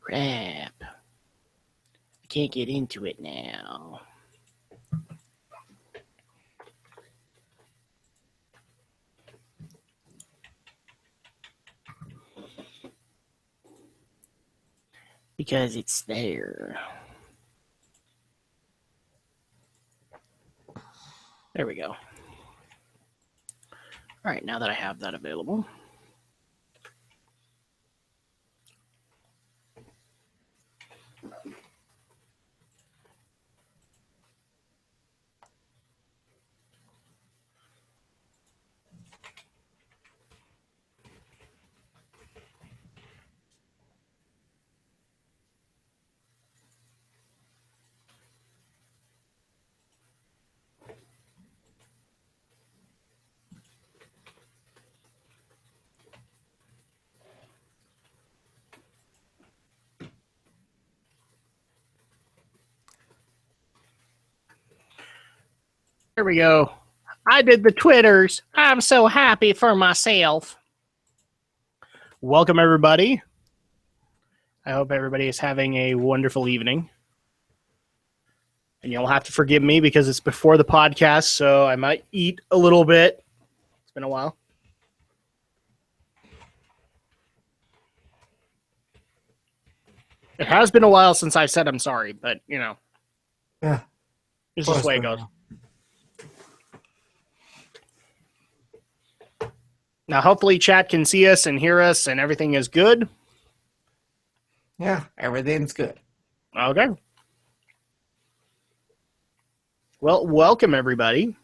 Crap. I can't get into it now. Because it's there. There we go. All right, now that I have that available. There we go. I did the Twitters. I'm so happy for myself. Welcome, everybody. I hope everybody is having a wonderful evening. And you'll have to forgive me because it's before the podcast, so I might eat a little bit. It's been a while. It has been a while since I've said I'm sorry, but, you know. Yeah. It's just the way it goes. Now, hopefully chat can see us and hear us and everything is good. Yeah, everything's good. Okay. Well, welcome, everybody.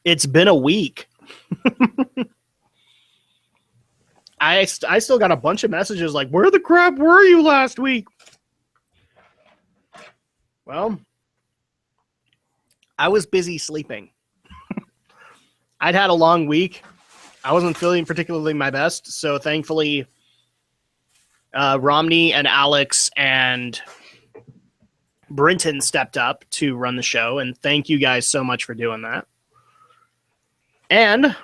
It's been a week. I still got a bunch of messages like, where the crap were you last week? Well, I was busy sleeping. I'd had a long week. I wasn't feeling particularly my best, so thankfully, Romney and Alex and Brinton stepped up to run the show, and thank you guys so much for doing that. And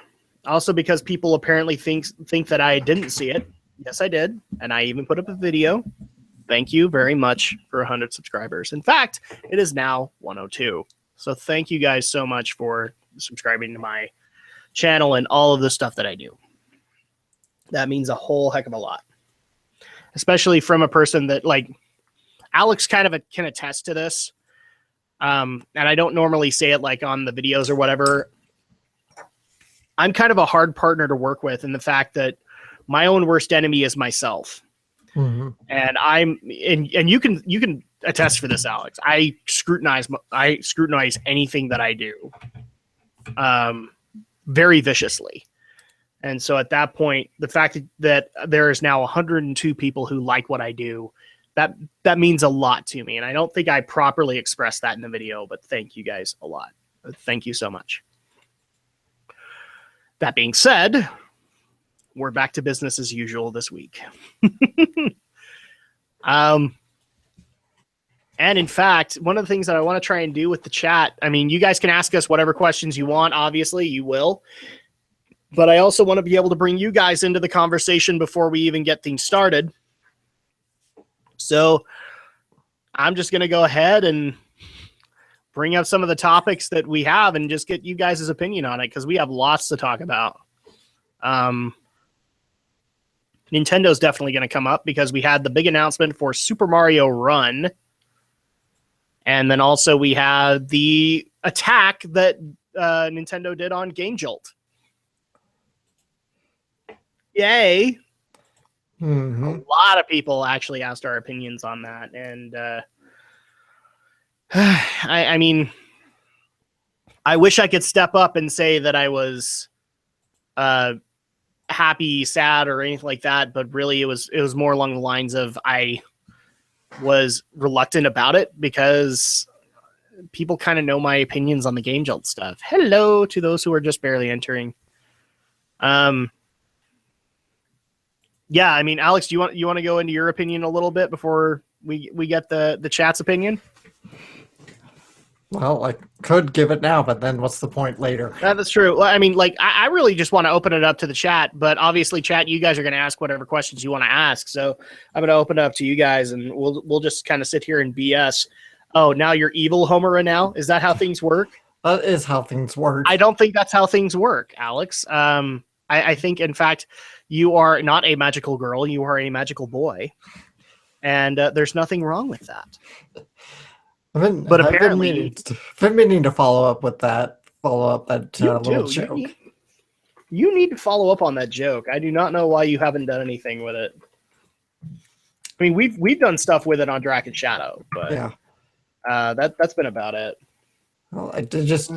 also because people apparently think that I didn't see it. Yes, I did, and I even put up a video. Thank you very much for 100 subscribers. In fact, it is now 102. So thank you guys so much for subscribing to my channel and all of the stuff that I do. That means a whole heck of a lot. Especially from a person that, like, Alex kind of can attest to this. And I don't normally say it like on the videos or whatever. I'm kind of a hard partner to work with in the fact that my own worst enemy is myself. Mm-hmm. And and you can attest for this, Alex. I scrutinize anything that I do very viciously. And so at that point, the fact that there is now 102 people who like what I do, that means a lot to me. And I don't think I properly expressed that in the video, but thank you guys a lot. Thank you so much. That being said, we're back to business as usual this week. And in fact, one of the things that I want to try and do with the chat, I mean, you guys can ask us whatever questions you want. Obviously, you will. But I also want to be able to bring you guys into the conversation before we even get things started. So I'm just going to go ahead and bring up some of the topics that we have and just get you guys' opinion on it, because we have lots to talk about. Nintendo's definitely going to come up because we had the big announcement for Super Mario Run. And then also we had the attack that Nintendo did on Game Jolt. Yay. Mm-hmm. A lot of people actually asked our opinions on that. And I mean, I wish I could step up and say that I was happy, sad, or anything like that. But really, it was more along the lines of I was reluctant about it because people kind of know my opinions on the Game Jolt stuff. Hello to those who are just barely entering. Yeah, I mean, Alex, do you want to go into your opinion a little bit before we get the chat's opinion? Well, I could give it now, but then what's the point later? That's true. Well, I mean, like, I really just want to open it up to the chat, but obviously, chat, you guys are going to ask whatever questions you want to ask. So I'm going to open it up to you guys, and we'll just kind of sit here and BS. Oh, now you're evil, Homera. Now is that how things work? That is how things work. I don't think that's how things work, Alex. I think, in fact, you are not a magical girl. You are a magical boy, and there's nothing wrong with that. But apparently, I've been meaning to follow up with that. Follow up that little joke. You need to follow up on that joke. I do not know why you haven't done anything with it. I mean, we've done stuff with it on Drac and Shadow, but yeah, that's been about it. Well, I did just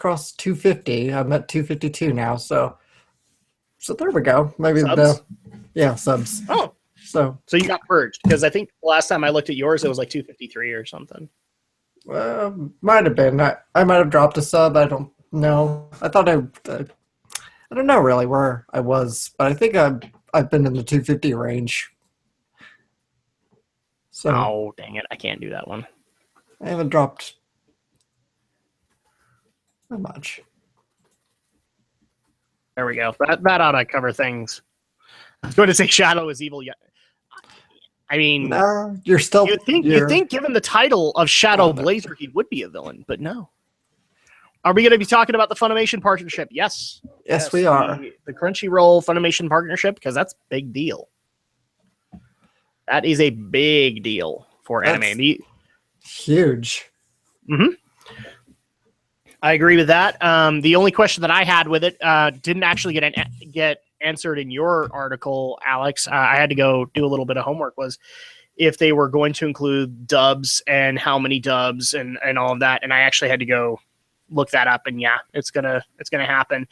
cross 250. I'm at 252 now, so there we go. Maybe subs? Subs. Oh. So you got purged, because I think last time I looked at yours, it was like 253 or something. Might have been. I might have dropped a sub. I don't know. I thought I don't know really where I was, but I think I've been in the 250 range. So oh, dang it. I can't do that one. I haven't dropped that much. There we go. That ought to cover things. I was going to say Shadow is evil yet. I mean, no, you're still. You'd think, given the title of Shadow Blazer, he would be a villain, but no. Are we going to be talking about the Funimation partnership? Yes. Yes, we are. The Crunchyroll Funimation partnership, because that's a big deal. That is a big deal for anime. Huge. Mm-hmm. I agree with that. The only question that I had with it didn't actually get answered in your article, Alex. I had to go do a little bit of homework. Was if they were going to include dubs and how many dubs and all of that. And I actually had to go look that up. And yeah, it's gonna happen.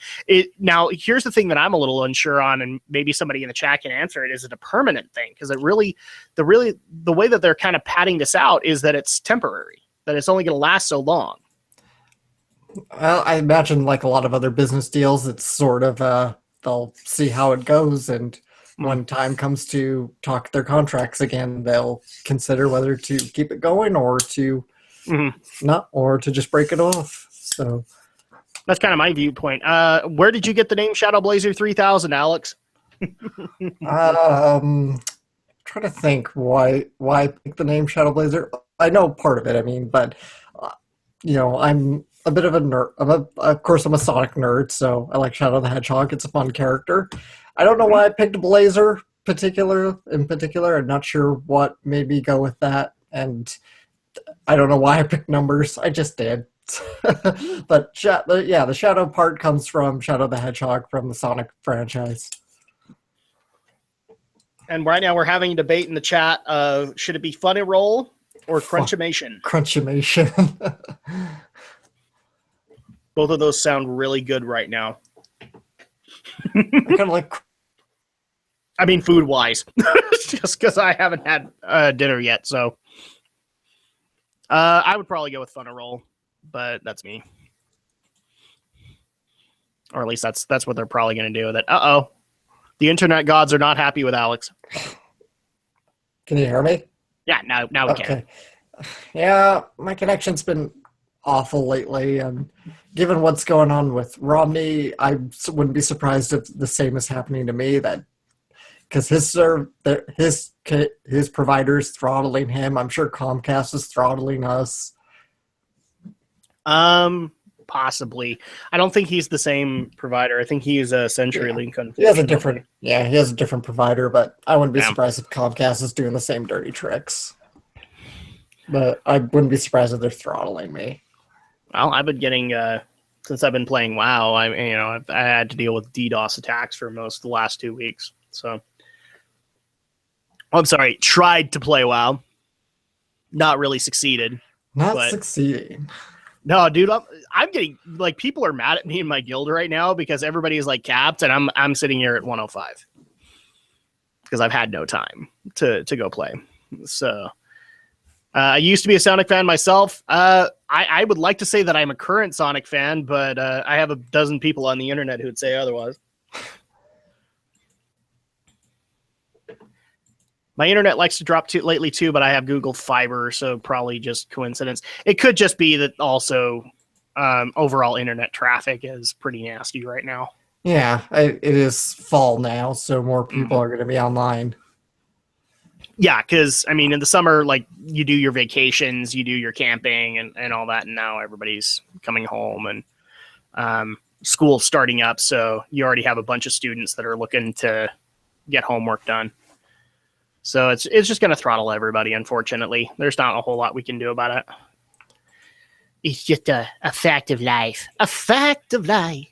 Now, here's the thing that I'm a little unsure on, and maybe somebody in the chat can answer it. Is it a permanent thing? Because the way that they're kind of padding this out is that it's temporary, that it's only going to last so long. Well, I imagine like a lot of other business deals, it's sort of they'll see how it goes, and when time comes to talk their contracts again, they'll consider whether to keep it going or to not, or to just break it off. So that's kind of my viewpoint. Where did you get the name Shadow Blazer 3000, Alex? Trying to think why I picked the name Shadow Blazer. I know part of it. I mean, but I'm a bit of a nerd. Of course, I'm a Sonic nerd, so I like Shadow the Hedgehog. It's a fun character. I don't know why I picked Blazer in particular. I'm not sure what made me go with that, and I don't know why I picked numbers. I just did. But the Shadow part comes from Shadow the Hedgehog from the Sonic franchise. And right now we're having a debate in the chat of should it be Funnyroll or Crunchimation? Crunchimation. Both of those sound really good right now. I kind of like. I mean, food-wise, just because I haven't had dinner yet. So, I would probably go with Funnyroll, but that's me. Or at least that's what they're probably going to do with it. Uh-oh. The internet gods are not happy with Alex. Can you hear me? Yeah, now we can. Yeah, my connection's been awful lately, and given what's going on with Romney, I wouldn't be surprised if the same is happening to me, that because his provider's throttling him. I'm sure Comcast is throttling us. Possibly. I don't think he's the same provider. I think he is a CenturyLink. He has a different provider, but I wouldn't be surprised if Comcast is doing the same dirty tricks. But I wouldn't be surprised if they're throttling me. Well, I've been getting since I've been playing WoW. I had to deal with DDoS attacks for most of the last 2 weeks. So, I'm sorry, tried to play WoW, not really succeeded. Succeeding. No, dude, I'm getting like people are mad at me in my guild right now because everybody is like capped, and I'm sitting here at 105 because I've had no time to go play. So. I used to be a Sonic fan myself. I would like to say that I'm a current Sonic fan, but I have a dozen people on the internet who'd say otherwise. My internet likes to drop too lately too, but I have Google Fiber, so probably just coincidence. It could just be that also overall internet traffic is pretty nasty right now. Yeah, it is fall now, so more people Mhm. are going to be online. Yeah, because I mean, in the summer, like you do your vacations, you do your camping and all that, and now everybody's coming home and school's starting up, so you already have a bunch of students that are looking to get homework done. So it's just going to throttle everybody. Unfortunately, there's not a whole lot we can do about it. It's just a fact of life. A fact of life.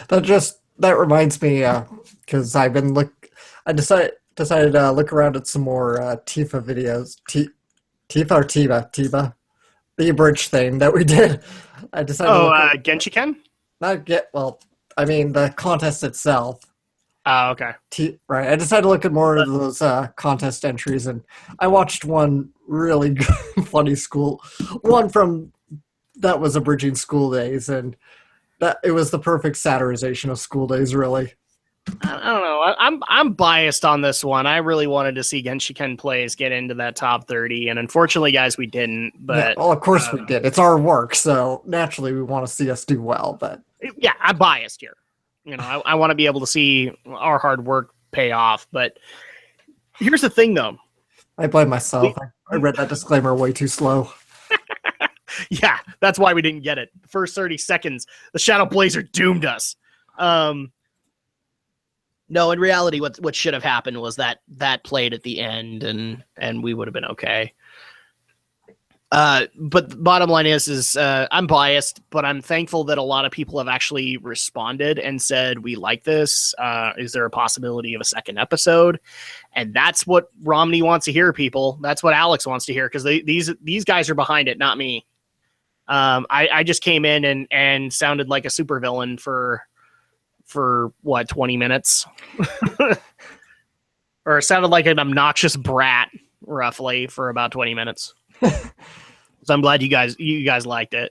That reminds me, because I decided to look around at some more Tifa videos. Tifa or Tiba, the abridged thing that we did. I decided to Oh, look at, Genshiken? not get well. I mean the contest itself. Oh, okay. Right. I decided to look at more of those contest entries, and I watched one really funny one from that was abridging school days, and that it was the perfect satirization of school days, really. I don't know. I'm biased on this one. I really wanted to see Genshiken plays get into that top 30, and unfortunately, guys, we didn't. But Yeah, well, of course we did. It's our work, so naturally we want to see us do well. But yeah, I'm biased here. You know, I want to be able to see our hard work pay off. But here's the thing, though. I blame myself. I read that disclaimer way too slow. Yeah, that's why we didn't get it. The first 30 seconds, the Shadow Blazer doomed us. No, in reality, what should have happened was that played at the end, and we would have been okay. But the bottom line is I'm biased, but I'm thankful that a lot of people have actually responded and said, we like this. Is there a possibility of a second episode? And that's what Romney wants to hear, people. That's what Alex wants to hear, because these guys are behind it, not me. I just came in and sounded like a supervillain for what, 20 minutes? Or it sounded like an obnoxious brat, roughly, for about 20 minutes. So I'm glad you guys liked it.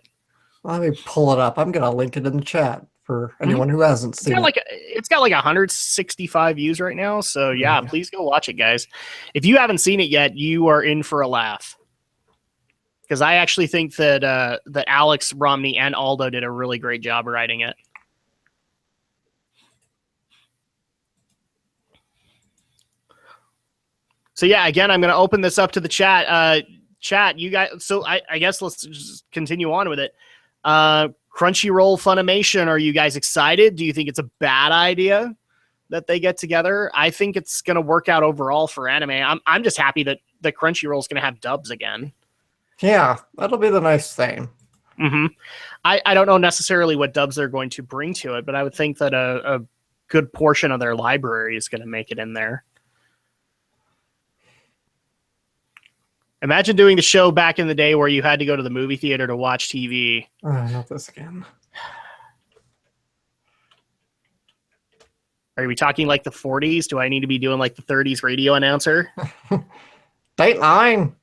Let me pull it up. I'm gonna link it in the chat for anyone who hasn't seen it. It's got like 165 views right now. So yeah, please go watch it, guys. If you haven't seen it yet, you are in for a laugh. Because I actually think that that Alex, Romney, and Aldo did a really great job writing it. So yeah, again, I'm going to open this up to the chat. Chat, you guys. So I guess let's just continue on with it. Crunchyroll, Funimation, are you guys excited? Do you think it's a bad idea that they get together? I think it's going to work out overall for anime. I'm just happy that Crunchyroll is going to have dubs again. Yeah, that'll be the nice thing. Mm-hmm. I don't know necessarily what dubs they're going to bring to it, but I would think that a good portion of their library is going to make it in there. Imagine doing the show back in the day where you had to go to the movie theater to watch TV. Oh, not this again. Are we talking like the 40s? Do I need to be doing like the 30s radio announcer? Dateline!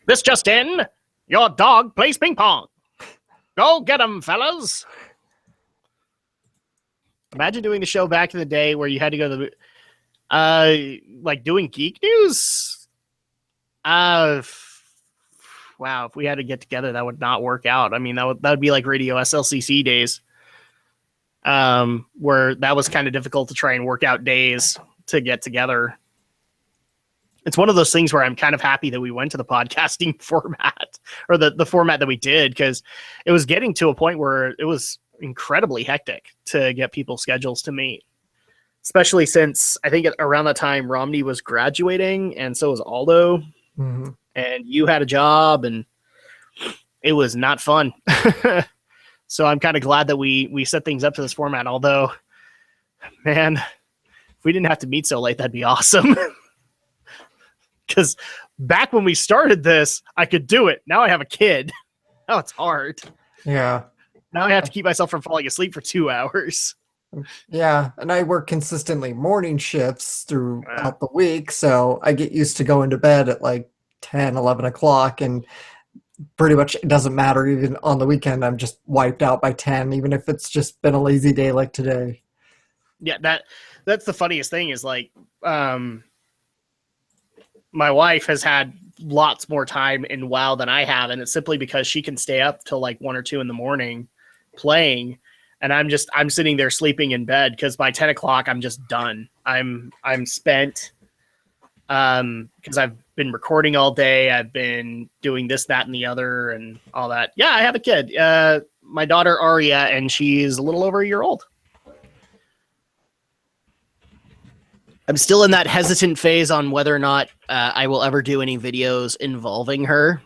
This just in. Your dog plays ping pong. Go get him, fellas. Imagine doing the show back in the day where you had to go to the... like doing Geek News? Wow, if we had to get together, that would not work out. I mean, that would be like Radio SLCC days, where that was kind of difficult to try and work out days to get together. It's one of those things where I'm kind of happy that we went to the podcasting format, or the format that we did, because it was getting to a point where it was incredibly hectic to get people's schedules to meet. Especially since I think around that time Romney was graduating, and so was Aldo. Mm-hmm. And you had a job, and it was not fun. So I'm kind of glad that we set things up to this format. Although, man, if we didn't have to meet so late, that'd be awesome. Because back when we started this, I could do it. Now I have a kid. Now it's hard. Yeah. Now I have to keep myself from falling asleep for 2 hours. Yeah, and I work consistently morning shifts throughout the week, so I get used to going to bed at like 10, 11 o'clock, and pretty much it doesn't matter. Even on the weekend, I'm just wiped out by 10, even if it's just been a lazy day like today. Yeah, that's the funniest thing is like, my wife has had lots more time in WoW than I have, and it's simply because she can stay up till like 1 or 2 in the morning playing, and I'm sitting there sleeping in bed because by 10 o'clock I'm just done. I'm spent because I've been recording all day. I've been doing this, that, and the other, and all that. Yeah, I have a kid. My daughter Aria, and she's a little over a year old. I'm still in that hesitant phase on whether or not I will ever do any videos involving her.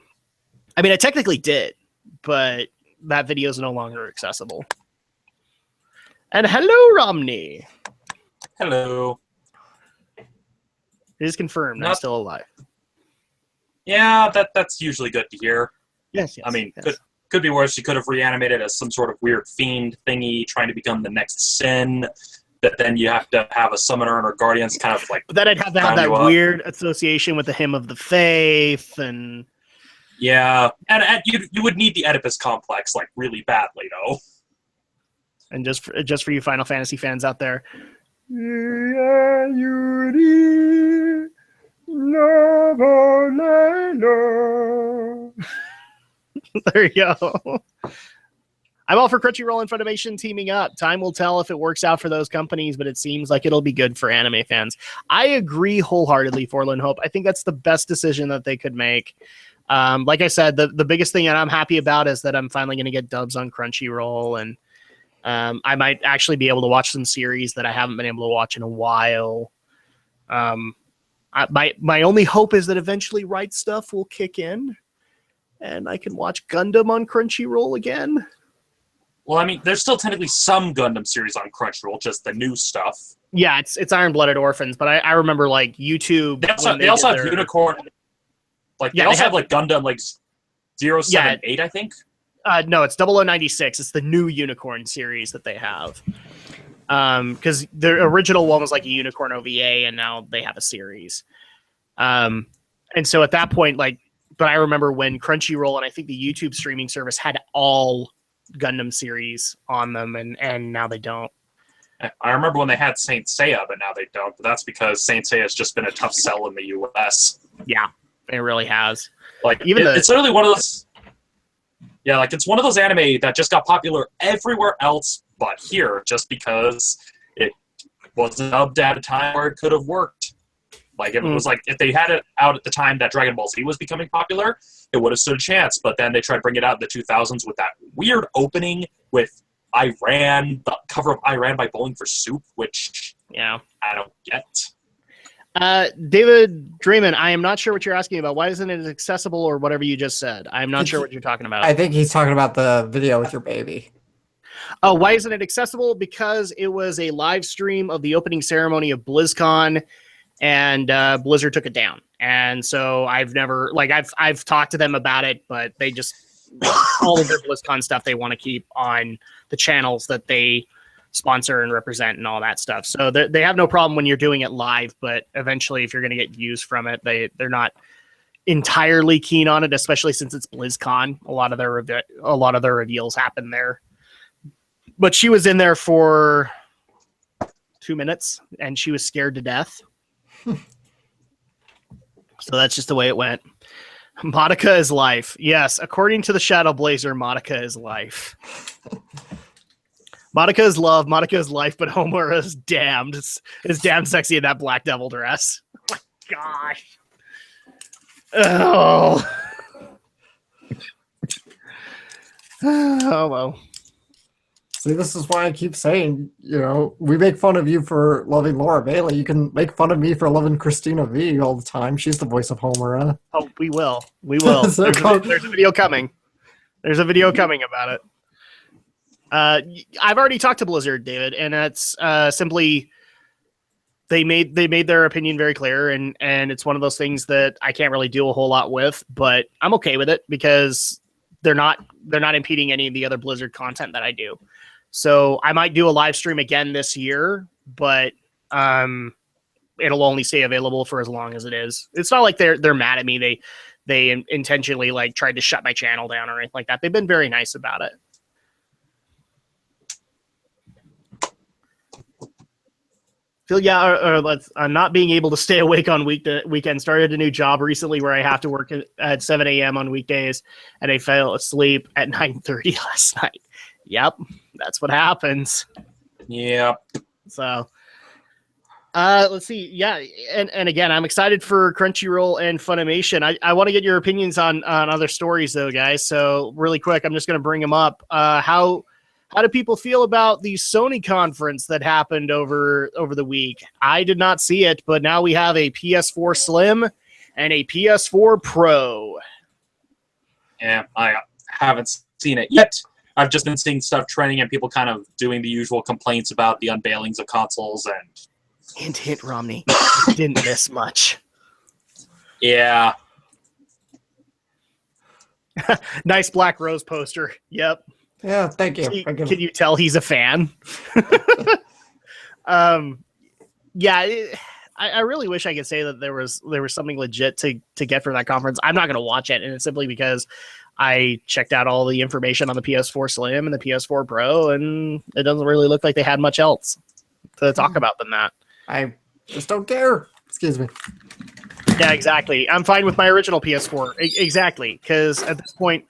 I mean, I technically did, but that video is no longer accessible. And hello, Romney. Hello. It is confirmed. I'm still alive. Yeah, that's usually good to hear. Yes. I mean, yes. could be worse. She could have reanimated as some sort of weird fiend thingy, trying to become the next Sin. That then you have to have a summoner and her guardians kind of like. But then I'd have to have that weird association with the Hymn of the Faith, and yeah, and you would need the Oedipus complex like really badly though. And just for you Final Fantasy fans out there, there you go. I'm all for Crunchyroll and Funimation teaming up. Time will tell if it works out for those companies, but it seems like it'll be good for anime fans. I agree wholeheartedly, Forlorn Hope. I think that's the best decision that they could make. Like I said, the biggest thing that I'm happy about is that I'm finally going to get dubs on Crunchyroll, and I might actually be able to watch some series that I haven't been able to watch in a while. My only hope is that eventually Right Stuff will kick in, and I can watch Gundam on Crunchyroll again. Well, I mean, there's still technically some Gundam series on Crunchyroll, just the new stuff. Yeah, it's Iron-Blooded Orphans, but I remember like YouTube. They also have Unicorn. Like they also have like Gundam like 078, I think. No, it's 0096. It's the new Unicorn series that they have. Because the original one was like a Unicorn OVA, and now they have a series. And so at that point, but I remember when Crunchyroll and I think the YouTube streaming service had all Gundam series on them, and now they don't. I remember when they had Saint Seiya, but now they don't. But that's because Saint Seiya has just been a tough sell in the US. Yeah, it really has. Like it's literally one of those. Yeah, like it's one of those anime that just got popular everywhere else but here, just because it wasn't dubbed at a time where it could have worked. Like it was like if they had it out at the time that Dragon Ball Z was becoming popular, it would have stood a chance. But then they tried to bring it out in the 2000s with that weird opening with Iran, the cover of Iran by Bowling for Soup, which I don't get. David Draymond, I am not sure what you're asking about. Why isn't it accessible or whatever you just said? I'm not sure what you're talking about. I think he's talking about the video with your baby. Oh, why isn't it accessible? Because it was a live stream of the opening ceremony of BlizzCon, and Blizzard took it down. And so I've never, I've talked to them about it, but they just, all of their BlizzCon stuff they want to keep on the channels that they sponsor and represent and all that stuff. So they have no problem when you're doing it live, but eventually if you're going to get views from it, they're not entirely keen on it, especially since it's BlizzCon. A lot of their reveals happen there. But she was in there for 2 minutes and she was scared to death. So that's just the way it went. Monica is life. Yes, according to the Shadow Blazer, Monica is life. Monica is love, Monica is life, but Homer is damned. It's damn sexy in that Black Devil dress. Oh my gosh. Oh. Oh well. See, this is why I keep saying, we make fun of you for loving Laura Bailey. You can make fun of me for loving Christina V all the time. She's the voice of Homer. Huh? Oh, we will. We will. There's a video coming. There's a video coming about it. I've already talked to Blizzard, David, and that's simply they made their opinion very clear, and it's one of those things that I can't really do a whole lot with, but I'm okay with it because they're not impeding any of the other Blizzard content that I do. So I might do a live stream again this year, but it'll only stay available for as long as it is. It's not like they're mad at me. They intentionally tried to shut my channel down or anything like that. They've been very nice about it. Phil, yeah, I'm not being able to stay awake on weekend. Started a new job recently where I have to work at 7 a.m. on weekdays, and I fell asleep at 9:30 last night. Yep, that's what happens. Yep. So, let's see. Yeah, and again, I'm excited for Crunchyroll and Funimation. I want to get your opinions on other stories, though, guys. So, really quick, I'm just going to bring them up. How do people feel about the Sony conference that happened over the week? I did not see it, but now we have a PS4 Slim and a PS4 Pro. Yeah, I haven't seen it yet. I've just been seeing stuff trending and people kind of doing the usual complaints about the unveilings of consoles and... Hint, hint, Romney. You didn't miss much. Yeah. Nice Black Rose poster. Yep. Yeah, thank you. Can you tell he's a fan? Yeah, I really wish I could say that there was something legit to get from that conference. I'm not going to watch it, and it's simply because I checked out all the information on the PS4 Slim and the PS4 Pro, and it doesn't really look like they had much else to talk about than that. I just don't care. Excuse me. Yeah, exactly. I'm fine with my original PS4. Exactly, because at this point,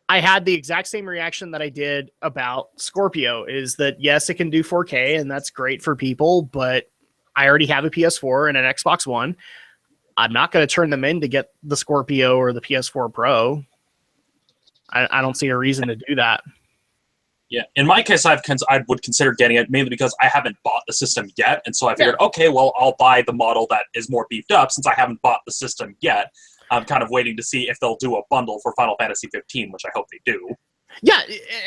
I had the exact same reaction that I did about Scorpio, is that yes, it can do 4K and that's great for people, but I already have a PS4 and an Xbox One. I'm not going to turn them in to get the Scorpio or the PS4 Pro. I don't see a reason to do that. Yeah, in my case, I would consider getting it mainly because I haven't bought the system yet, and so I figured, okay, well, I'll buy the model that is more beefed up since I haven't bought the system yet. I'm kind of waiting to see if they'll do a bundle for Final Fantasy 15, which I hope they do. Yeah,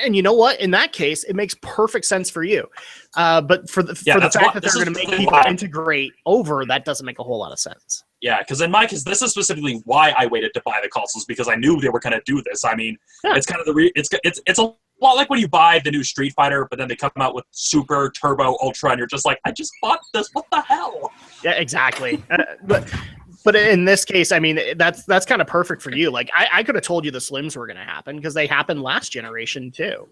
and you know what? In that case, it makes perfect sense for you. But for the fact that they're going to make people integrate over, that doesn't make a whole lot of sense. Yeah, because in my case, this is specifically why I waited to buy the consoles, because I knew they were going to do this. I mean, it's kind of it's a lot like when you buy the new Street Fighter, but then they come out with Super, Turbo, Ultra, and you're just like, I just bought this. What the hell? Yeah, exactly. But in this case, I mean, that's kind of perfect for you. Like, I could have told you the Slims were going to happen because they happened last generation too.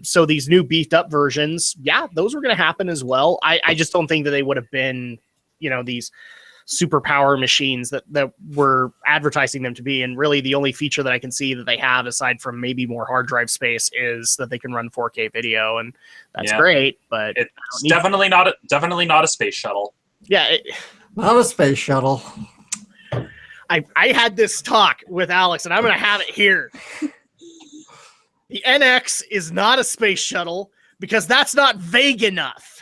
So these new beefed up versions, yeah, those were going to happen as well. I just don't think that they would have been, these superpower machines that were advertising them to be. And really the only feature that I can see that they have, aside from maybe more hard drive space, is that they can run 4K video, and that's great. But it's definitely not a space shuttle. Yeah. Not a space shuttle. I had this talk with Alex, and I'm going to have it here. The NX is not a space shuttle because that's not vague enough.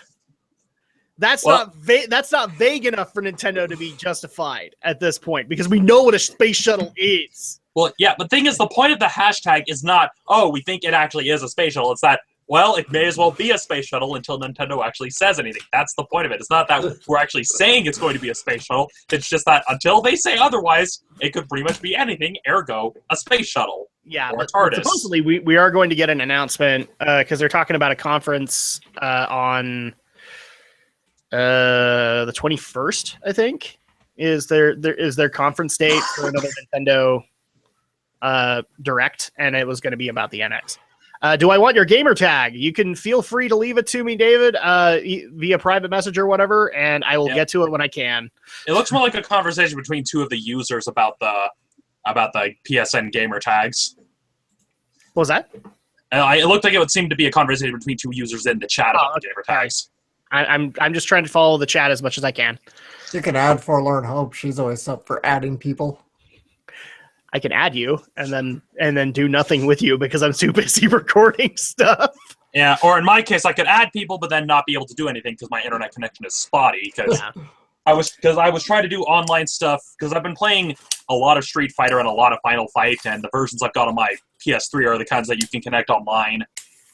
That's not vague enough for Nintendo to be justified at this point, because we know what a space shuttle is. Well, yeah, but the thing is, the point of the hashtag is not, oh, we think it actually is a space shuttle. It's that, well, it may as well be a space shuttle until Nintendo actually says anything. That's the point of it. It's not that we're actually saying it's going to be a space shuttle. It's just that until they say otherwise, it could pretty much be anything, ergo, a space shuttle. Yeah, or a TARDIS. Supposedly we are going to get an announcement, because they're talking about a conference on the 21st, I think, is their conference date for another Nintendo Direct, and it was going to be about the NX. Do I want your gamer tag? You can feel free to leave it to me, David, via private message or whatever, and I will get to it when I can. It looks more like a conversation between two of the users about the PSN gamer tags. What was that? It looked like it would seem to be a conversation between two users in the chat about the gamer tags. I'm just trying to follow the chat as much as I can. You can add Forlorn Hope. She's always up for adding people. I can add you and then do nothing with you because I'm too busy recording stuff. Yeah, or in my case, I could add people but then not be able to do anything because my internet connection is spotty. Because I was trying to do online stuff because I've been playing a lot of Street Fighter and a lot of Final Fight, and the versions I've got on my PS3 are the kinds that you can connect online.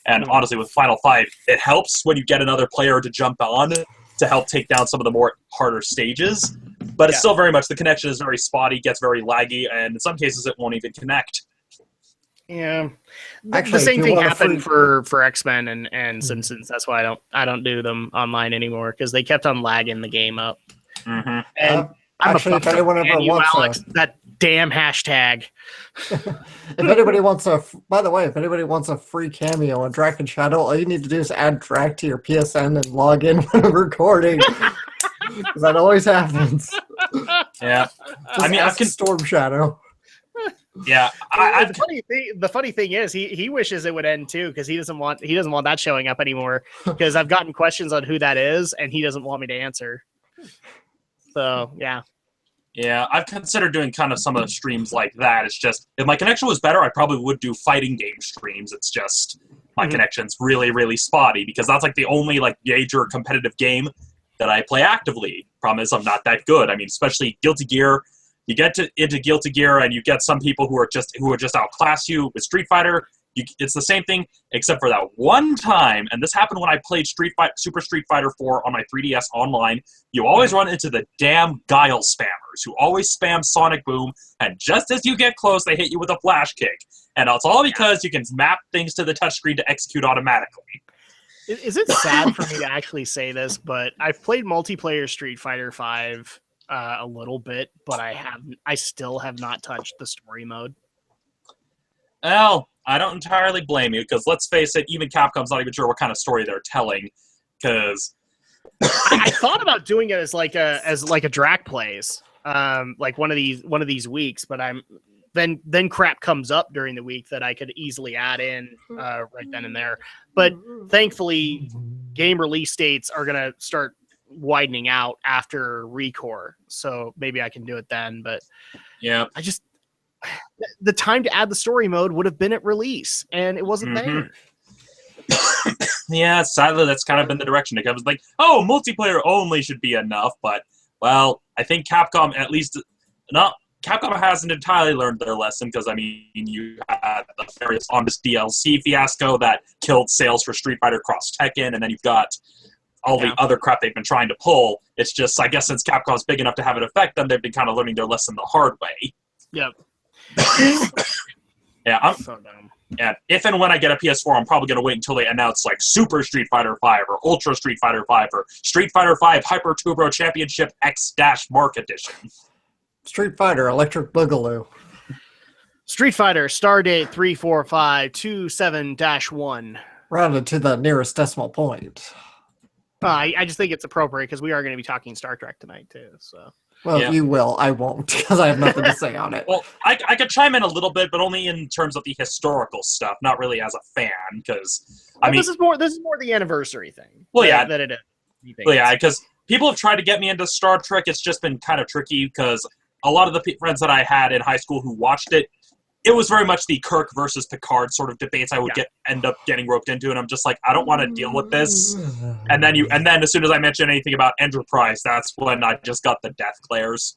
And honestly, with Final Fight, it helps when you get another player to jump on to help take down some of the more harder stages. But it's still very much, the connection is very spotty, gets very laggy, and in some cases it won't even connect. Yeah. Actually, the same thing happened for X-Men and Simpsons. That's why I don't do them online anymore, because they kept on lagging the game up. Mm-hmm. And actually, if anyone ever wants Alex, damn hashtag. If anybody wants by the way, if anybody wants a free cameo on Dragon Shadow, all you need to do is add Drac to your PSN and log in when recording. Because that always happens. Yeah. Just ask Storm Shadow. Yeah. The funny thing is he wishes it would end too, because he doesn't want that showing up anymore. Because I've gotten questions on who that is, and he doesn't want me to answer. So yeah. Yeah, I've considered doing kind of some of the streams like that. It's just, if my connection was better, I probably would do fighting game streams. It's just, my connection's really, really spotty, because that's like the only like major competitive game that I play actively. Problem is, I'm not that good. I mean, especially Guilty Gear. You get into Guilty Gear, and you get some people who are just outclass you. With Street Fighter, it's the same thing, except for that one time, and this happened when I played Super Street Fighter 4 on my 3DS online. You always run into the damn Guile spammers who always spam Sonic Boom, and just as you get close, they hit you with a flash kick. And it's all because you can map things to the touchscreen to execute automatically. Is it sad for me to actually say this, but I've played multiplayer Street Fighter 5 a little bit, but I still have not touched the story mode. Well, I don't entirely blame you, because let's face it, even Capcom's not even sure what kind of story they're telling. Because I thought about doing it as like a Drac plays, like one of these weeks, but then crap comes up during the week that I could easily add in right then and there. But thankfully, game release dates are gonna start widening out after Recore, so maybe I can do it then. But yeah, the time to add the story mode would have been at release, and it wasn't there. Yeah, sadly, that's kind of been the direction it goes. Like, oh, multiplayer only should be enough, but, well, I think Capcom Capcom hasn't entirely learned their lesson, because, I mean, you had the various Honest DLC fiasco that killed sales for Street Fighter Cross Tekken, and then you've got all the other crap they've been trying to pull. It's just, I guess, since Capcom's big enough to have it affect them, they've been kind of learning their lesson the hard way. Yep. Yeah, I'm so dumb. And if and when I get a PS4, I'm probably going to wait until they announce like Super Street Fighter 5 or Ultra Street Fighter 5 or Street Fighter 5 Hyper Turbo Championship X-Mark Edition. Street Fighter Electric Boogaloo. Street Fighter Stardate 34527-1. Rounded to the nearest decimal point. I just think it's appropriate because we are going to be talking Star Trek tonight too. So. Well, you will. I won't, because I have nothing to say on it. Well, I could chime in a little bit, but only in terms of the historical stuff, not really as a fan, because I mean, this is more the anniversary thing. Well, yeah, that it is. Well, yeah, because people have tried to get me into Star Trek. It's just been kind of tricky because a lot of the friends that I had in high school who watched it, it was very much the Kirk versus Picard sort of debates I would end up getting roped into, and I'm just like, I don't want to deal with this. And then as soon as I mention anything about Enterprise, that's when I just got the death glares.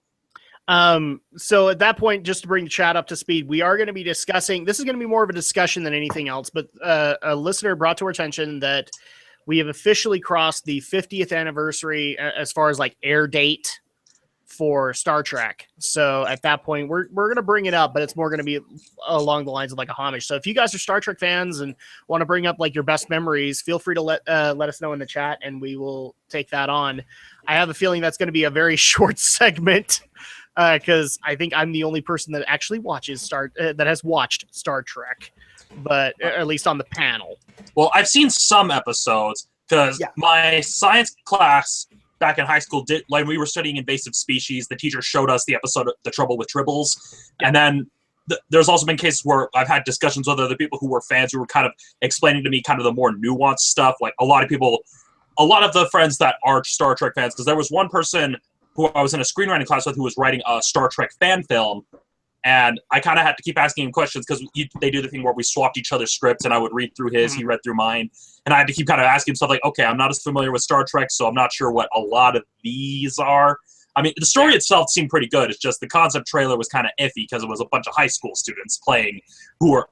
So at that point, just to bring the chat up to speed, we are going to be discussing, this is going to be more of a discussion than anything else, but a listener brought to our attention that we have officially crossed the 50th anniversary as far as like air date for Star Trek. So at that point, we're going to bring it up, but it's more going to be along the lines of like a homage. So if you guys are Star Trek fans and want to bring up like your best memories, feel free to let us know in the chat, and we will take that on. I have a feeling that's going to be a very short segment because I think I'm the only person that actually that has watched Star Trek, but at least on the panel. Well, I've seen some episodes because my science class back in high school, like we were studying invasive species, the teacher showed us the episode The Trouble with Tribbles. And then there's also been cases where I've had discussions with other people who were fans who were kind of explaining to me kind of the more nuanced stuff. Like a lot of the friends that are Star Trek fans, because there was one person who I was in a screenwriting class with who was writing a Star Trek fan film. And I kind of had to keep asking him questions because they do the thing where we swapped each other's scripts, and I would read through his, he read through mine. And I had to keep kind of asking him stuff like, okay, I'm not as familiar with Star Trek, so I'm not sure what a lot of these are. I mean, the story itself seemed pretty good. It's just the concept trailer was kind of iffy because it was a bunch of high school students playing you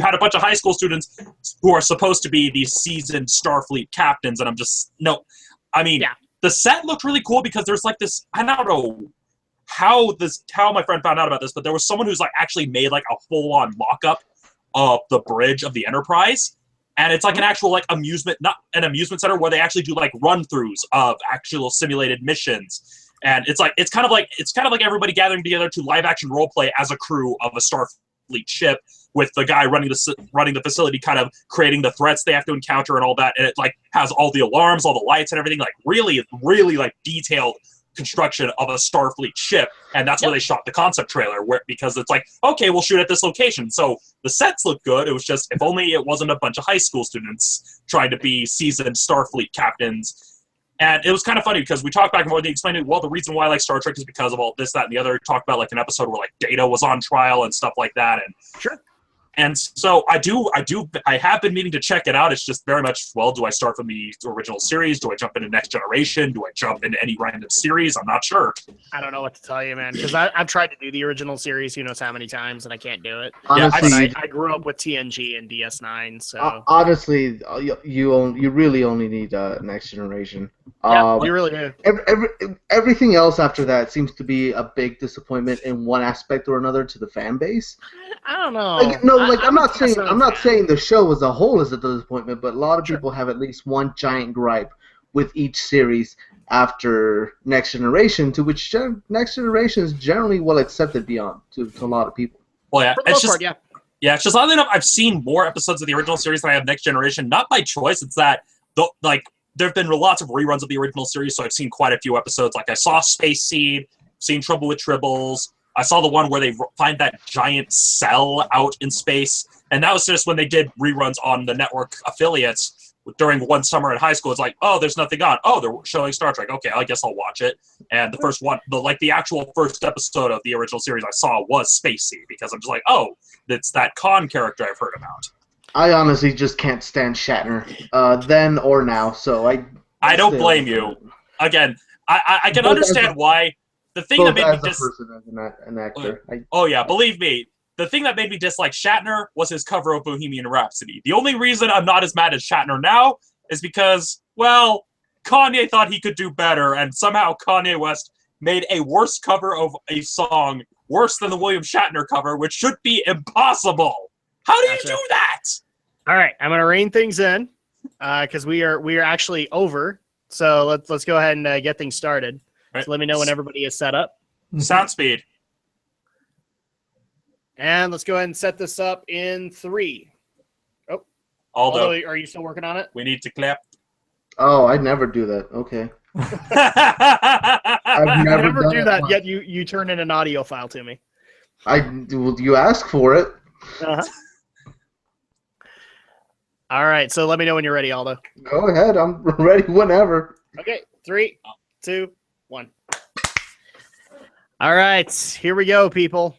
had a bunch of high school students who are supposed to be these seasoned Starfleet captains, and I'm just, no. I mean, the set looked really cool because there's like this, I don't know how my friend found out about this, but there was someone who's like actually made like a full-on mock-up of the bridge of the Enterprise, and it's like an actual like not an amusement center where they actually do like run-throughs of actual simulated missions, And it's kind of like everybody gathering together to live action role play as a crew of a Starfleet ship, with the guy running the facility kind of creating the threats they have to encounter and all that. And it like has all the alarms, all the lights and everything, like really like detailed construction of a Starfleet ship. And that's where they shot the concept trailer, because it's like, okay, we'll shoot at this location. So the sets look good. It was just, if only it wasn't a bunch of high school students trying to be seasoned Starfleet captains. And it was kind of funny because we talked back and forth. They explained, well, the reason why I like Star Trek is because of all this, that, and the other. Talked about like an episode where like Data was on trial and stuff like that. And sure. And so I have been meaning to check it out. It's just very much, well, do I start from the original series? Do I jump into Next Generation? Do I jump into any random series? I'm not sure. I don't know what to tell you, man, because I've tried to do the original series who knows how many times, and I can't do it. Honestly, I grew up with TNG and DS9, so... honestly, you really only need Next Generation. Yeah, you really do. Everything else after that seems to be a big disappointment in one aspect or another to the fan base. I don't know. I'm not saying the show as a whole is a disappointment, but a lot of people have at least one giant gripe with each series after Next Generation, to which Next Generation is generally well accepted beyond to a lot of people. Well, yeah, for the most part, yeah. Yeah, it's just oddly enough, I've seen more episodes of the original series than I have Next Generation. Not by choice. It's that there have been lots of reruns of the original series, so I've seen quite a few episodes. Like I saw Space Seed, seen Trouble with Tribbles. I saw the one where they find that giant cell out in space, and that was just when they did reruns on the network affiliates during one summer in high school. It's like, oh, there's nothing on. Oh, they're showing Star Trek. Okay, I guess I'll watch it. And the first one, the actual first episode of the original series I saw was Space Seed, because I'm just like, oh, it's that Khan character I've heard about. I honestly just can't stand Shatner, then or now. So I don't blame you. Again, I can understand why. The thing that made me an actor. Oh yeah, believe me, the thing that made me dislike Shatner was his cover of Bohemian Rhapsody. The only reason I'm not as mad as Shatner now is because, well, Kanye thought he could do better, and somehow Kanye West made a worse cover of a song worse than the William Shatner cover, which should be impossible. How do you do that? All right, I'm gonna rein things in because we are actually over. So let's go ahead and get things started. Right. So let me know when everybody is set up. Sound speed. And let's go ahead and set this up in 3. Oh, Aldo, are you still working on it? We need to clap. Oh, I'd never do that. Okay. I've never do that. Yet you turn in an audio file to me. You ask for it. Uh-huh. All right, so let me know when you're ready, Aldo. Go ahead. I'm ready whenever. Okay, 3, 2, 1. All right, here we go, people.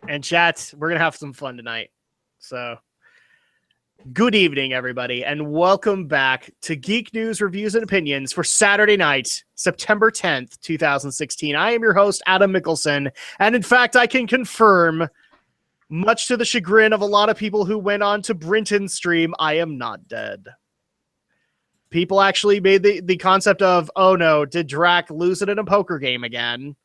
And chat, we're going to have some fun tonight. So, good evening, everybody, and welcome back to Geek News Reviews and Opinions for Saturday night, September 10th, 2016. I am your host, Adam Mickelson, and in fact, I can confirm, much to the chagrin of a lot of people who went on to Brinton's stream, I am not dead. People actually made the concept of, oh no, did Drac lose it in a poker game again?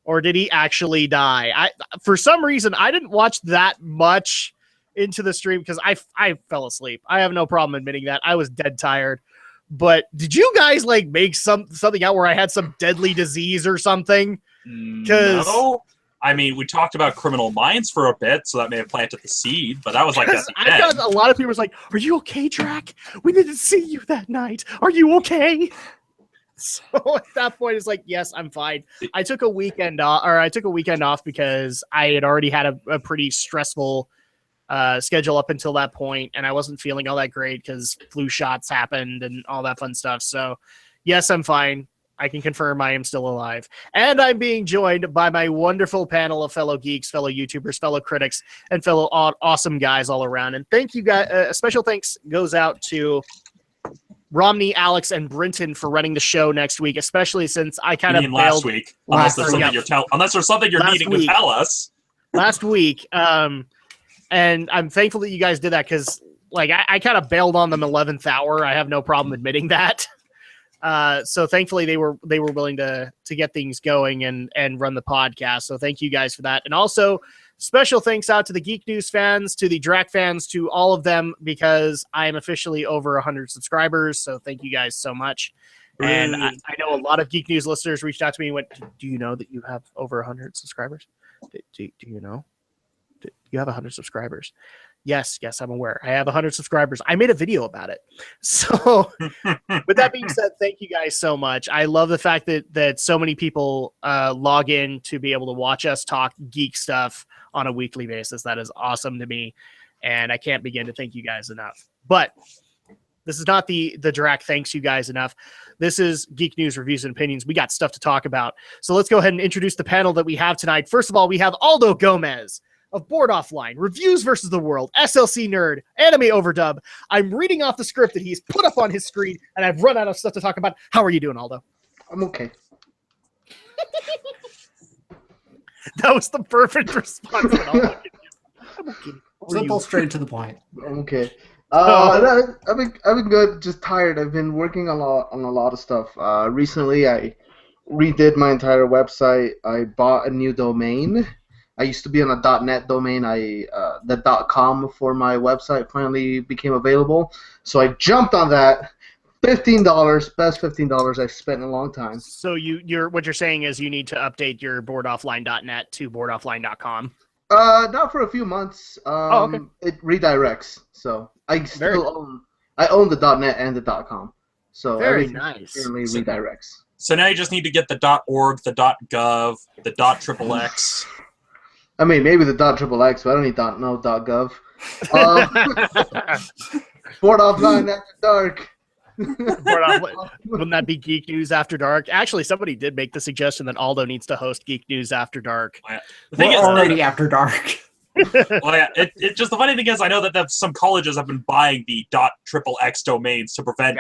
Or did he actually die? For some reason, I didn't watch that much into the stream because I fell asleep. I have no problem admitting that. I was dead tired. But did you guys like make something out where I had some deadly disease or something? No. I mean, we talked about Criminal Minds for a bit, so that may have planted the seed, but that was like at the I got a lot of people was like, "Are you okay, Drac? We didn't see you that night. Are you okay?" So at that point, it's like, yes, I'm fine. I took a weekend off because I had already had a pretty stressful schedule up until that point, and I wasn't feeling all that great because flu shots happened and all that fun stuff. So, yes, I'm fine. I can confirm I am still alive. And I'm being joined by my wonderful panel of fellow geeks, fellow YouTubers, fellow critics, and fellow awesome guys all around. And thank you guys. A special thanks goes out to Romney, Alex, and Brinton for running the show next week, especially since I kind of last week. Unless there's something you're needing to tell us. Last week. And I'm thankful that you guys did that because like I kind of bailed on them 11th hour. I have no problem admitting that. So thankfully they were willing to get things going and run the podcast. So thank you guys for that. And also special thanks out to the Geek News fans, to the Drac fans, to all of them, because I am officially over 100 subscribers. So thank you guys so much. And I know a lot of Geek News listeners reached out to me and went, "Do you know that you have over 100 subscribers? Do you know? You have 100 subscribers?" Yes, I'm aware. I have 100 subscribers. I made a video about it. So with that being said, thank you guys so much. I love the fact that so many people log in to be able to watch us talk geek stuff on a weekly basis. That is awesome to me. And I can't begin to thank you guys enough. But this is not the Drac thanks you guys enough. This is Geek News Reviews and Opinions. We got stuff to talk about. So let's go ahead and introduce the panel that we have tonight. First of all, we have Aldo Gomez of Board Offline, Reviews versus the World, SLC Nerd, Anime Overdub. I'm reading off the script that he's put up on his screen, and I've run out of stuff to talk about. How are you doing, Aldo? I'm okay. That was the perfect response that Aldo could give. I'm okay. Simple, straight to the point. I'm okay. I've been good. Just tired. I've been working on a lot of stuff. Recently, I redid my entire website. I bought a new domain. I used to be on a .net domain. The .com for my website finally became available, so I jumped on that. $15, best $15 I've spent in a long time. So what you're saying is you need to update your boardoffline.net to boardoffline.com. Not for a few months. Okay. It redirects, so I own the .net and the .com. So very nice. Currently redirects. So now you just need to get the .org, the .gov, the .xxx. I mean, maybe the .xxx, but I don't need .gov. Board Offline After Dark. Wouldn't that be Geek News After Dark? Actually, somebody did make the suggestion that Aldo needs to host Geek News After Dark. Oh, yeah. We're already after dark. Well, yeah, it just the funny thing is, I know that some colleges have been buying the .xxx domains to prevent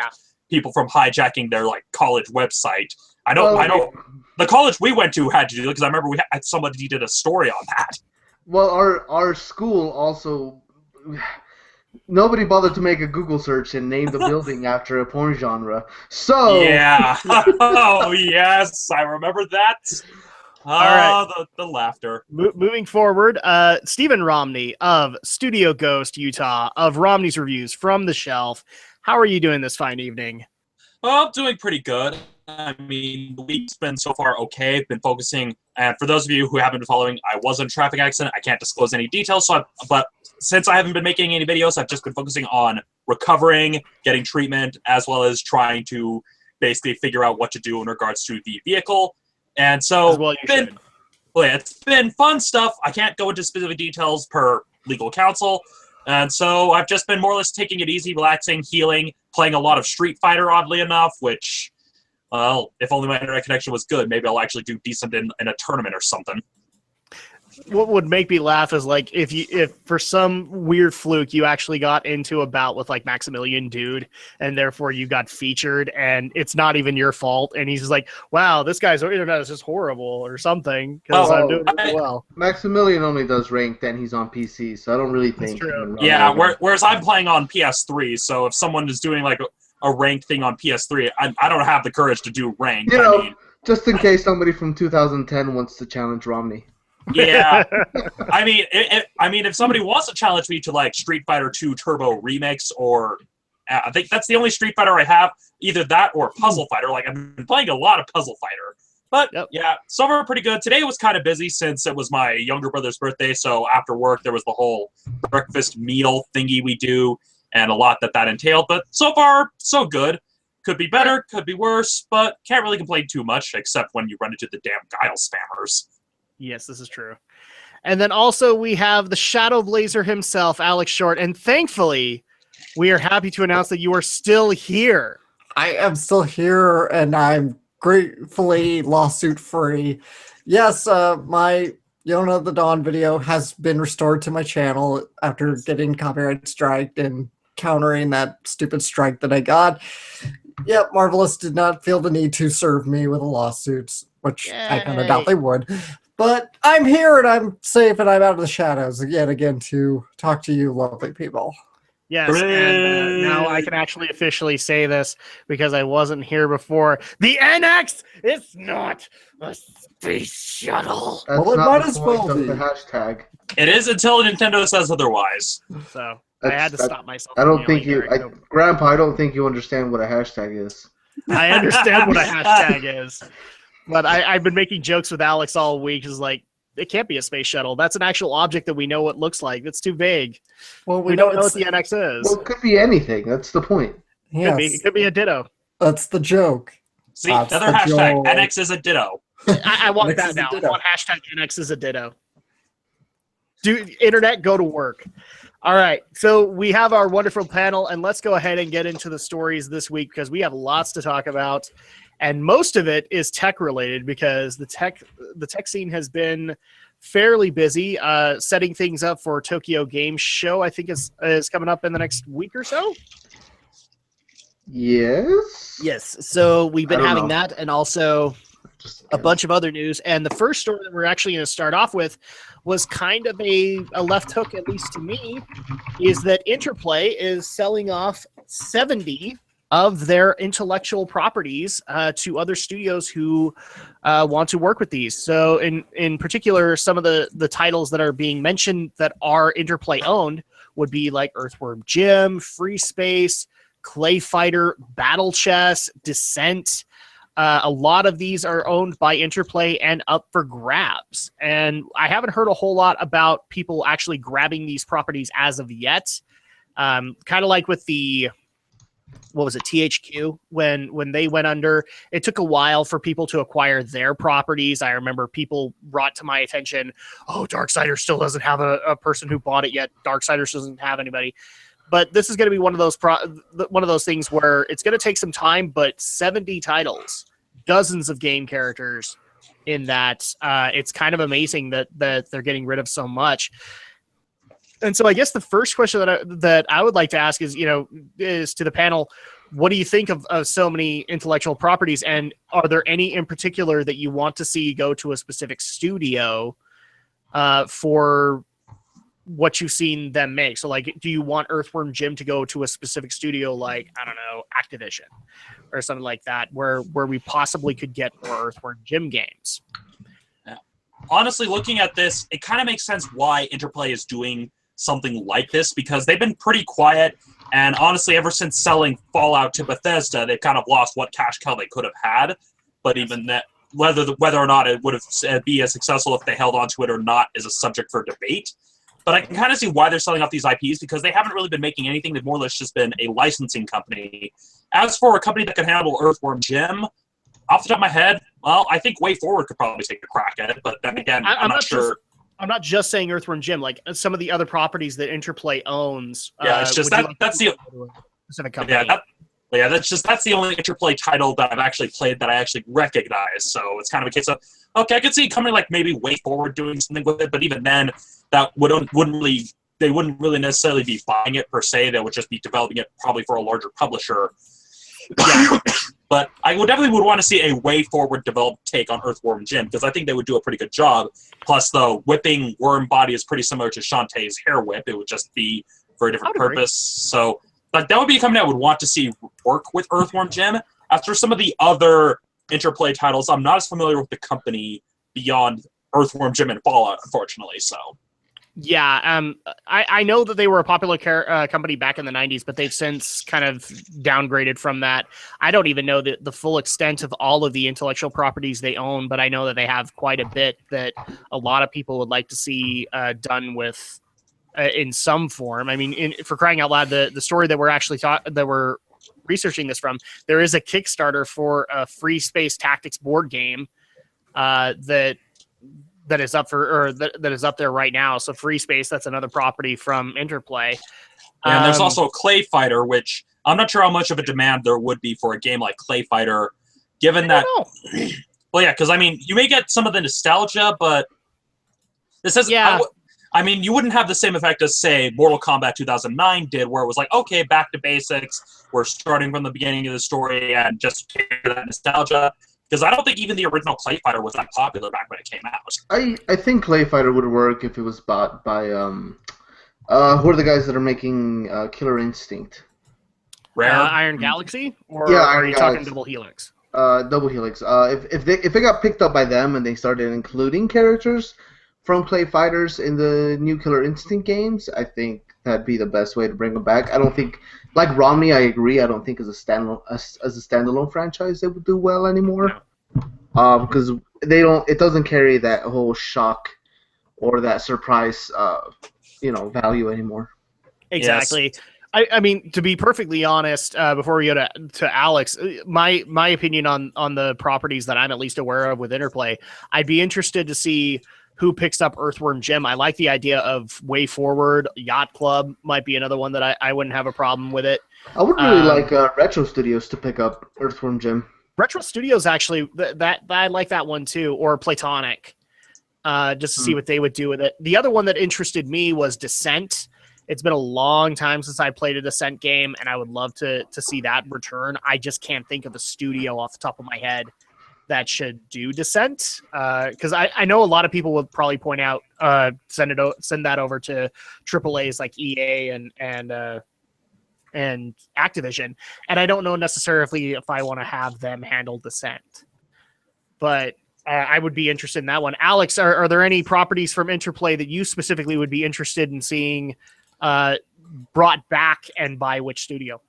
people from hijacking their college website. I know. The college we went to had to do it because I remember we had somebody did a story on that. Well, our school also. Nobody bothered to make a Google search and name the building after a porn genre. So yeah, oh yes, I remember that. All right, the laughter. Moving forward, Stephen Romney of Studio Ghost, Utah, of Romney's Reviews from the Shelf. How are you doing this fine evening? Well, I'm doing pretty good. I mean, the week's been so far okay. I've been focusing, and for those of you who haven't been following, I was in a traffic accident. I can't disclose any details, but since I haven't been making any videos, I've just been focusing on recovering, getting treatment, as well as trying to basically figure out what to do in regards to the vehicle. And so it's been fun stuff. I can't go into specific details per legal counsel. And so I've just been more or less taking it easy, relaxing, healing, playing a lot of Street Fighter, oddly enough, which, well, if only my internet connection was good, maybe I'll actually do decent in a tournament or something. What would make me laugh is if for some weird fluke you actually got into a bout with Maximilian Dude and therefore you got featured and it's not even your fault and he's just like, wow, this guy's internet is just horrible or something because I'm doing really well. Maximilian only does ranked and he's on PC, so I don't really think. That's true. Yeah, whereas I'm playing on PS3, so if someone is doing a ranked thing on PS3, I don't have the courage to do ranked. Just in case somebody from 2010 wants to challenge Romney. Yeah, I mean, if somebody wants to challenge me to Street Fighter 2 Turbo Remix, or I think that's the only Street Fighter I have, either that or Puzzle Fighter. I've been playing a lot of Puzzle Fighter, but yeah, so far pretty good. Today was kind of busy since it was my younger brother's birthday, so after work there was the whole breakfast meal thingy we do, and a lot that entailed. But so far, so good. Could be better, could be worse, but can't really complain too much, except when you run into the damn Guile spammers. Yes, this is true. And then also we have the Shadow Blazer himself, Alex Short. And thankfully, we are happy to announce that you are still here. I am still here, and I'm gratefully lawsuit-free. Yes, my Yona the Dawn video has been restored to my channel after getting copyright striked and countering that stupid strike that I got. Yep, Marvelous did not feel the need to serve me with a lawsuit, which I kind of doubt they would. But I'm here and I'm safe and I'm out of the shadows yet again to talk to you lovely people. Yes, and now I can actually officially say this because I wasn't here before. The NX is not a space shuttle. That's well, it might as well be. The hashtag. It is until Nintendo says otherwise. So I had to stop myself. I don't think Grandpa, I don't think you understand what a hashtag is. I understand what a hashtag is, but I've been making jokes with Alex all week. Is like, it can't be a space shuttle. That's an actual object that we know what it looks like. That's too vague. Well, We don't know what the NX is. Well, it could be anything. That's the point. Could be. It could be a ditto. That's the joke. See, another hashtag. NX is a ditto. I want that now. I want hashtag NX is a ditto. Internet, go to work. All right, so we have our wonderful panel, and let's go ahead and get into the stories this week because we have lots to talk about, and most of it is tech related because the tech scene has been fairly busy. Setting things up for Tokyo Game Show, I think is coming up in the next week or so. Yes. So we've been having that, and also a bunch of other news. And the first story that we're actually going to start off with was kind of a left hook, at least to me, is that Interplay is selling off 70 of their intellectual properties to other studios who want to work with these. So in particular, some of the titles that are being mentioned that are Interplay owned would be like Earthworm Jim, Free Space, Clay Fighter, Battle Chess, Descent. A lot of these are owned by Interplay and up for grabs. And I haven't heard a whole lot about people actually grabbing these properties as of yet. Kind of like with the, what was it, THQ, when they went under, it took a while for people to acquire their properties. I remember people brought to my attention, oh, Darksiders still doesn't have a person who bought it yet. Darksiders doesn't have anybody. But this is going to be one of those things where it's going to take some time, but 70 titles, dozens of game characters in that. It's kind of amazing that they're getting rid of so much. And so I guess the first question that I would like to ask is to the panel, what do you think of so many intellectual properties? And are there any in particular that you want to see go to a specific studio for what you've seen them make? So like, do you want Earthworm Jim to go to a specific studio like, I don't know, Activision or something like that, where we possibly could get more Earthworm Jim games? Honestly, looking at this, it kind of makes sense why Interplay is doing something like this, because they've been pretty quiet, and honestly, ever since selling Fallout to Bethesda, they've kind of lost what cash cow they could have had. But even that, whether or not it would have be as successful if they held on to it or not is a subject for debate. But I can kind of see why they're selling off these IPs, because they haven't really been making anything. They've more or less just been a licensing company. As for a company that can handle Earthworm Jim, off the top of my head, well, I think Way Forward could probably take a crack at it. But then again, I'm not sure. I'm not just saying Earthworm Jim, like some of the other properties that Interplay owns. Yeah, it's just that's the specific company. That's the only Interplay title that I've actually played that I actually recognize. So it's kind of a case of, okay, I could see a company like maybe Way Forward doing something with it, but even then, that wouldn't really necessarily be buying it per se. They would just be developing it probably for a larger publisher. Yeah. But I definitely would want to see a Way Forward developed take on Earthworm Jim, because I think they would do a pretty good job. Plus, the whipping worm body is pretty similar to Shantae's hair whip. It would just be for a different purpose. So, but that would be a company I would want to see work with Earthworm Jim. As for some of the other Interplay titles, I'm not as familiar with the company beyond Earthworm Jim and Fallout, unfortunately. So. Yeah, I know that they were a popular company back in the 90s, but they've since kind of downgraded from that. I don't even know the full extent of all of the intellectual properties they own, but I know that they have quite a bit that a lot of people would like to see done with in some form. I mean, for crying out loud, the story that we're actually that we're researching this from, there is a Kickstarter for a Free Space Tactics board game that is up that is up there right now. So Free Space, that's another property from Interplay. And there's also Clay Fighter, which I'm not sure how much of a demand there would be for a game like Clay Fighter, given that. Well, yeah, because I mean, you may get some of the nostalgia, but this is. Yeah. I mean, you wouldn't have the same effect as, say, Mortal Kombat 2009 did, where it was like, okay, back to basics. We're starting from the beginning of the story and just carry that nostalgia. Because I don't think even the original Clay Fighter was that popular back when it came out. I think Clay Fighter would work if it was bought by who are the guys that are making Killer Instinct? Rare? Iron Galaxy? Or yeah, are you talking Double Helix? Double Helix. If it got picked up by them and they started including characters from Clay Fighters in the new Killer Instinct games, I think that'd be the best way to bring them back. I don't think, like Romney, I agree. I don't think as a standalone franchise they would do well anymore. Because it doesn't carry that whole shock or that surprise, value anymore. Exactly. Yes. I mean, to be perfectly honest, before we go to Alex, my opinion on the properties that I'm at least aware of with Interplay, I'd be interested to see who picks up Earthworm Jim. I like the idea of Way Forward. Yacht Club might be another one that I wouldn't have a problem with it. I would really like Retro Studios to pick up Earthworm Jim. Retro Studios, actually, that I like that one too, or Platonic, just to see what they would do with it. The other one that interested me was Descent. It's been a long time since I played a Descent game, and I would love to see that return. I just can't think of a studio off the top of my head that should do Descent, because I know a lot of people would probably point out send that over to AAA's like EA and Activision, and I don't know necessarily if I want to have them handle Descent, but I would be interested in that one. Alex, are there any properties from Interplay that you specifically would be interested in seeing brought back, and by which studio?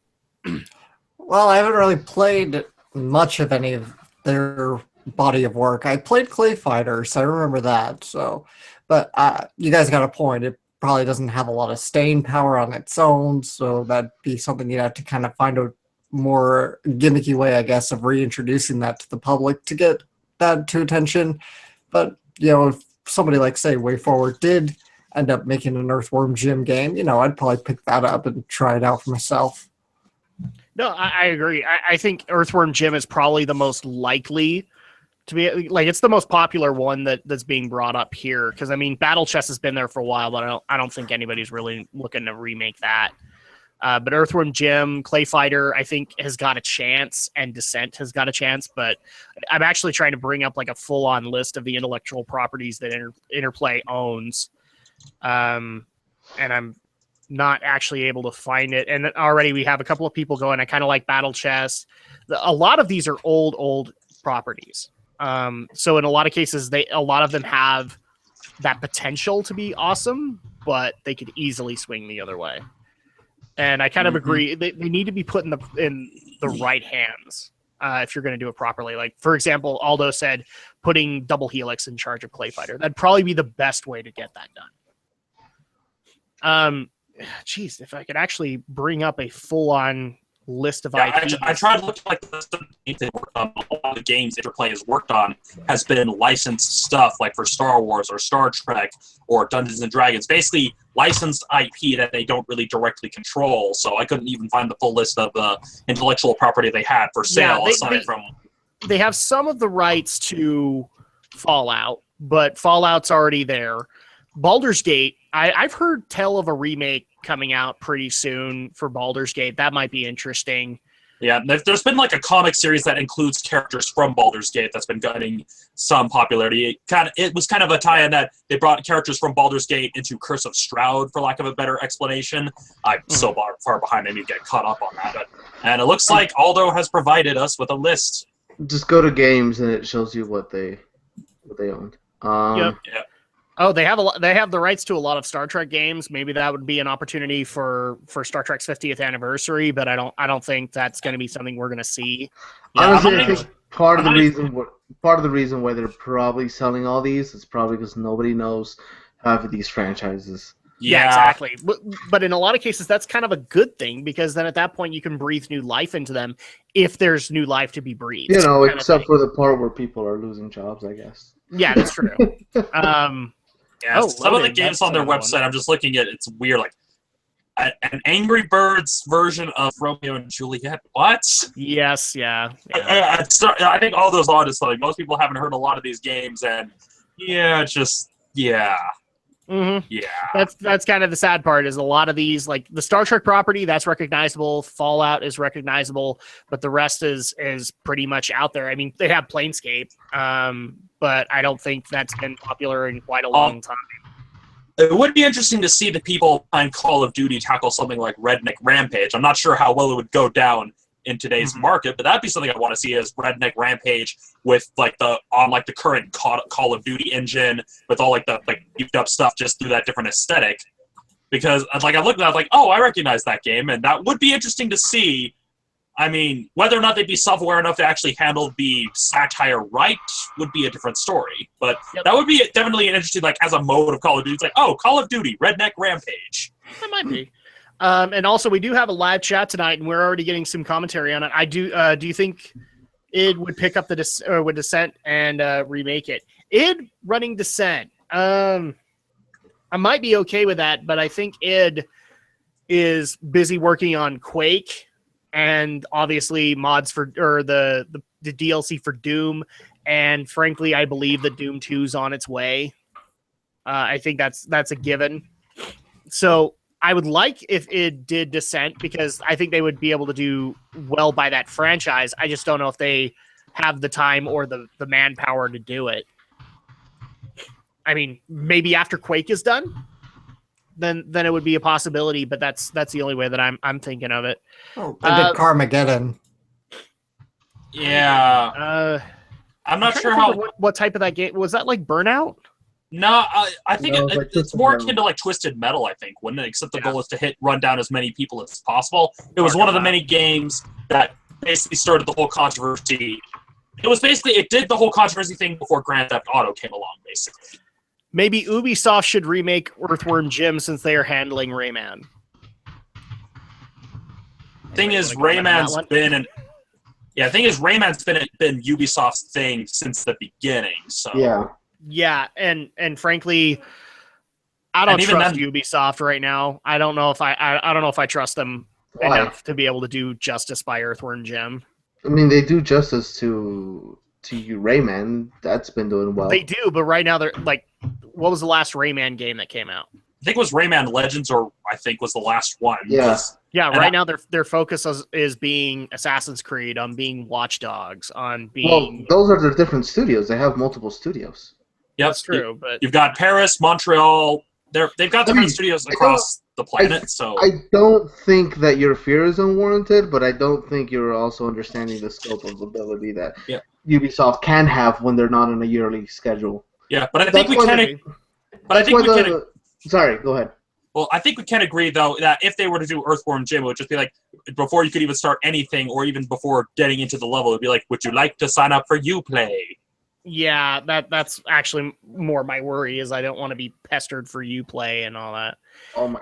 Well, I haven't really played much of any of their body of work. I played Clay Fighter, so I remember that. So, but you guys got a point. It probably doesn't have a lot of staying power on its own, so that'd be something you'd have to kind of find a more gimmicky way, I guess, of reintroducing that to the public to get that to attention. But if somebody like, say, Way Forward did end up making an Earthworm Jim game, I'd probably pick that up and try it out for myself. No, I agree. I think Earthworm Jim is probably the most likely to be, like, it's the most popular one that's being brought up here. Because I mean, Battle Chess has been there for a while, but I don't think anybody's really looking to remake that. But Earthworm Jim, Clay Fighter, I think has got a chance, and Descent has got a chance. But I'm actually trying to bring up like a full-on list of the intellectual properties that Interplay owns. And I'm not actually able to find it. And already we have a couple of people going, I kind of like Battle Chess. A lot of these are old properties. So in a lot of cases, a lot of them have that potential to be awesome, but they could easily swing the other way. And I kind of agree. They need to be put in the right hands if you're going to do it properly. Like, for example, Aldo said putting Double Helix in charge of Clay Fighter. That'd probably be the best way to get that done. Geez, if I could actually bring up a full-on list of IPs. I tried to look at the list of games they worked on. A lot of the games Interplay has worked on has been licensed stuff, like for Star Wars or Star Trek or Dungeons and Dragons. Basically, licensed IP that they don't really directly control. So I couldn't even find the full list of intellectual property they had for sale. They have some of the rights to Fallout, but Fallout's already there. Baldur's Gate, I've heard tell of a remake coming out pretty soon for Baldur's Gate. That might be interesting. Yeah, there's been like a comic series that includes characters from Baldur's Gate that's been getting some popularity. It was kind of a tie-in that they brought characters from Baldur's Gate into Curse of Strahd, for lack of a better explanation. I'm so far behind, I need to get caught up on that. And it looks like Aldo has provided us with a list. Just go to games and it shows you what they owned. Yep. Yeah. Oh, they have the rights to a lot of Star Trek games. Maybe that would be an opportunity for Star Trek's 50th anniversary, but I don't think that's going to be something we're going to see. Honestly, I think part of the reason why they're probably selling all these is probably because nobody knows half of these franchises. Yeah, exactly. But in a lot of cases, that's kind of a good thing, because then at that point you can breathe new life into them if there's new life to be breathed. Except for the part where people are losing jobs, I guess. Yeah, that's true. Some of the games on their website, I'm just looking at, it's weird, like an Angry Birds version of Romeo and Juliet. What? Yes, yeah. I think all those artists, like most people haven't heard a lot of these games, and yeah. Mm-hmm. Yeah, that's kind of the sad part, is a lot of these, like the Star Trek property, that's recognizable. Fallout is recognizable, but the rest is pretty much out there. I mean, they have Planescape, but I don't think that's been popular in quite a long time. It would be interesting to see the people behind Call of Duty tackle something like Redneck Rampage. I'm not sure how well it would go down in today's market, but that'd be something I want to see, as Redneck Rampage with the current Call of Duty engine, with all the beefed up stuff, just through that different aesthetic. Because like I looked at it, I was like, oh, I recognize that game, and that would be interesting to see. I mean, whether or not they'd be self-aware enough to actually handle the satire right would be a different story. But that would be definitely an interesting, like, as a mode of Call of Duty. It's like, oh, Call of Duty, Redneck Rampage. That might be. And also, we do have a live chat tonight, and we're already getting some commentary on it. I do. Do you think id would pick up the with Descent and remake it? Id running Descent. I might be okay with that, but I think id is busy working on Quake and obviously mods for the DLC for Doom, and frankly, I believe that Doom 2's on its way. I think that's a given. So I would like if it did Descent, because I think they would be able to do well by that franchise. I just don't know if they have the time or the manpower to do it. I mean, maybe after Quake is done, then it would be a possibility, but that's the only way that I'm thinking of it. Oh, they did Carmageddon. Yeah. I'm not sure how. What type of that game was that? Like Burnout? No, I think like it's more akin to like Twisted Metal. I think, wouldn't it? Except the goal is to run down as many people as possible. It was one of the many games that basically started the whole controversy. It did the whole controversy thing before Grand Theft Auto came along, basically. Maybe Ubisoft should remake Earthworm Jim since they are handling Rayman. Thing is, Rayman's been Ubisoft's thing since the beginning. So yeah, and frankly, I don't trust Ubisoft right now. I don't know if I trust them enough to be able to do justice by Earthworm Jim. I mean, they do justice to Rayman. That's been doing well. They do, but right now they're like, what was the last Rayman game that came out? I think it was Rayman Legends, or I think was the last one. Yeah. Right now their focus is being Assassin's Creed, on being Watch Dogs, on being. Well, those are the different studios. They have multiple studios. Yep. That's true, but you've got Paris, Montreal. They've got different studios across the planet. I don't think that your fear is unwarranted, but I don't think you're also understanding the scope of ability that Ubisoft can have when they're not on a yearly schedule. Yeah, but I think we can. Sorry, go ahead. Well, I think we can agree, though, that if they were to do Earthworm Jim, it would just be like, before you could even start anything, or even before getting into the level, it would be like, would you like to sign up for Uplay? Yeah, that's actually more my worry, is I don't want to be pestered for Uplay and all that.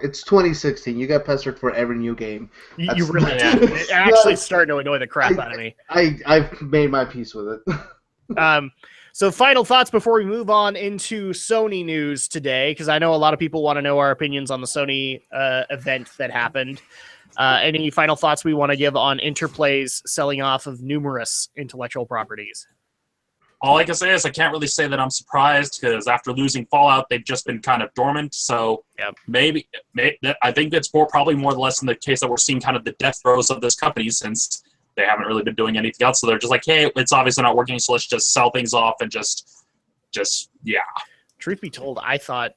It's 2016. You got pestered for every new game. You really did. It actually starting to annoy the crap out of me. I've made my peace with it. So final thoughts before we move on into Sony news today, because I know a lot of people want to know our opinions on the Sony event that happened. Any final thoughts we want to give on Interplay's selling off of numerous intellectual properties? All I can say is I can't really say that I'm surprised, because after losing Fallout, they've just been kind of dormant. So maybe I think it's probably more or less in the case that we're seeing kind of the death throes of this company, since they haven't really been doing anything else. So they're just like, hey, it's obviously not working, so let's just sell things off and just. Truth be told, I thought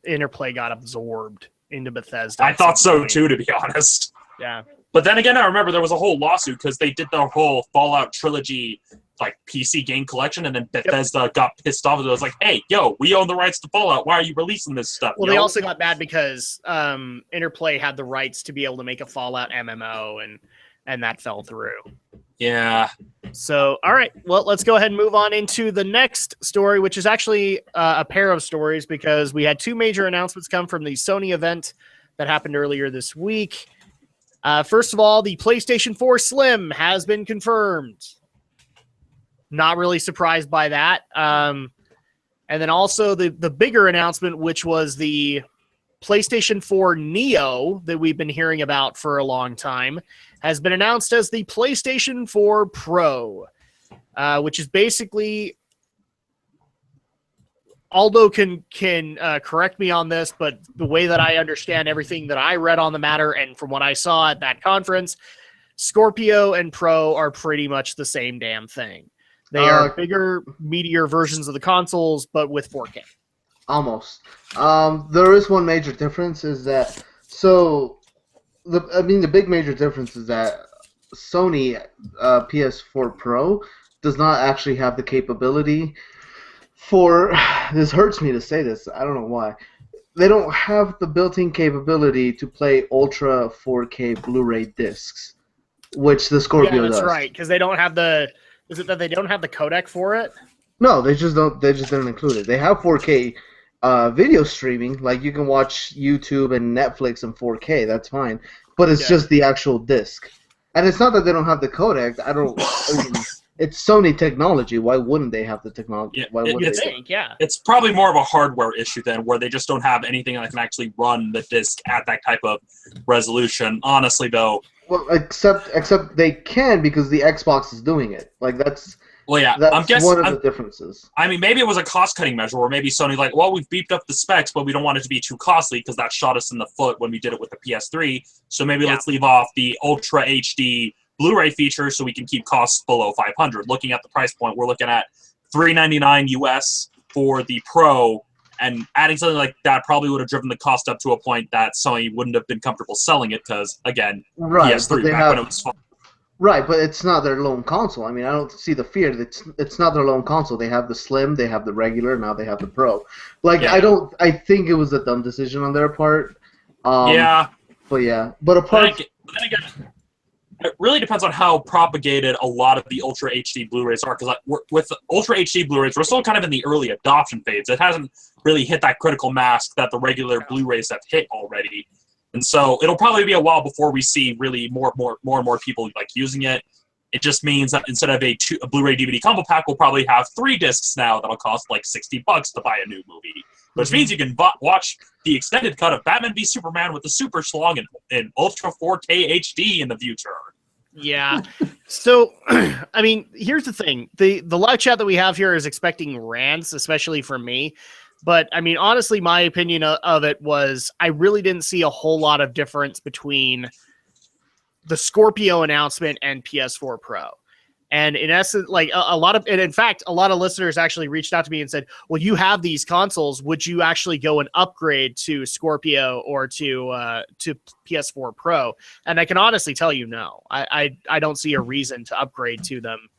Interplay got absorbed into Bethesda. I thought so too, to be honest. Yeah. But then again, I remember there was a whole lawsuit because they did the whole Fallout trilogy like PC game collection, and then Bethesda got pissed off. It was like, hey, yo, we own the rights to Fallout. Why are you releasing this stuff? Well, they also got mad because Interplay had the rights to be able to make a Fallout MMO, and that fell through. Yeah. So, all right. Well, let's go ahead and move on into the next story, which is actually a pair of stories, because we had two major announcements come from the Sony event that happened earlier this week. First of all, the PlayStation 4 Slim has been confirmed. Not really surprised by that. And then also the bigger announcement, which was the PlayStation 4 Neo that we've been hearing about for a long time, has been announced as the PlayStation 4 Pro, which is basically, Aldo can correct me on this, but the way that I understand everything that I read on the matter and from what I saw at that conference, Scorpio and Pro are pretty much the same damn thing. They are bigger, meatier versions of the consoles, but with 4K. Almost. There is one major difference, is that the big major difference is that Sony PS4 Pro does not actually have the capability for, this hurts me to say this, I don't know why, they don't have the built-in capability to play Ultra 4K Blu-ray discs, which the Scorpio Yeah, that's does. right, because they don't have the. Is it that they don't have the codec for it? No, they just don't. They just didn't include it. They have 4K video streaming, like you can watch YouTube and Netflix in 4K. That's fine, but it's just the actual disc. And it's not that they don't have the codec. I mean, it's Sony technology. Why wouldn't they have the technology? Yeah, Why wouldn't they? It's probably more of a hardware issue then, where they just don't have anything that can actually run the disc at that type of resolution. Honestly, though. Well, except they can because the Xbox is doing it. Like that's. Well, yeah, I'm guessing one of the differences. I mean, maybe it was a cost-cutting measure, or maybe Sony like, well, we've beefed up the specs, but we don't want it to be too costly because that shot us in the foot when we did it with the PS3. So maybe let's leave off the Ultra HD Blu-ray feature so we can keep costs below $500. Looking at the price point, we're looking at $399 US for the Pro, and adding something like that probably would have driven the cost up to a point that Sony wouldn't have been comfortable selling it because, again, PS3 back when it was fun. Right, but it's not their lone console. I mean, I don't see the fear that it's not their lone console. They have the Slim, they have the regular, now they have the Pro. Like, I think it was a dumb decision on their part. But apart. Then again, it really depends on how propagated a lot of the Ultra HD Blu-rays are. Because with Ultra HD Blu-rays, we're still kind of in the early adoption phase. It hasn't really hit that critical mass that the regular Blu-rays have hit already. And so it'll probably be a while before we see really more and more people like using it. It just means that instead of a Blu-ray DVD combo pack, we'll probably have 3 discs now that'll cost like $60 to buy a new movie. Which means you can watch the extended cut of Batman v Superman with the Super Schlong in Ultra 4K HD in the future. Yeah. So, I mean, here's the thing. The live chat that we have here is expecting rants, especially from me. But, I mean, honestly, my opinion of it was I really didn't see a whole lot of difference between the Scorpio announcement and PS4 Pro. And in essence, like in fact, a lot of listeners actually reached out to me and said, well, you have these consoles. Would you actually go and upgrade to Scorpio or to PS4 Pro? And I can honestly tell you, no, I don't see a reason to upgrade to them.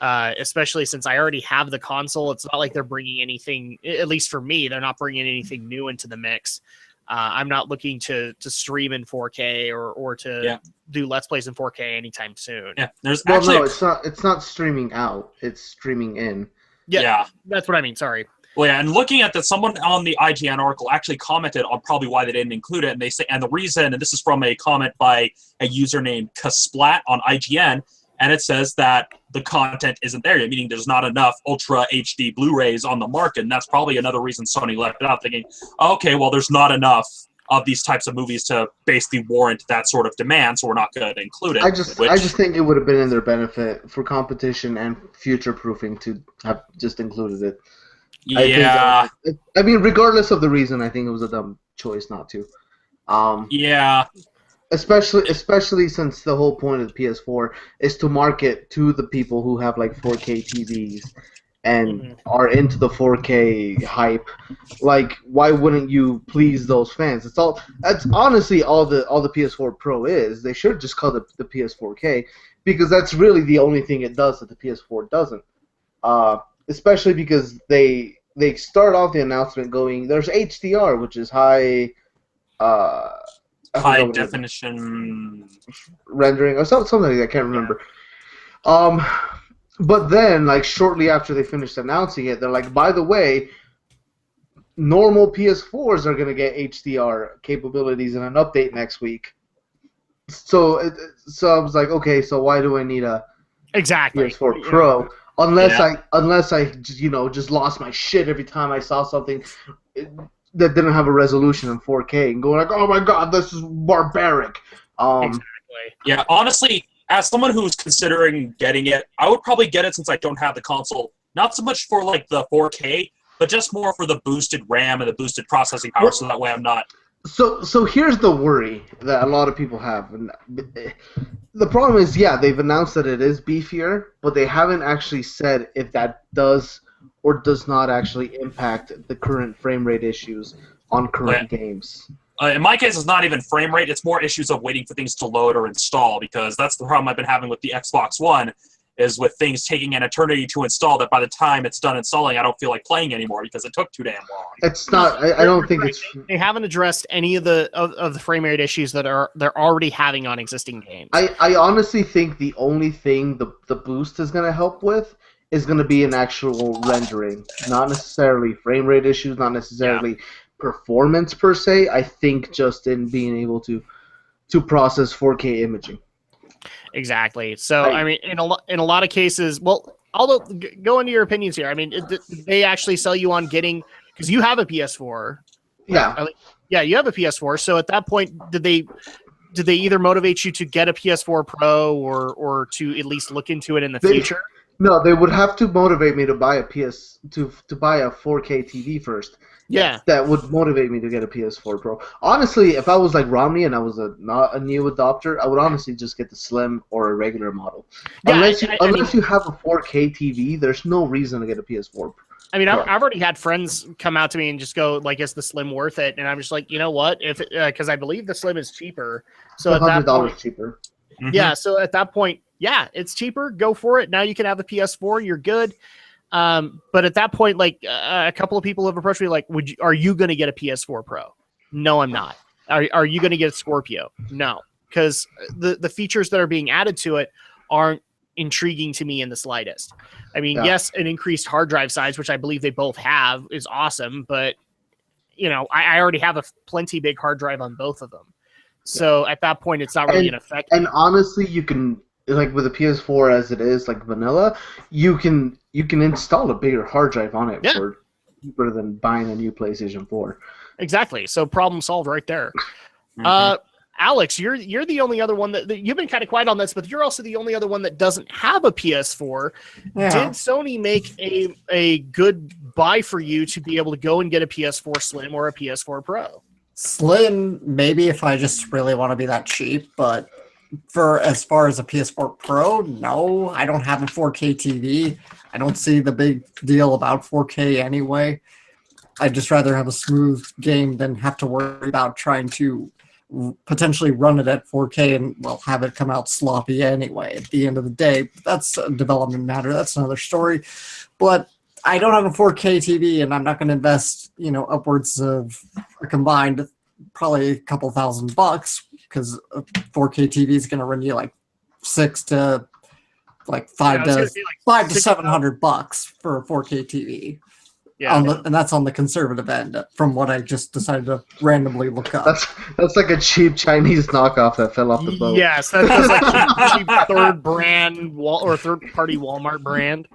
Especially since I already have the console. It's not like they're bringing anything, at least for me, they're not bringing anything new into the mix. I'm not looking to stream in 4K or to do Let's Plays in 4K anytime soon. Yeah, no, it's not streaming out. It's streaming in. Yeah, that's what I mean. Sorry. Well, yeah, and looking at that, someone on the IGN article actually commented on probably why they didn't include it, and they say, and the reason, and this is from a comment by a user named Kasplat on IGN, and it says that the content isn't there yet, meaning there's not enough Ultra HD Blu-rays on the market, and that's probably another reason Sony left it out, thinking, okay, well, there's not enough of these types of movies to basically warrant that sort of demand, so we're not going to include it. I just think it would have been in their benefit for competition and future-proofing to have just included it. Yeah. I mean, regardless of the reason, I think it was a dumb choice not to. Yeah. Especially since the whole point of the PS4 is to market to the people who have like 4K TVs and are into the 4K hype. Like, why wouldn't you please those fans? That's honestly all the PS4 Pro is. They should just call it the PS4K because that's really the only thing it does that the PS4 doesn't. Especially because they start off the announcement going, there's HDR, which is high definition rendering or something like that. I can't remember. But then, like shortly after they finished announcing it, they're like, by the way, normal PS4s are going to get HDR capabilities in an update next week. So I was like, okay, so why do I need a PS4 Pro? Unless I just lost my shit every time I saw something that didn't have a resolution in 4K and going like, oh my god, this is barbaric. Exactly. Yeah, honestly, as someone who's considering getting it, I would probably get it since I don't have the console. Not so much for like the 4K, but just more for the boosted RAM and the boosted processing power, so that way I'm not. So here's the worry that a lot of people have. And the problem is, they've announced that it is beefier, but they haven't actually said if that does or does not actually impact the current frame rate issues on current games. In my case, it's not even frame rate. It's more issues of waiting for things to load or install, because that's the problem I've been having with the Xbox One, is with things taking an eternity to install that by the time it's done installing, I don't feel like playing anymore because it took too damn long. It's not. I don't think it's. They haven't addressed any of the frame rate issues that they're already having on existing games. I honestly think the only thing the boost is going to help with is going to be an actual rendering, not necessarily frame rate issues, not necessarily performance per se. I think just in being able to process 4K imaging. Exactly. So I mean, in a lot of cases, well, although go into your opinions here. I mean, did they actually sell you on getting, because you have a PS4? Yeah. Yeah, you have a PS4. So at that point, did they either motivate you to get a PS4 Pro or to at least look into it in the future? No, they would have to motivate me to buy a to buy a 4K TV first. Yeah. That would motivate me to get a PS4 Pro. Honestly, if I was like Romney and I was not a new adopter, I would honestly just get the Slim or a regular model. Yeah, Unless you have a 4K TV, there's no reason to get a PS4 Pro. I mean, I've already had friends come out to me and just go, like, is the Slim worth it? And I'm just like, you know what? If because I believe the Slim is cheaper. So It's at that $100 point, cheaper. Mhm. yeah. So at that point, yeah, it's cheaper. Go for it. Now you can have a PS4. You're good. But at that point, like a couple of people have approached me, like, are you going to get a PS4 Pro? No, I'm not. Are you going to get a Scorpio? No, because the features that are being added to it aren't intriguing to me in the slightest. I mean, yes, an increased hard drive size, which I believe they both have, is awesome, but you know, I already have a plenty big hard drive on both of them. So at that point, it's not really an effect. And honestly, you can, like with the PS4 as it is, like vanilla, you can install a bigger hard drive on it for cheaper than buying a new PlayStation 4. Exactly. So problem solved right there. Alex, you're the only other one that you've been kind of quiet on this, but you're also the only other one that doesn't have a PS4. Yeah. Did Sony make a good buy for you to be able to go and get a PS4 Slim or a PS4 Pro? Slim, maybe if I just really want to be that cheap, but for as far as a PS4 Pro, no, I don't have a 4K TV. I don't see the big deal about 4K anyway. I'd just rather have a smooth game than have to worry about trying to potentially run it at 4K and, well, have it come out sloppy anyway. At the end of the day, that's a development matter. That's another story. But I don't have a 4K TV, and I'm not going to invest, upwards of a combined probably a couple $1,000 because a 4K TV is going to run you like $500 to $700 for a 4K TV. Yeah, and that's on the conservative end, from what I just decided to randomly look up. That's like a cheap Chinese knockoff that fell off the boat. Yes, that's like cheap third party Walmart brand.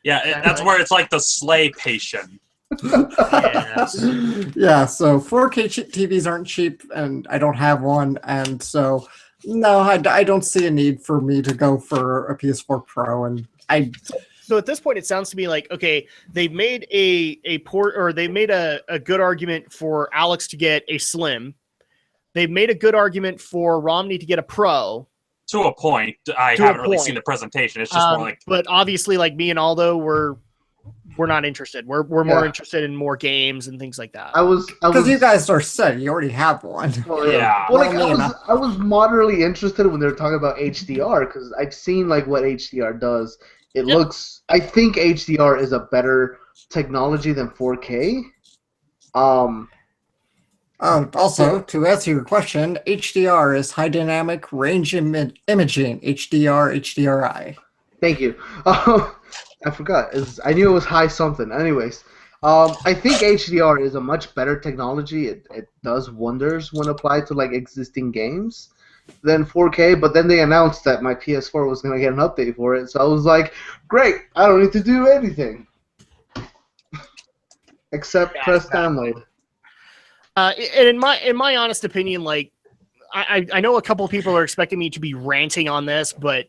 Yeah, that's where it's like the sleigh patient. Yes. Yeah, so 4K TVs aren't cheap, and I don't have one, and so no, I don't see a need for me to go for a PS4 Pro, and So at this point, it sounds to me like, okay, they've made a good argument for Alex to get a Slim. They've made a good argument for Romney to get a Pro. To a point. I haven't really seen the presentation. It's just more like... But obviously, like me and Aldo, we're not interested. We're more interested in more games and things like that. Because you guys are set. You already have one. Well, yeah. Well, I was moderately interested when they were talking about HDR, because I've seen like what HDR does. It looks. I think HDR is a better technology than 4K. Also, to answer your question, HDR is high dynamic range imaging. HDRI. Thank you. I forgot. I knew it was high something. Anyways, I think HDR is a much better technology. It does wonders when applied to like existing games than 4K, but then they announced that my PS4 was going to get an update for it, so I was like, great, I don't need to do anything except press download. And in my honest opinion, like I know a couple of people are expecting me to be ranting on this, but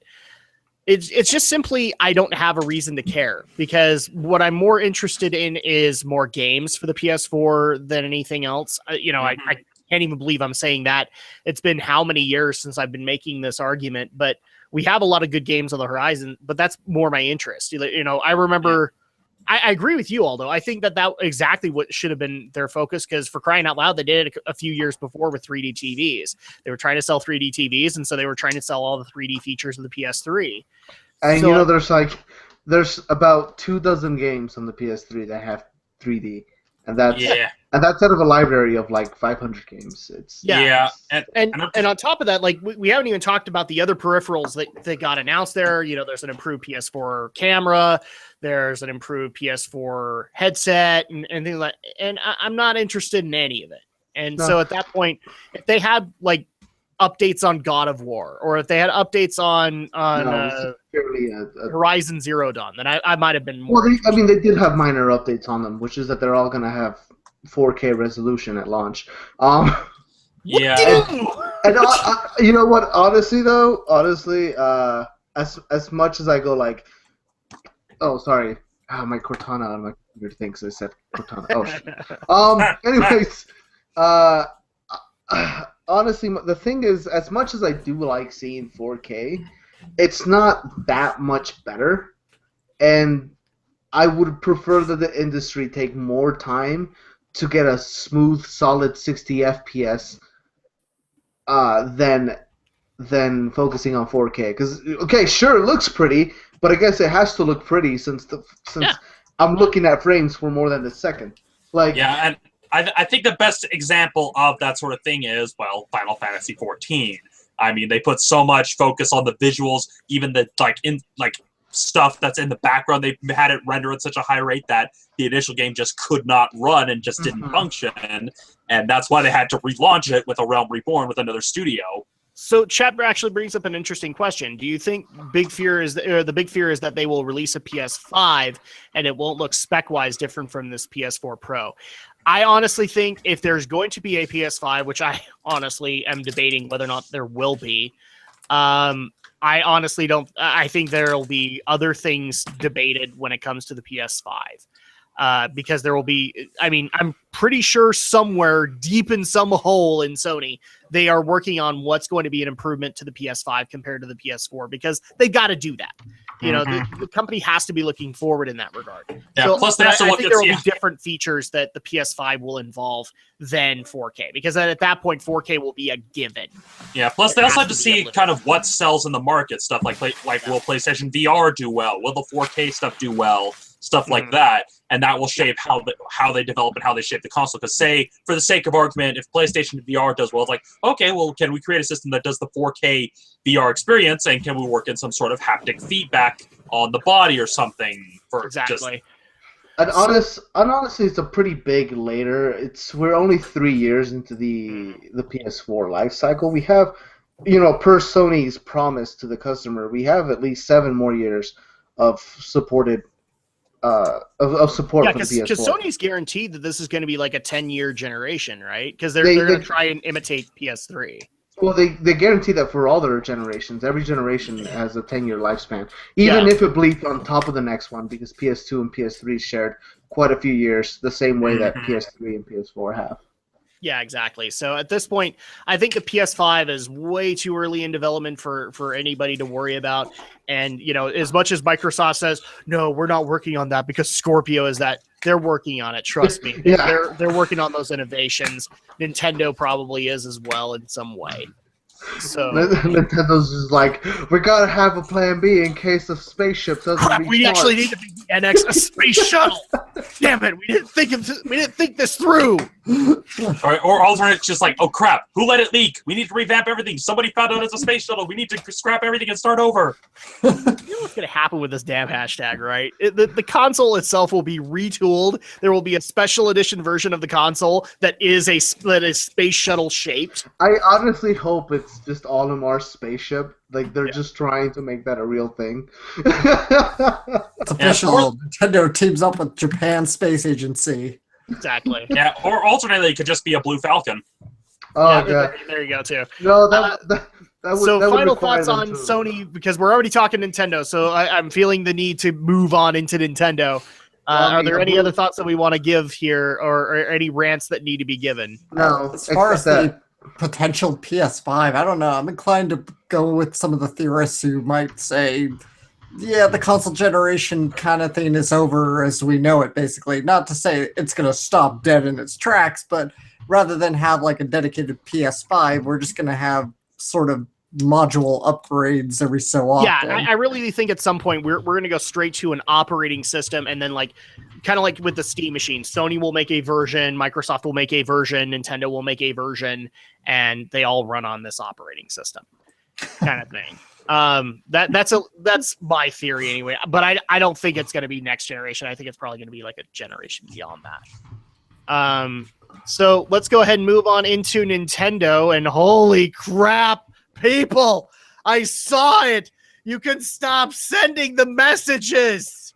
it's just simply I don't have a reason to care, because what I'm more interested in is more games for the PS4 than anything else. I can't even believe I'm saying that. It's been how many years since I've been making this argument, but we have a lot of good games on the horizon, but that's more my interest. I remember, I agree with you, Aldo. I think that exactly what should have been their focus, because for crying out loud, they did it a few years before with 3D TVs. They were trying to sell 3D TVs, and so they were trying to sell all the 3D features of the PS3. And So- there's about 24 games on the PS3 that have 3D, and that's Yeah. out of a library of like 500 games. It's Yeah. And And on top of that, like we haven't even talked about the other peripherals that got announced there. There's an improved PS4 camera, there's an improved PS4 headset, and things like. And I'm not interested in any of it. And so at that point, if they had like updates on God of War, or if they had updates on Horizon Zero Dawn, then I might have been more. Well, they did have minor updates on them, which is that they're all gonna have 4K resolution at launch. yeah. And you know what? Honestly, as much as I go like, oh sorry, my Cortana on my computer thinks I said Cortana. Oh shit. Anyways, honestly, the thing is, as much as I do like seeing 4K, it's not that much better, and I would prefer that the industry take more time to get a smooth, solid 60 FPS than focusing on 4K. Because okay, sure, it looks pretty, but I guess it has to look pretty since I'm looking at frames for more than a second. And I think the best example of that sort of thing is, well, Final Fantasy 14. I mean, they put so much focus on the visuals, even the stuff that's in the background. They had it render at such a high rate that the initial game just could not run and just didn't function, and that's why they had to relaunch it with A Realm Reborn with another studio. So Chad actually brings up an interesting question. Do you think the big fear is that they will release a PS5 and it won't look spec-wise different from this PS4 Pro? I honestly think if there's going to be a PS5, which I honestly am debating whether or not there will be, I honestly don't. I think there will be other things debated when it comes to the PS5. Because there will be, I'm pretty sure somewhere deep in some hole in Sony, they are working on what's going to be an improvement to the PS5 compared to the PS4, because they've got to do that. The company has to be looking forward in that regard. Yeah, so, plus they have to I look think at there will be different features that the PS5 will involve than 4K, because at that point 4K will be a given. Yeah, plus they also have to see kind of what sells in the market, stuff like will PlayStation VR do well? Will the 4K stuff do well? Stuff like that, and that will shape how they develop and how they shape the console. Because say, for the sake of argument, if PlayStation VR does well, it's like, okay, well, can we create a system that does the 4K VR experience, and can we work in some sort of haptic feedback on the body or something? Exactly. Honestly, it's a pretty big later. We're only 3 years into the PS4 life cycle. We have, per Sony's promise to the customer, we have at least 7 more years of supported. Of support for the PS4. Because Sony's guaranteed that this is going to be like a 10-year generation, right? Because they're going to try and imitate PS3. Well, they guarantee that for all their generations. Every generation has a 10-year lifespan, even if it bleeds on top of the next one, because PS2 and PS3 shared quite a few years, the same way that PS3 and PS4 have. Yeah, exactly. So at this point, I think the PS5 is way too early in development for anybody to worry about. And, as much as Microsoft says, no, we're not working on that because Scorpio is that, they're working on it. Trust me. They're working on those innovations. Nintendo probably is as well in some way. So Nintendo's just like, we gotta have a plan B in case the spaceship doesn't. We actually need to NX a space shuttle. Damn it, we didn't think this through. Or alternate, just like, oh crap, who let it leak? We need to revamp everything. Somebody found out it's a space shuttle. We need to scrap everything and start over. You know what's gonna happen with this damn hashtag, right? The console itself will be retooled. There will be a special edition version of the console that is space shuttle shaped. I honestly hope it's just Olimar spaceship. Like they're just trying to make that a real thing. It's official. Nintendo teams up with Japan Space Agency. Exactly. Yeah, or alternately, it could just be a Blue Falcon. Oh yeah, there you go too. No, that would. So that final would thoughts on Sony, because we're already talking Nintendo. So I'm feeling the need to move on into Nintendo. Are there any other thoughts that we want to give here, or any rants that need to be given? No. As far as the potential PS5, I don't know. I'm inclined to go with some of the theorists who might say, yeah, the console generation kind of thing is over as we know it, basically. Not to say it's going to stop dead in its tracks, but rather than have like a dedicated PS5, we're just going to have sort of module upgrades every so often. Yeah, I really think at some point we're going to go straight to an operating system, and then kind of like with the Steam machine, Sony will make a version, Microsoft will make a version, Nintendo will make a version, and they all run on this operating system, kind of thing. That's my theory anyway. But I don't think it's going to be next generation. I think it's probably going to be like a generation beyond that. So let's go ahead and move on into Nintendo. And holy crap, people! I saw it. You can stop sending the messages.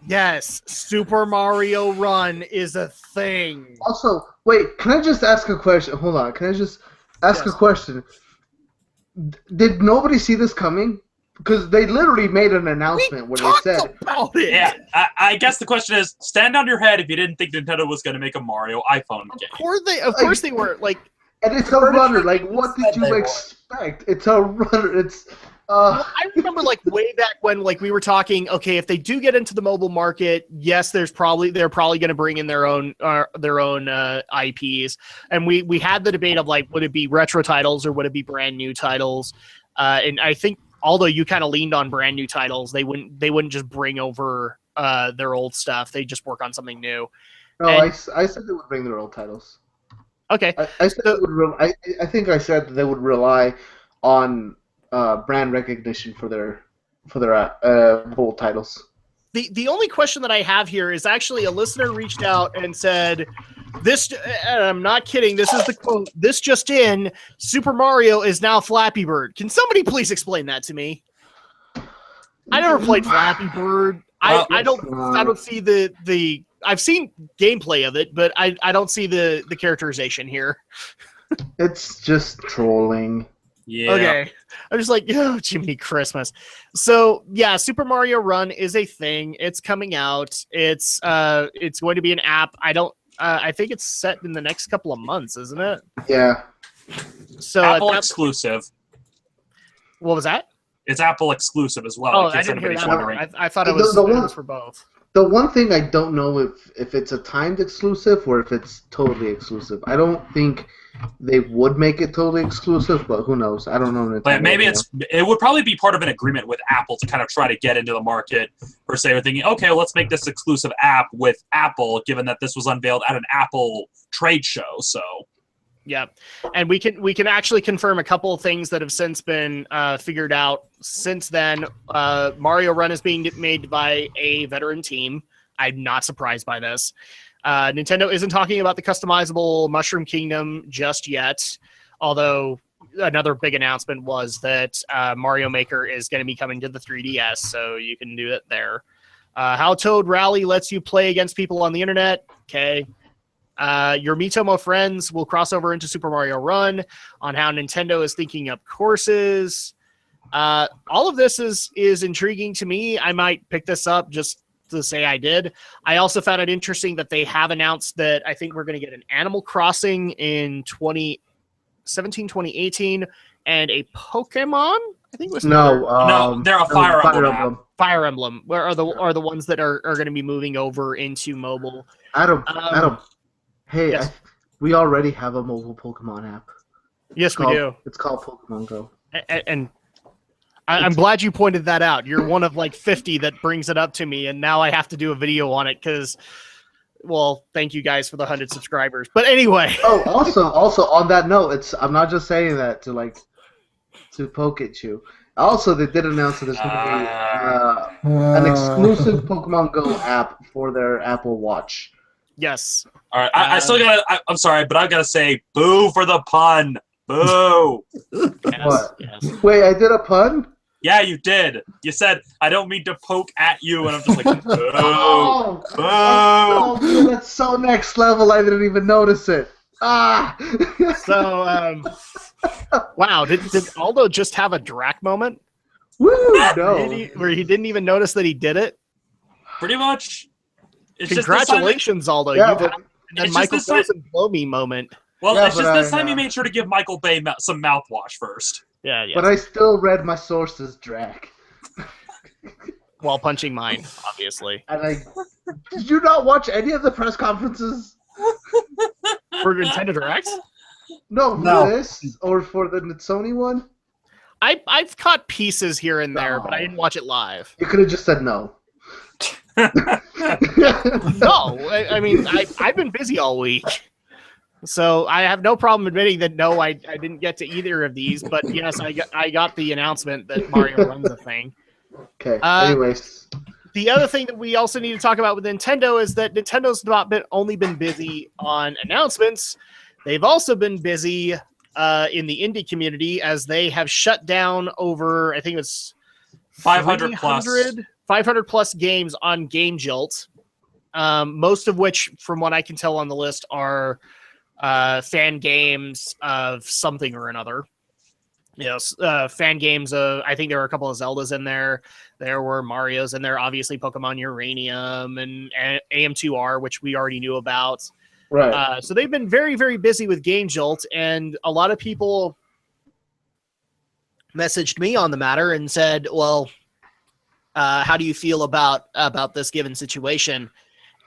Yes, Super Mario Run is a thing. Also, wait, can I just ask a question? Hold on, can I just ask a question? Did nobody see this coming? Because they literally made an announcement where they said about it. Yeah, I guess the question is, stand on your head if you didn't think Nintendo was going to to make a Mario iPhone game. Of course they were. Like, and it's a runner. Like, what did you expect? It's a runner. It's. Well, I remember way back when we were talking. Okay, if they do get into the mobile market, yes, they're probably going to bring in their own IPs, and we had the debate of would it be retro titles or would it be brand new titles? And I think although you kind of leaned on brand new titles, they wouldn't just bring over their old stuff. They just work on something new. No, I said they would bring their old titles. Okay, I said I think I said that they would rely on brand recognition for their old titles. The only question that I have here is actually a listener reached out and said, "This, and I'm not kidding. This is the quote. This just in: Super Mario is now Flappy Bird. Can somebody please explain that to me? I never played Flappy Bird. I don't see the. I've seen gameplay of it, but I don't see the characterization here. It's just trolling. Yeah. Okay. I'm just like, oh, Jiminy Christmas. So yeah, Super Mario Run is a thing. It's coming out. It's going to be an app. I think it's set in the next couple of months, isn't it? Yeah. So Apple exclusive. What was that? It's Apple exclusive as well. Oh, I didn't hear that. I thought it was for both. The one thing I don't know if it's a timed exclusive or if it's totally exclusive. I don't think they would make it totally exclusive, but who knows? I don't know. But maybe it would probably be part of an agreement with Apple to kind of try to get into the market per se. We're thinking, okay, well, let's make this exclusive app with Apple, given that this was unveiled at an Apple trade show. So. Yeah, and we can actually confirm a couple of things that have since been figured out since then. Mario Run is being made by a veteran team. I'm not surprised by this. Nintendo isn't talking about the customizable Mushroom Kingdom just yet, although another big announcement was that Mario Maker is going to be coming to the 3DS, so you can do it there. How Toad Rally lets you play against people on the internet. Okay. Your Miitomo friends will cross over into Super Mario Run, on how Nintendo is thinking up courses. All of this is intriguing to me. I might pick this up just to say I did. I also found it interesting that they have announced that I think we're going to get an Animal Crossing in 2017, 2018, and a Pokemon. I think it was no, they're a Fire Emblem. Fire Emblem. Where are the ones that are going to be moving over into mobile? Adam. Hey, yes. We already have a mobile Pokemon app. Yes, we do. It's called Pokemon Go. And I'm glad you pointed that out. You're one of 50 that brings it up to me, and now I have to do a video on it because, well, thank you guys for the 100 subscribers. But anyway. Oh, also on that note, I'm not just saying that to poke at you. Also, they did announce that there's going to be an exclusive Pokemon Go app for their Apple Watch. Yes. All right. I still gotta. I'm sorry, but I've got to say, boo for the pun. Boo. What? Yes. Wait, I did a pun? Yeah, you did. You said I don't mean to poke at you, and I'm just like, boo. Oh, Boo. Oh, dude, that's so next level. I didn't even notice it. Ah. So, wow. Did Aldo just have a Drac moment? Woo! No. Where he didn't even notice that he did it? Pretty much. It's Congratulations, Aldo. Yeah, You've had a Michael doesn't blow me moment. Well, yeah, it's just this time you made sure to give Michael Bay some mouthwash first. Yeah, yeah. But I still read my sources, Drac. While punching mine, obviously. And did you not watch any of the press conferences? For Nintendo Direct? No, for this or for the Sony one? I've caught pieces here and there, but I No. didn't watch it live. You could have just said no. No, I mean I've been busy all week, so I have no problem admitting that no, I didn't get to either of these. But yes, I got the announcement that Mario runs a thing. Okay. Anyways, the other thing that we also need to talk about with Nintendo is that Nintendo's not only been busy on announcements, they've also been busy in the indie community as they have shut down over, I think it's 500 plus. 500 plus games on Game Jolt, most of which, from what I can tell on the list, are fan games of something or another. Yes, fan games of, I think there were a couple of Zeldas in there. There were Marios in there, obviously Pokemon Uranium and AM2R, which we already knew about. right. So they've been very, very busy with Game Jolt, and a lot of people messaged me on the matter and said, well, how do you feel about this given situation?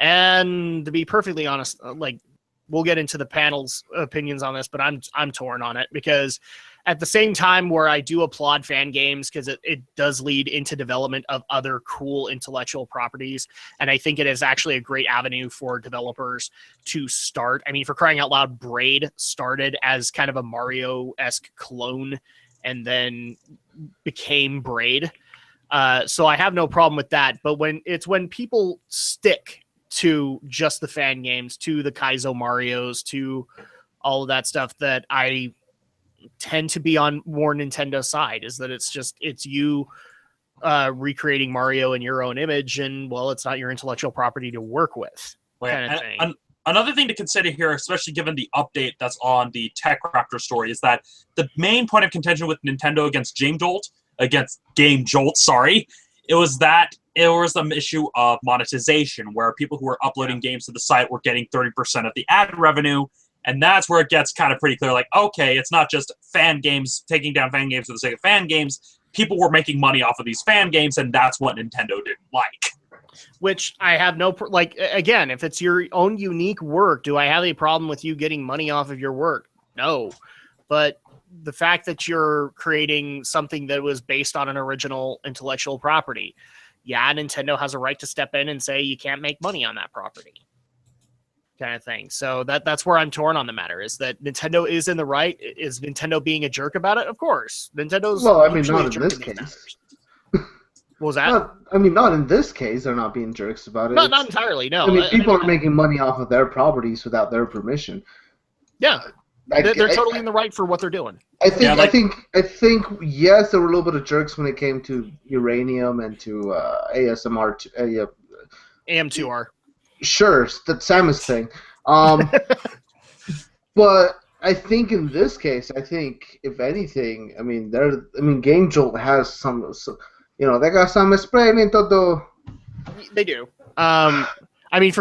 And to be perfectly honest, like, we'll get into the panel's opinions on this, but I'm torn on it, because at the same time where I do applaud fan games because it does lead into development of other cool intellectual properties, and I think it is actually a great avenue for developers to start. I mean, for crying out loud, Braid started as kind of a Mario-esque clone and then became Braid. So I have no problem with that. But when people stick to just the fan games, to the Kaizo Marios, to all of that stuff, that I tend to be on more Nintendo's side, is that it's you recreating Mario in your own image, and well, it's not your intellectual property to work with. Kind of thing. Another thing to consider here, especially given the update that's on the Tech Raptor story, is that the main point of contention with Nintendo against Game Jolt, it was that it was an issue of monetization, where people who were uploading games to the site were getting 30% of the ad revenue, and that's where it gets kind of pretty clear, like, okay, it's not just fan games, taking down fan games for the sake of fan games. People were making money off of these fan games, and that's what Nintendo didn't like. Which I have again, if it's your own unique work, do I have a problem with you getting money off of your work? No. But the fact that you're creating something that was based on an original intellectual property, yeah, Nintendo has a right to step in and say you can't make money on that property, kind of thing. So that's where I'm torn on the matter, is that Nintendo is in the right. Is Nintendo being a jerk about it? Of course. Nintendo's not in this case. What was that? Not in this case. They're not being jerks about it. Not entirely, no. I mean, people are making money off of their properties without their permission. Yeah. They're totally in the right for what they're doing. I think yes, there were a little bit of jerks when it came to Uranium and to AM2R. Sure, that's Samus thing. But I think in this case, if anything, Game Jolt has some, they got some experimento though. They do. For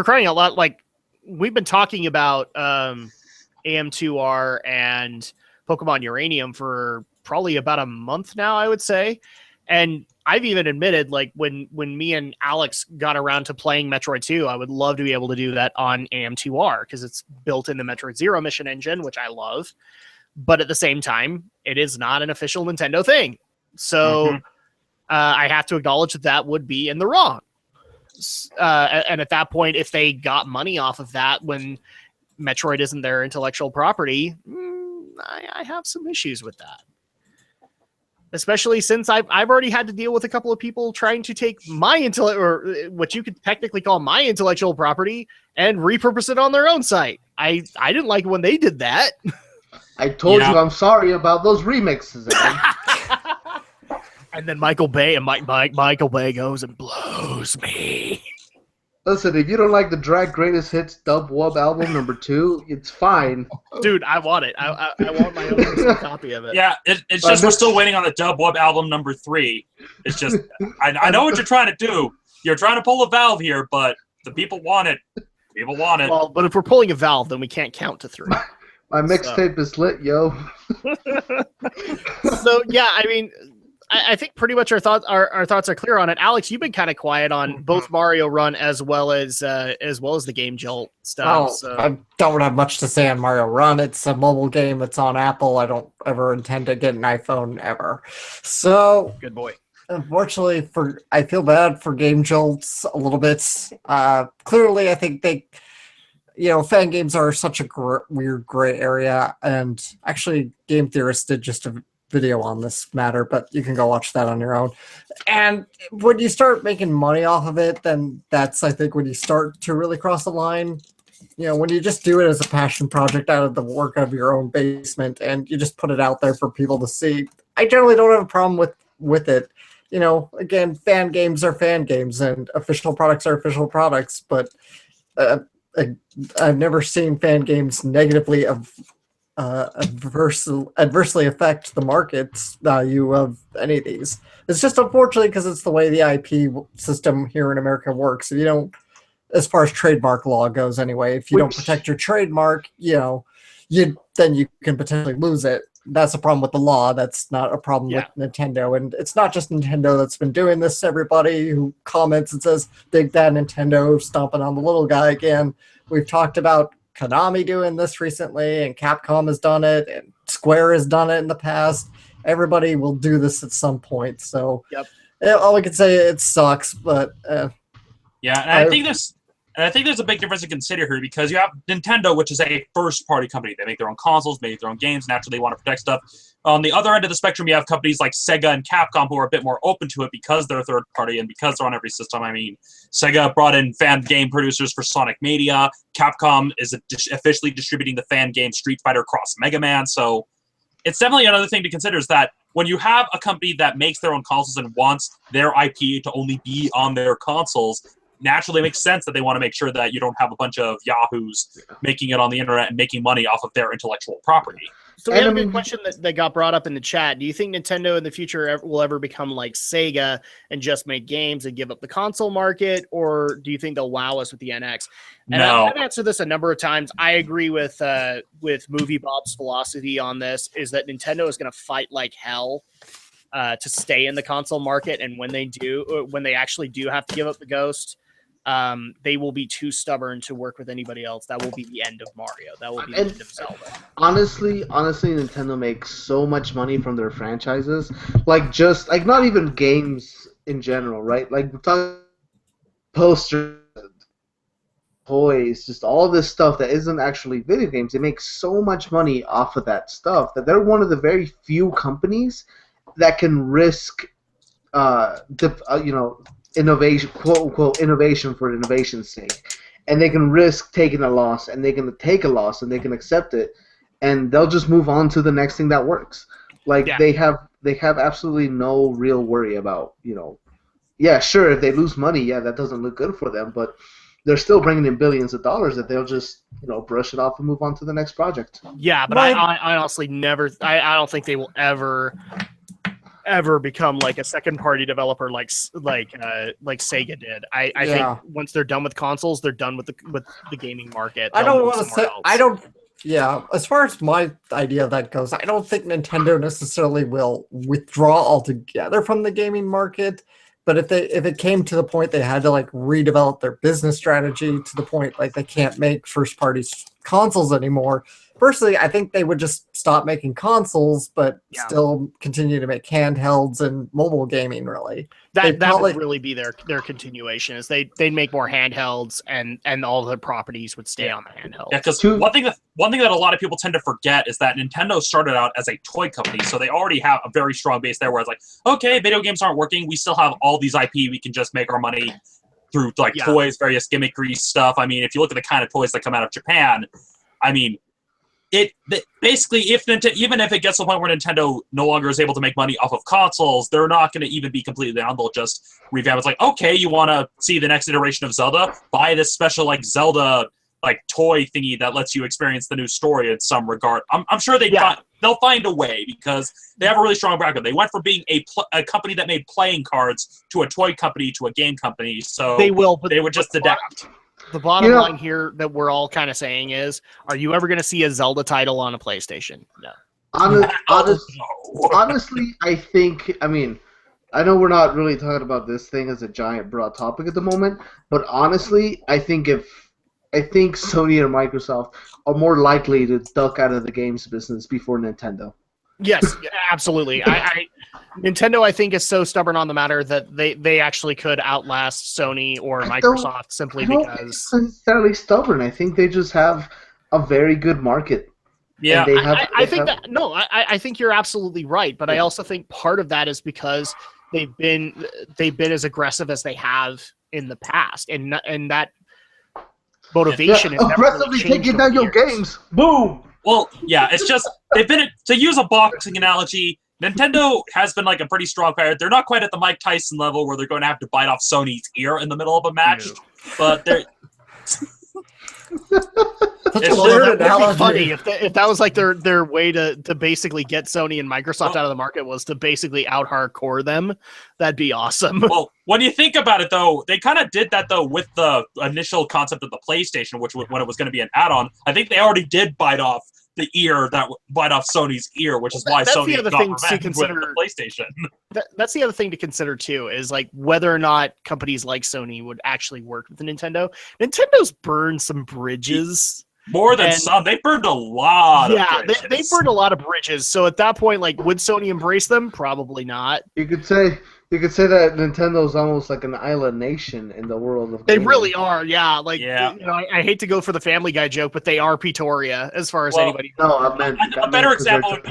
crying out loud, like, we've been talking about AM2R and Pokemon Uranium for probably about a month now, I would say. And I've even admitted, like, when me and Alex got around to playing Metroid 2, I would love to be able to do that on AM2R because it's built in the Metroid Zero mission engine, which I love. But at the same time, it is not an official Nintendo thing. So I have to acknowledge that would be in the wrong. And at that point, if they got money off of that when Metroid isn't their intellectual property, I have some issues with that. Especially since I've already had to deal with a couple of people trying to take my or what you could technically call my intellectual property and repurpose it on their own site. I didn't like it when they did that. I told you I'm sorry about those remixes. And then Michael Bay goes and blows me. Listen, if you don't like the Drag Greatest Hits Dub Wub album #2, it's fine. Dude, I want it. I want my own personal copy of it. Yeah, it's just we're still waiting on the Dub Wub album #3. It's just, I know what you're trying to do. You're trying to pull a Valve here, but the people want it. People want it. Well, but if we're pulling a Valve, then we can't count to 3. My mixtape is lit, yo. So, yeah, I think pretty much our thoughts are clear on it. Alex, you've been kind of quiet on both Mario Run as well as the Game Jolt stuff. Well, So. I don't have much to say on Mario Run. It's a mobile game. It's on Apple. I don't ever intend to get an iPhone ever. So, good boy. Unfortunately, I feel bad for Game Jolts a little bit. Clearly, I think fan games are such a weird gray area. And actually, Game Theorist did just a video on this matter, but you can go watch that on your own. And when you start making money off of it, then that's, I think, when you start to really cross the line. When you just do it as a passion project out of the work of your own basement and you just put it out there for people to see, I generally don't have a problem with it. Again, fan games are fan games and official products are official products, but I've never seen fan games negatively adversely affect the market's value of any of these. It's just unfortunately because it's the way the IP system here in America works. If you don't, as far as trademark law goes anyway, if you don't protect your trademark, then you can potentially lose it. That's a problem with the law. That's not a problem with Nintendo. And it's not just Nintendo that's been doing this. Everybody who comments and says, big bad Nintendo stomping on the little guy again. We've talked about Konami doing this recently, and Capcom has done it, and Square has done it in the past. Everybody will do this at some point. So all we can say, it sucks, but yeah, and I think there's a big difference to consider here because you have Nintendo, which is a first-party company. They make their own consoles, make their own games. Naturally, they want to protect stuff. On the other end of the spectrum, you have companies like Sega and Capcom who are a bit more open to it because they're third-party and because they're on every system. I mean, Sega brought in fan game producers for Sonic Mania. Capcom is officially distributing the fan game Street Fighter Cross Mega Man. So it's definitely another thing to consider is that when you have a company that makes their own consoles and wants their IP to only be on their consoles, naturally it makes sense that they want to make sure that you don't have a bunch of yahoos making it on the internet and making money off of their intellectual property. So we have a good question that got brought up in the chat. Do you think Nintendo in the future will ever become like Sega and just make games and give up the console market, or do you think they'll wow us with the NX? And No. I've answered this a number of times. I agree with Movie Bob's philosophy on this, is that Nintendo is going to fight like hell to stay in the console market, and when they actually do have to give up the ghost, they will be too stubborn to work with anybody else. That will be the end of Mario. That will be the end of Zelda. Honestly, Nintendo makes so much money from their franchises. Not even games in general, right? Like, we're talking posters, toys, just all this stuff that isn't actually video games. They make so much money off of that stuff that they're one of the very few companies that can risk, innovation, quote unquote, innovation for innovation's sake, and they can risk taking a loss, and they can take a loss, and they can accept it, and they'll just move on to the next thing that works. They have absolutely no real worry about, sure, if they lose money, that doesn't look good for them, but they're still bringing in billions of dollars that they'll just brush it off and move on to the next project. Yeah, but I honestly I don't think they will ever become like a second party developer like Sega did. I think once they're done with consoles, they're done with the gaming market. I don't want to say as far as my idea of that goes, I don't think Nintendo necessarily will withdraw altogether from the gaming market. But if it came to the point they had to redevelop their business strategy to the point they can't make first party consoles anymore, personally, I think they would just stop making consoles, but still continue to make handhelds and mobile gaming. Really, that would really be their continuation. Is they'd make more handhelds, and all their properties would stay on the handheld. Yeah, because one thing that a lot of people tend to forget is that Nintendo started out as a toy company, so they already have a very strong base there. Where it's okay, video games aren't working, we still have all these IP, we can just make our money through toys, various gimmickry stuff. I mean, if you look at the kind of toys that come out of Japan, I mean, basically, even if it gets to the point where Nintendo no longer is able to make money off of consoles, they're not going to even be completely down. They'll just revamp. It's okay, you want to see the next iteration of Zelda? Buy this special Zelda toy thingy that lets you experience the new story in some regard. I'm sure they'll find a way because they have a really strong background. They went from being a company that made playing cards to a toy company to a game company. So they would just adapt. The bottom line here that we're all kind of saying is, are you ever going to see a Zelda title on a PlayStation? No. Honestly, I think. I mean, I know we're not really talking about this thing as a giant broad topic at the moment, but honestly, I think Sony and Microsoft are more likely to duck out of the games business before Nintendo. Yes, absolutely. Nintendo, I think, is so stubborn on the matter that they actually could outlast Sony or Microsoft simply because. I don't think it's necessarily stubborn. I think they just have a very good market. Yeah, I think you're absolutely right, but I also think part of that is because they've been as aggressive as they have in the past, and that motivation is aggressively taking down your games. Boom. Well, yeah, it's just they've been, to use a boxing analogy, Nintendo has been like a pretty strong player. They're not quite at the Mike Tyson level where they're going to have to bite off Sony's ear in the middle of a match, but they're. It would be funny if that was like their way to basically get Sony and Microsoft out of the market was to basically out hardcore them. That'd be awesome. Well, when you think about it, though, they kind of did that though with the initial concept of the PlayStation, which when it was going to be an add-on, I think they already did bite off Sony's ear, which is why Sony got revenge with the PlayStation. That's the other thing to consider too, is like whether or not companies like Sony would actually work with Nintendo. Nintendo's burned some bridges. More than some. They burned a lot of bridges. They burned a lot of bridges. So at that point, like, would Sony embrace them? Probably not. You could say that Nintendo's almost like an island nation in the world of gaming. They really are, yeah. Like, you know, I hate to go for the Family Guy joke, but they are Pretoria as far as anybody knows. No, I meant a better example would be,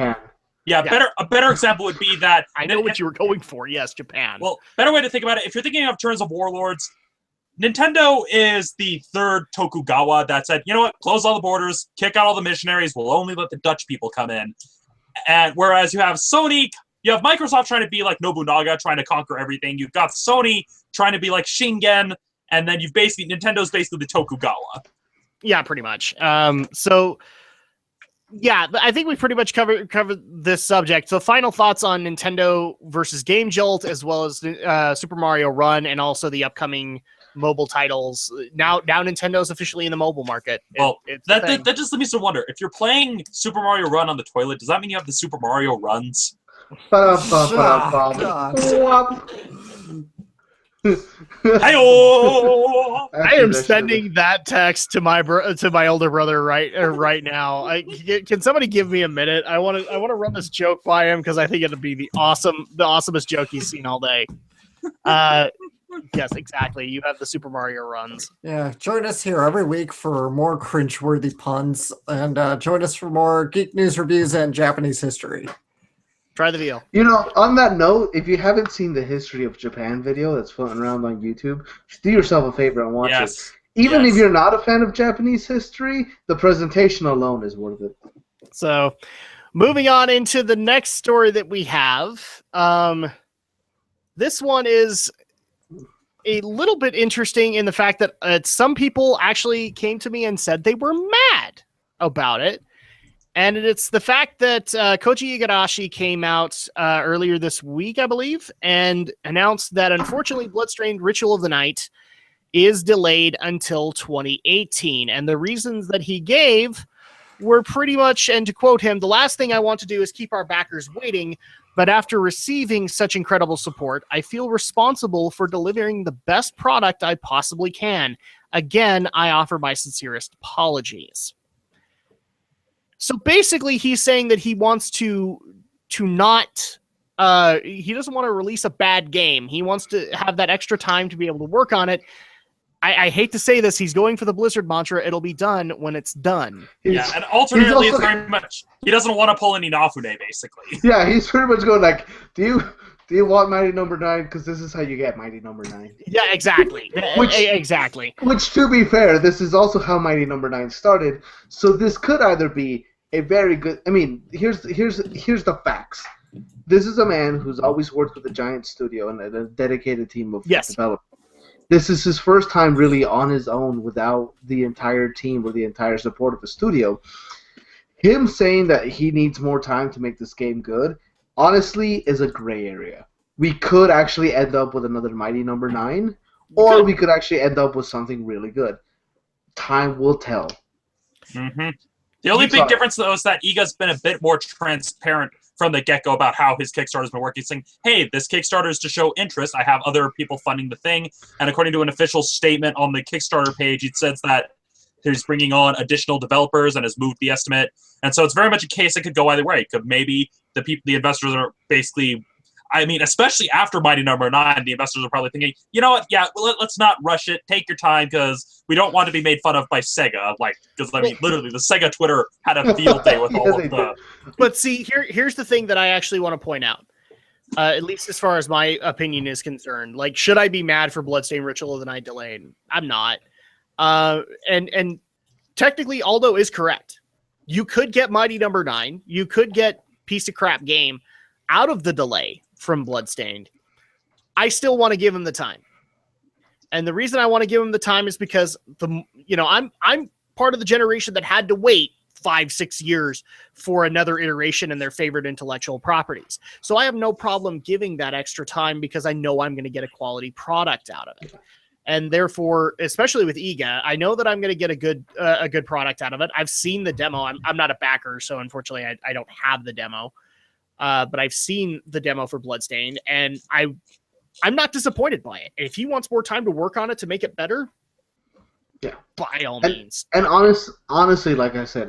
a better example would be that I know what you were going for. Yes, Japan. Well, better way to think about it, if you're thinking of terms of warlords, Nintendo is the third Tokugawa that said, you know what, close all the borders, kick out all the missionaries, we'll only let the Dutch people come in. And whereas you have Sony, you have Microsoft trying to be like Nobunaga, trying to conquer everything. You've got Sony trying to be like Shingen, and then Nintendo's basically the Tokugawa. Yeah, pretty much. So yeah, I think we pretty much covered this subject. So final thoughts on Nintendo versus Game Jolt, as well as Super Mario Run, and also the upcoming mobile titles. Now Nintendo's officially in the mobile market. That just leaves me to wonder, if you're playing Super Mario Run on the toilet, does that mean you have the Super Mario Runs? I am sending that text to my older brother right now. Can somebody give me a minute? I want to run this joke by him because I think it'll be the awesomest joke he's seen all day. Yes, exactly. You have the Super Mario Runs. Yeah, join us here every week for more cringeworthy puns, and join us for more geek news reviews and Japanese history. Try the deal. You know, on that note, if you haven't seen the History of Japan video that's floating around on YouTube, do yourself a favor and watch it. Even if you're not a fan of Japanese history, the presentation alone is worth it. So, moving on into the next story that we have. This one is a little bit interesting in the fact that some people actually came to me and said they were mad about it. And it's the fact that Koji Igarashi came out earlier this week, I believe, and announced that unfortunately Bloodstained Ritual of the Night is delayed until 2018. And the reasons that he gave were pretty much, and to quote him, "The last thing I want to do is keep our backers waiting, but after receiving such incredible support, I feel responsible for delivering the best product I possibly can. Again, I offer my sincerest apologies." So basically, he's saying that he wants to not, he doesn't want to release a bad game. He wants to have that extra time to be able to work on it. I hate to say this, he's going for the Blizzard mantra, it'll be done when it's done. Yeah, and alternately, it's very much, he doesn't want to pull any Inafune, basically. Yeah, he's pretty much going like, do you want Mighty Number 9? Because this is how you get Mighty Number 9. Yeah, exactly. Exactly. Which, to be fair, this is also how Mighty Number 9 started. So this could either be a very good. I mean, here's the facts. This is a man who's always worked with a giant studio and a dedicated team of developers. This is his first time really on his own without the entire team or the entire support of a studio. Him saying that he needs more time to make this game good, honestly, is a gray area. We could actually end up with another Mighty Number 9, or we could actually end up with something really good. Time will tell. Mm-hmm. The only big difference, though, is that Iga's been a bit more transparent from the get-go about how his Kickstarter's been working, saying, hey, this Kickstarter is to show interest. I have other people funding the thing. And according to an official statement on the Kickstarter page, it says that he's bringing on additional developers and has moved the estimate. And so it's very much a case that could go either way. Could maybe the investors are basically, I mean, especially after Mighty Number 9, the investors are probably thinking, you know what, yeah, let's not rush it. Take your time, because we don't want to be made fun of by Sega. Like, because, I mean, literally, the Sega Twitter had a field day with all of the... But see, here's the thing that I actually want to point out. At least as far as my opinion is concerned. Like, should I be mad for Bloodstained Ritual of the Night delayed? I'm not. And technically, Aldo is correct. You could get Mighty Number 9. You could get piece of crap game out of the delay from Bloodstained. I still want to give him the time. And the reason I want to give him the time is because I'm part of the generation that had to wait 5-6 years for another iteration in their favorite intellectual properties. So I have no problem giving that extra time because I know I'm going to get a quality product out of it. And therefore, especially with Iga, I know that I'm going to get a good product out of it. I've seen the demo. I'm not a backer, so unfortunately I don't have the demo. But I've seen the demo for Bloodstained, and I'm not disappointed by it. If he wants more time to work on it to make it better, yeah, by all means. And honestly, like I said,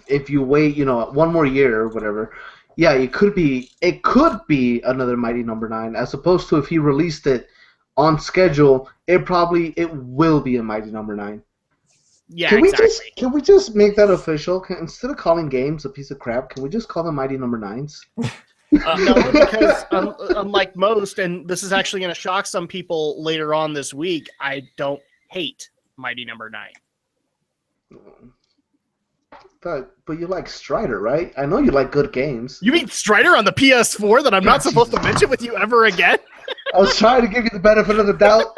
if you wait, one more year or whatever, yeah, it could be another Mighty Number 9, as opposed to if he released it on schedule, it will be a Mighty Number 9. Yeah, Can we just make that official? Instead of calling games a piece of crap, can we just call them Mighty Number 9s? No, because unlike most, and this is actually going to shock some people later on this week, I don't hate Mighty Number 9. But you like Strider, right? I know you like good games. You mean Strider on the PS4 that I'm not supposed to mention with you ever again? I was trying to give you the benefit of the doubt,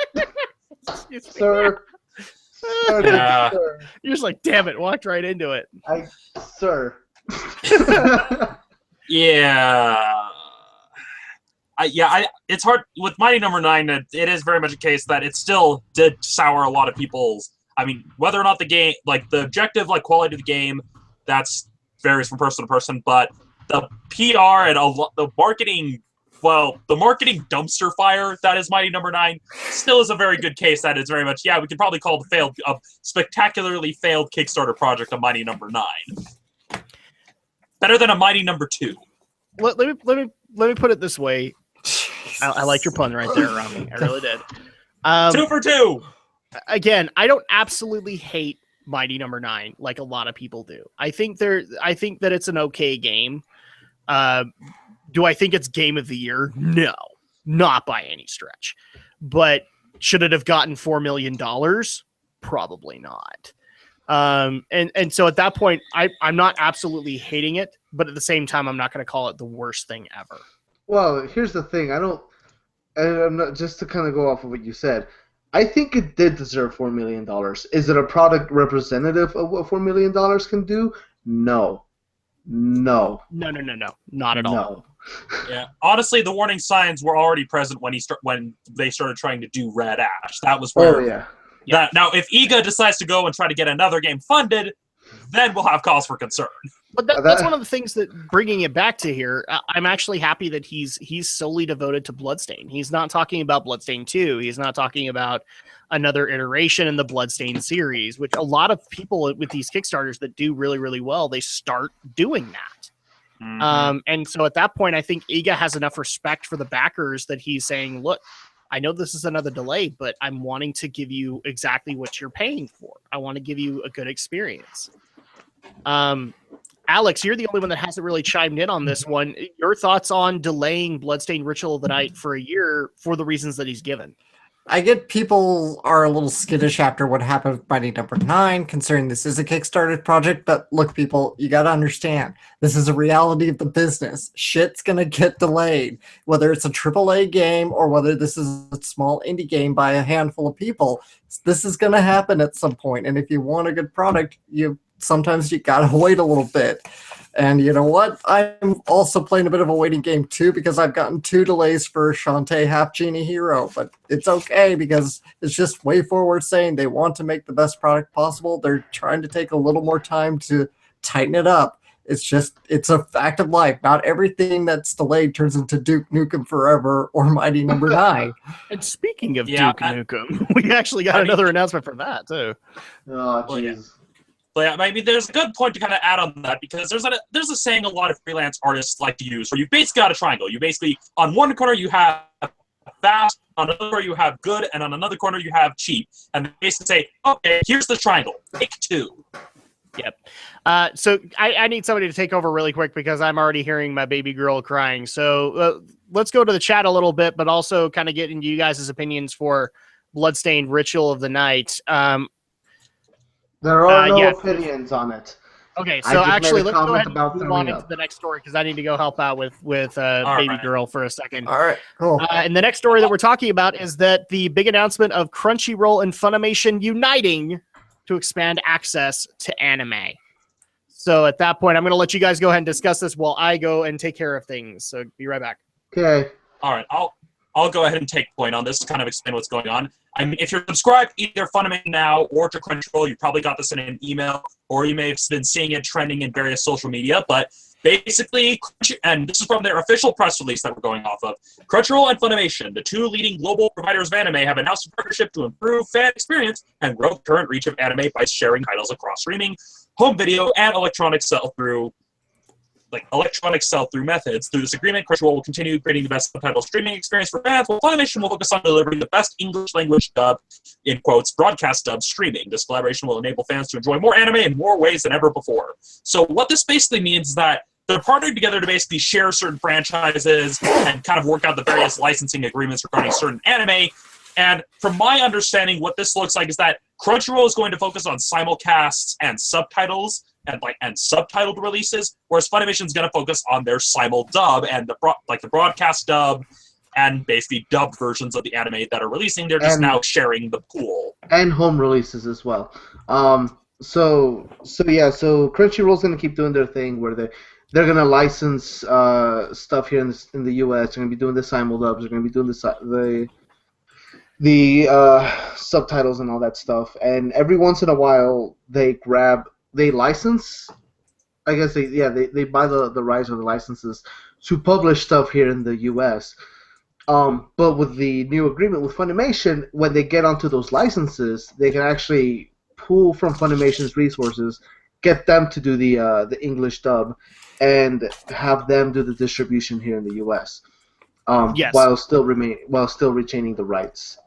sir. Yeah. Sir. You're just like, damn it, walked right into it. Sir. Yeah. It's hard with Mighty Number 9. It is very much a case that it still did sour a lot of people's. I mean, whether or not the game, like the objective, like quality of the game, that's varies from person to person. But the PR and the marketing, the marketing dumpster fire that is Mighty Number 9 still is a very good case. That is very much, we can probably call a spectacularly failed Kickstarter project a Mighty Number 9. Better than a Mighty Number 2. Let me put it this way. I like your pun right there, Rami. I really did. 2 for 2. Again, I don't absolutely hate Mighty Number 9 like a lot of people do. I think that it's an okay game. Do I think it's Game of the Year? No, not by any stretch. But should it have gotten $4 million? Probably not. And so at that point, I'm not absolutely hating it, but at the same time, I'm not going to call it the worst thing ever. Well, here's the thing. I'm not, just to kind of go off of what you said, I think it did deserve $4 million. Is it a product representative of what $4 million can do? No. Not at all. No. Yeah, honestly, the warning signs were already present when they started trying to do Red Ash. That was where. Oh yeah. Now, if Iga decides to go and try to get another game funded, then we'll have cause for concern. But that's one of the things that, bringing it back to here, I'm actually happy that he's solely devoted to Bloodstained. He's not talking about Bloodstained 2. He's not talking about another iteration in the Bloodstained series, which a lot of people with these Kickstarters that do really, really well, they start doing that. Mm-hmm. And so at that point, I think Iga has enough respect for the backers that he's saying, look, I know this is another delay, but I'm wanting to give you exactly what you're paying for. I want to give you a good experience. Alex, you're the only one that hasn't really chimed in on this one. Your thoughts on delaying Bloodstained Ritual of the Night for a year for the reasons that he's given? I get people are a little skittish after what happened with Mighty Number 9, considering this is a Kickstarter project, but look, people, you gotta understand, this is a reality of the business. Shit's gonna get delayed. Whether it's a AAA game or whether this is a small indie game by a handful of people, this is gonna happen at some point, and if you want a good product, sometimes you gotta wait a little bit. And you know what? I'm also playing a bit of a waiting game too, because I've gotten 2 delays for Shantae Half Genie Hero, but it's okay because it's just WayForward saying they want to make the best product possible. They're trying to take a little more time to tighten it up. It's a fact of life. Not everything that's delayed turns into Duke Nukem Forever or Mighty Number 9. And speaking of Yeah, Duke Nukem, we actually got another announcement for that too. Oh, Well, yeah. jeez. But yeah, maybe there's a good point to kind of add on that, because there's a saying a lot of freelance artists like to use, where you basically got a triangle. You basically, on one corner you have fast, on another corner you have good, and on another corner you have cheap. And they basically say, okay, here's the triangle. Pick two. Yep. So I need somebody to take over really quick because I'm already hearing my baby girl crying. So let's go to the chat a little bit, but also kind of get into you guys' opinions for Bloodstained Ritual of the Night. There are no yeah. opinions on it. Okay, I so just actually, made a let's go comment ahead and about move throwing on into up. the next story because I need to go help out with baby right. girl for a second. All right, cool. And the next story that we're talking about is that the big announcement of Crunchyroll and Funimation uniting to expand access to anime. So at that point, I'm going to let you guys go ahead and discuss this while I go and take care of things. So be right back. Okay. All right, I'll go ahead and take point on this to kind of explain what's going on. I mean, if you're subscribed either Funimation now or to Crunchyroll, you probably got this in an email, or you may have been seeing it trending in various social media. But basically, and this is from their official press release that we're going off of, Crunchyroll and Funimation, the two leading global providers of anime, have announced a partnership to improve fan experience and grow the current reach of anime by sharing titles across streaming, home video, and electronic sell-through methods. Through this agreement, Crunchyroll will continue creating the best subtitle streaming experience for fans, while Funimation will focus on delivering the best English language dub, in quotes, broadcast dub streaming. This collaboration will enable fans to enjoy more anime in more ways than ever before. So what this basically means is that they're partnering together to basically share certain franchises and kind of work out the various licensing agreements regarding certain anime. And from my understanding, what this looks like is that Crunchyroll is going to focus on simulcasts and subtitles and subtitled releases, whereas Funimation is going to focus on their simul dub and the broadcast dub and basically dubbed versions of the anime that are releasing. They're just now sharing the pool and home releases as well. So Crunchyroll's going to keep doing their thing where they're going to license stuff here in the U.S. They're going to be doing the simul dubs. They're going to be doing the subtitles and all that stuff. And every once in a while, they license. I guess they buy the rights or the licenses to publish stuff here in the U.S. But with the new agreement with Funimation, when they get onto those licenses, they can actually pull from Funimation's resources, get them to do the English dub, and have them do the distribution here in the U.S. Yes. While still retaining the rights.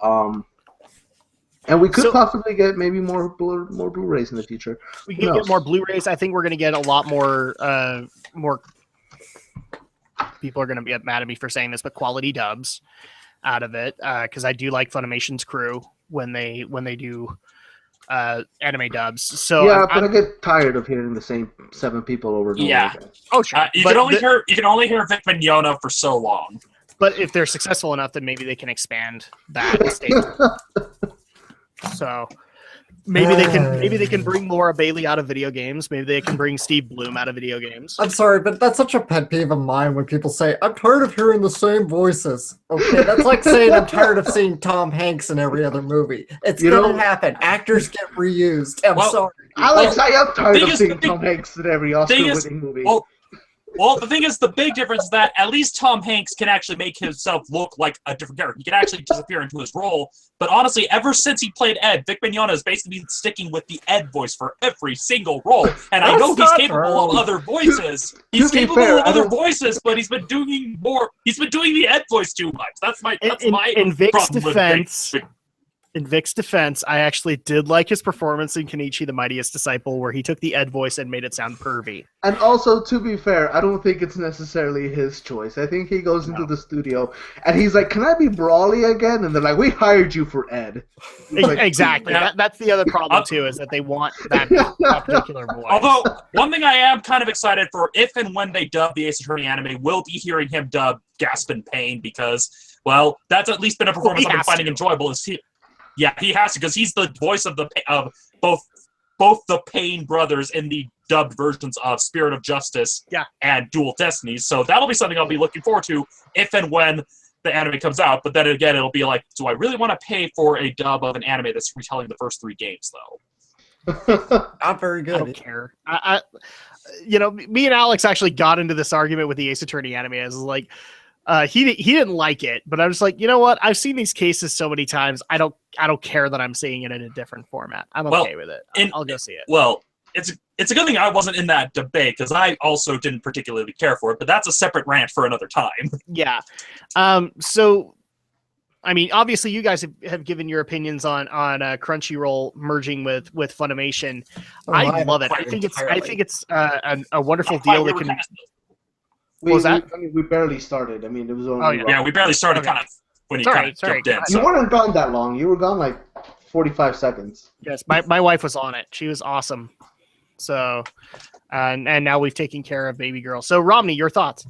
And we could possibly get maybe more Blu-rays in the future. We can get more Blu-rays. I think we're going to get a lot more people are going to get mad at me for saying this, but quality dubs out of it, because I do like Funimation's crew when they do anime dubs. So yeah, but I get tired of hearing the same 7 people over and over again. Oh, sure. You can only hear Vic Mignogna for so long. But if they're successful enough, then maybe they can expand that stage. So maybe they can bring Laura Bailey out of video games. Maybe they can bring Steve Bloom out of video games. I'm sorry, but that's such a pet peeve of mine when people say, I'm tired of hearing the same voices. Okay, that's like saying I'm tired of seeing Tom Hanks in every other movie. It's going to happen. Actors get reused. I'm sorry. Alex, I am tired of seeing Tom Hanks in every Oscar-winning movie. Well, the thing is, the big difference is that at least Tom Hanks can actually make himself look like a different character. He can actually disappear into his role. But honestly, ever since he played Ed, Vic Mignogna has basically been sticking with the Ed voice for every single role. And I know he's capable of other voices. He's capable of other voices, but he's been doing more. He's been doing the Ed voice too much. That's my in Vic's problem defense. with Vic. In Vic's defense, I actually did like his performance in Kenichi the Mightiest Disciple, where he took the Ed voice and made it sound pervy. And also, to be fair, I don't think it's necessarily his choice. I think he goes into the studio and he's like, "Can I be Brawly again?" And they're like, "We hired you for Ed." Like, exactly. That's the other problem too, is that they want that particular voice. Although one thing I am kind of excited for, if and when they dub the Ace Attorney anime, will be hearing him dub Gaspin Pain, because, well, that's at least been a performance I've been finding enjoyable. Yeah, he has to, because he's the voice of both the Payne brothers in the dubbed versions of Spirit of Justice and Dual Destinies. So that'll be something I'll be looking forward to if and when the anime comes out. But then again, it'll be like, do I really want to pay for a dub of an anime that's retelling the first 3 games, though? Not very I don't good. care. Me and Alex actually got into this argument with the Ace Attorney anime. As like, he didn't like it, but I was like, you know what? I've seen these cases so many times. I don't care that I'm seeing it in a different format. I'm okay with it. I'll go see it. Well, it's a good thing I wasn't in that debate because I also didn't particularly care for it. But that's a separate rant for another time. Yeah. So, I mean, obviously, you guys have given your opinions on Crunchyroll merging with Funimation. I love it. I think it's a wonderful deal that can. I mean, we barely started. I mean, it was only. Yeah, we barely started kind of when you kind of jumped in. You weren't gone that long. You were gone like 45 seconds. Yes, my wife was on it. She was awesome. So, and now we've taken care of baby girl. So, Romney, your thoughts?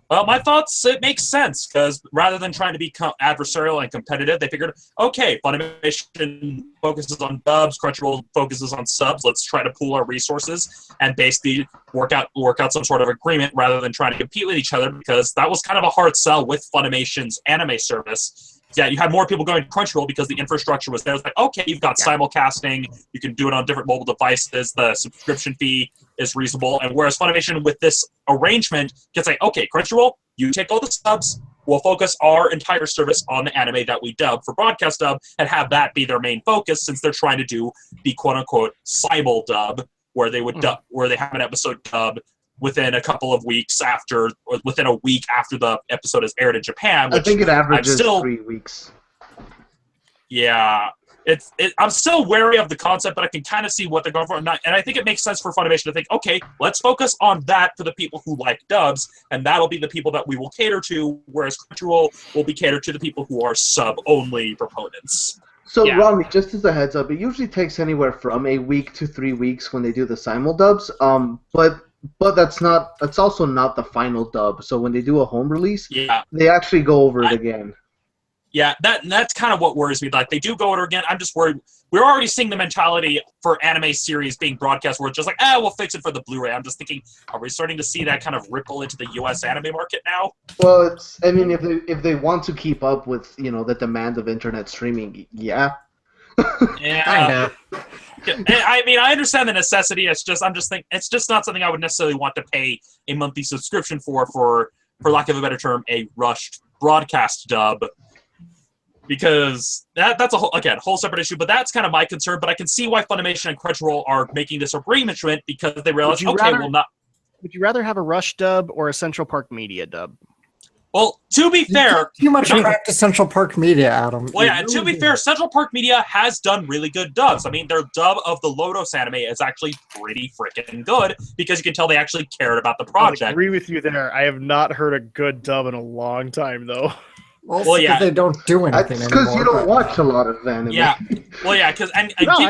Well, my thoughts, it makes sense, because rather than trying to be adversarial and competitive, they figured, okay, Funimation focuses on dubs, Crunchyroll focuses on subs, let's try to pool our resources and basically work out some sort of agreement rather than trying to compete with each other, because that was kind of a hard sell with Funimation's anime service. Yeah, you had more people going to Crunchyroll because the infrastructure was there. It's like, okay, you've got simulcasting, you can do it on different mobile devices, the subscription fee is reasonable, and whereas Funimation with this arrangement can say, okay, Crunchyroll, you take all the subs, we'll focus our entire service on the anime that we dub for broadcast dub, and have that be their main focus, since they're trying to do the quote-unquote simul dub, where they would dub, where they have an episode dub within a couple of weeks after, or within a week after the episode is aired in Japan. Which I think it averages 3 weeks. Yeah, I'm still wary of the concept, but I can kind of see what they're going for. And I think it makes sense for Funimation to think, okay, let's focus on that for the people who like dubs, and that'll be the people that we will cater to, whereas Crunchyroll will be catered to the people who are sub-only proponents. So, yeah. Romney, just as a heads up, it usually takes anywhere from a week to 3 weeks when they do the simul dubs. But that's also not the final dub. So when they do a home release, they actually go over it again. Yeah, that's kind of what worries me. Like, they do go over it again. I'm just worried. We're already seeing the mentality for anime series being broadcast where it's just like, we'll fix it for the Blu-ray. I'm just thinking, are we starting to see that kind of ripple into the U.S. anime market now? Well, I mean, if they want to keep up with, the demand of internet streaming, yeah. Yeah. I mean, I understand the necessity. I'm just thinking, it's just not something I would necessarily want to pay a monthly subscription for lack of a better term, a rushed broadcast dub. Because that's a whole separate issue. But that's kind of my concern. But I can see why Funimation and Crunchyroll are making this arrangement, because they realize, Would you rather have a rush dub or a Central Park Media dub? Well, to be fair... Too much crap to Central Park Media, Adam. Well, yeah, and to be fair, Central Park Media has done really good dubs. I mean, their dub of the Lotus anime is actually pretty freaking good, because you can tell they actually cared about the project. I agree with you there. I have not heard a good dub in a long time, though. Well, yeah, they don't do anything anymore. Because you don't watch a lot of anime. Yeah, well, yeah, because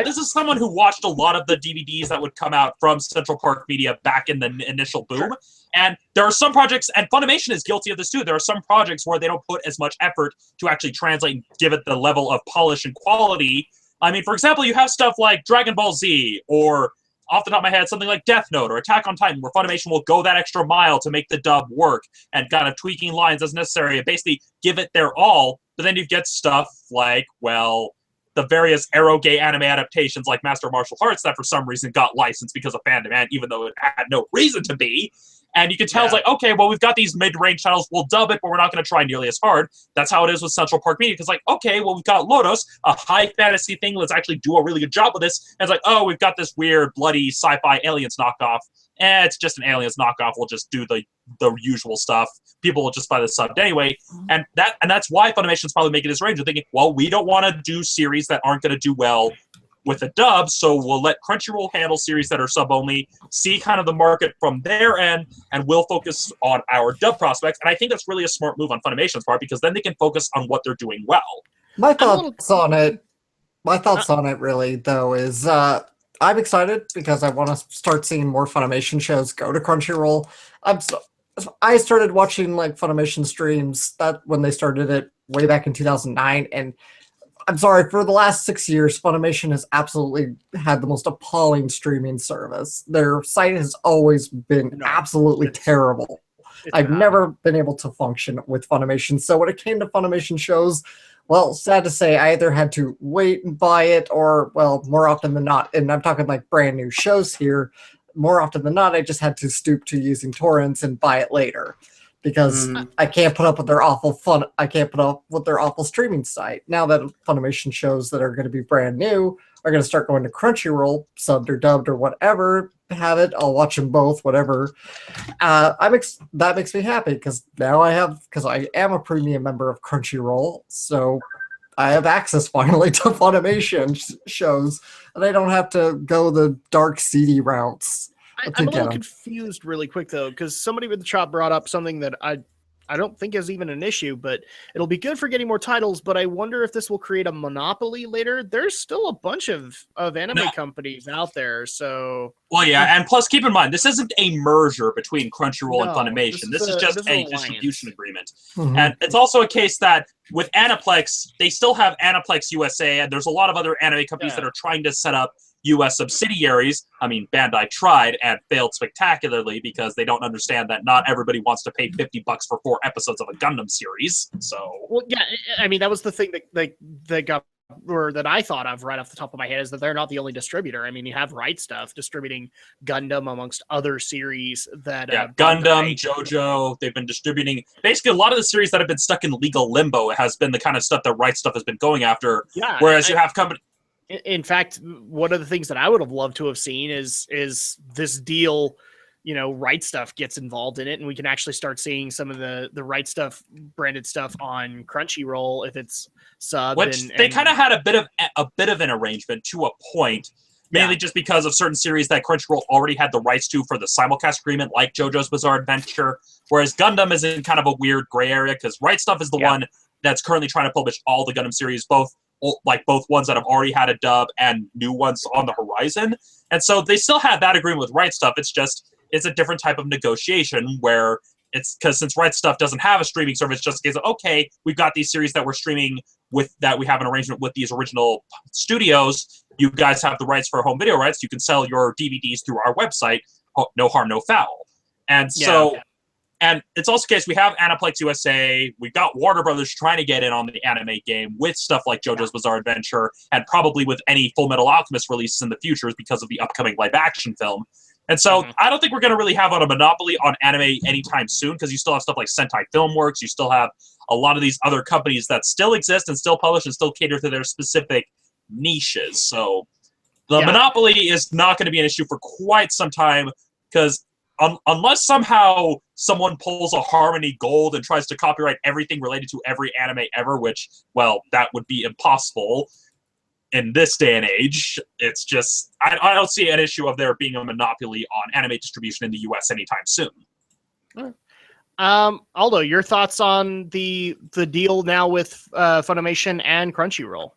this is someone who watched a lot of the DVDs that would come out from Central Park Media back in the initial boom. Sure. And there are some projects, and Funimation is guilty of this too. There are some projects where they don't put as much effort to actually translate and give it the level of polish and quality. I mean, for example, you have stuff like Dragon Ball Z, or off the top of my head, something like Death Note or Attack on Titan, where Funimation will go that extra mile to make the dub work and kind of tweaking lines as necessary and basically give it their all. But then you get stuff like, well, the various eroge anime adaptations like Master of Martial Arts that for some reason got licensed because of fan demand, even though it had no reason to be. And you can tell it's like, okay, well, we've got these mid-range titles, we'll dub it, but we're not going to try nearly as hard. That's how it is with Central Park Media, because like, okay, well, we've got Lotus, a high fantasy thing, let's actually do a really good job with this. And it's like, oh, we've got this weird, bloody sci-fi aliens knockoff. It's just an aliens knockoff, we'll just do the usual stuff. People will just buy the sub anyway. And that's why Funimation's probably making this range. They're thinking, well, we don't want to do series that aren't going to do well with a dub, so we'll let Crunchyroll handle series that are sub-only, see kind of the market from their end, and we'll focus on our dub prospects. And I think that's really a smart move on Funimation's part, because then they can focus on what they're doing well. My thoughts on it really, though, is I'm excited because I want to start seeing more Funimation shows go to Crunchyroll. I started watching like Funimation streams when they started it way back in 2009, and I'm sorry, for the last 6 years, Funimation has absolutely had the most appalling streaming service. Their site has always been absolutely terrible. I've never been able to function with Funimation. So when it came to Funimation shows, well, sad to say, I either had to wait and buy it, or, well, more often than not, and I'm talking like brand new shows here, more often than not, I just had to stoop to using torrents and buy it later. Because I can't put up with their awful fun. I can't put up with their awful streaming site. Now that Funimation shows that are going to be brand new are going to start going to Crunchyroll, subbed or dubbed or whatever, have it. I'll watch them both, whatever. That makes me happy because now because I am a premium member of Crunchyroll, so I have access finally to Funimation shows, and I don't have to go the dark, seedy routes. I'm a little confused really quick, though, because somebody with the chop brought up something that I don't think is even an issue, but it'll be good for getting more titles, but I wonder if this will create a monopoly later. There's still a bunch of anime companies out there, so... Well, yeah, and plus keep in mind, this isn't a merger between Crunchyroll and Funimation. This is just a distribution agreement. And it's also a case that with Aniplex, they still have Aniplex USA, and there's a lot of other anime companies that are trying to set up U.S. subsidiaries. I mean, Bandai tried and failed spectacularly because they don't understand that not everybody wants to pay $50 for 4 episodes of a Gundam series. So, well, yeah, I mean, that was the thing that got, or that I thought of right off the top of my head, is that they're not the only distributor. I mean, you have Right Stuff distributing Gundam amongst other series that Gundam, JoJo. They've been distributing basically a lot of the series that have been stuck in legal limbo. Has been the kind of stuff that Right Stuff has been going after. Yeah, whereas you have companies. In fact, one of the things that I would have loved to have seen is this deal, Right Stuff gets involved in it, and we can actually start seeing some of the Right Stuff branded stuff on Crunchyroll if it's sub. Which they kind of had a bit of an arrangement to a point, mainly just because of certain series that Crunchyroll already had the rights to for the simulcast agreement, like JoJo's Bizarre Adventure, whereas Gundam is in kind of a weird gray area because Right Stuff is the one that's currently trying to publish all the Gundam series, both ones that have already had a dub and new ones on the horizon. And so they still have that agreement with Right Stuff. It's a different type of negotiation where it's because since Right Stuff doesn't have a streaming service, just in case, okay, we've got these series that we're streaming with, that we have an arrangement with these original studios. You guys have the rights for home video rights. You can sell your DVDs through our website. No harm, no foul. And so... And it's also the case we have Aniplex USA. We've got Warner Brothers trying to get in on the anime game with stuff like JoJo's Bizarre Adventure, and probably with any Full Metal Alchemist releases in the future because of the upcoming live-action film. And so I don't think we're going to really have a monopoly on anime anytime soon, because you still have stuff like Sentai Filmworks. You still have a lot of these other companies that still exist and still publish and still cater to their specific niches. So the monopoly is not going to be an issue for quite some time, because unless somehow someone pulls a Harmony Gold and tries to copyright everything related to every anime ever, which, well, that would be impossible in this day and age. It's just, I don't see an issue of there being a monopoly on anime distribution in the U.S. anytime soon. Aldo, your thoughts on the deal now with Funimation and Crunchyroll?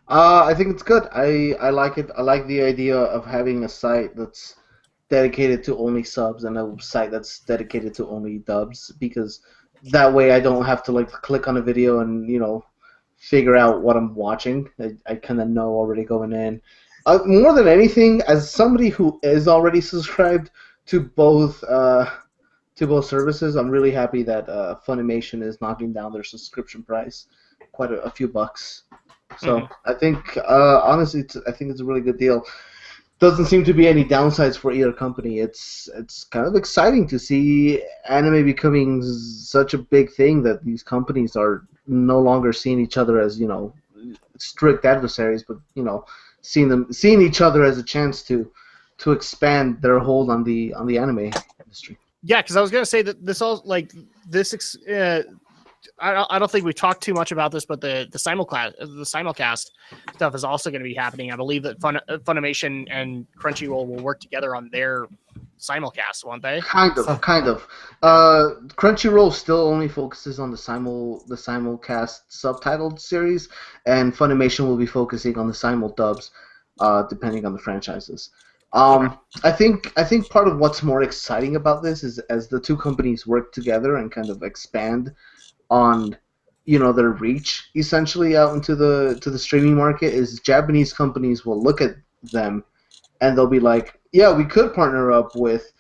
I think it's good. I like it. I like the idea of having a site that's dedicated to only subs and a site that's dedicated to only dubs, because that way I don't have to click on a video and figure out what I'm watching. I kind of know already going in. More than anything, as somebody who is already subscribed to both services, I'm really happy that Funimation is knocking down their subscription price quite a few bucks. So I think honestly, I think it's a really good deal. Doesn't seem to be any downsides for either company. It's kind of exciting to see anime becoming such a big thing that these companies are no longer seeing each other as strict adversaries, but seeing each other as a chance to expand their hold on the anime industry. Yeah, because I was gonna say that I don't think we've talked too much about this, but the simulcast stuff is also going to be happening. I believe that Funimation and Crunchyroll will work together on their simulcast, won't they? Kind of. Crunchyroll still only focuses on the simulcast subtitled series, and Funimation will be focusing on the simul dubs, depending on the franchises. I think part of what's more exciting about this is as the two companies work together and kind of expand on their reach essentially out into the streaming market, is Japanese companies will look at them and they'll be like, yeah, we could partner up with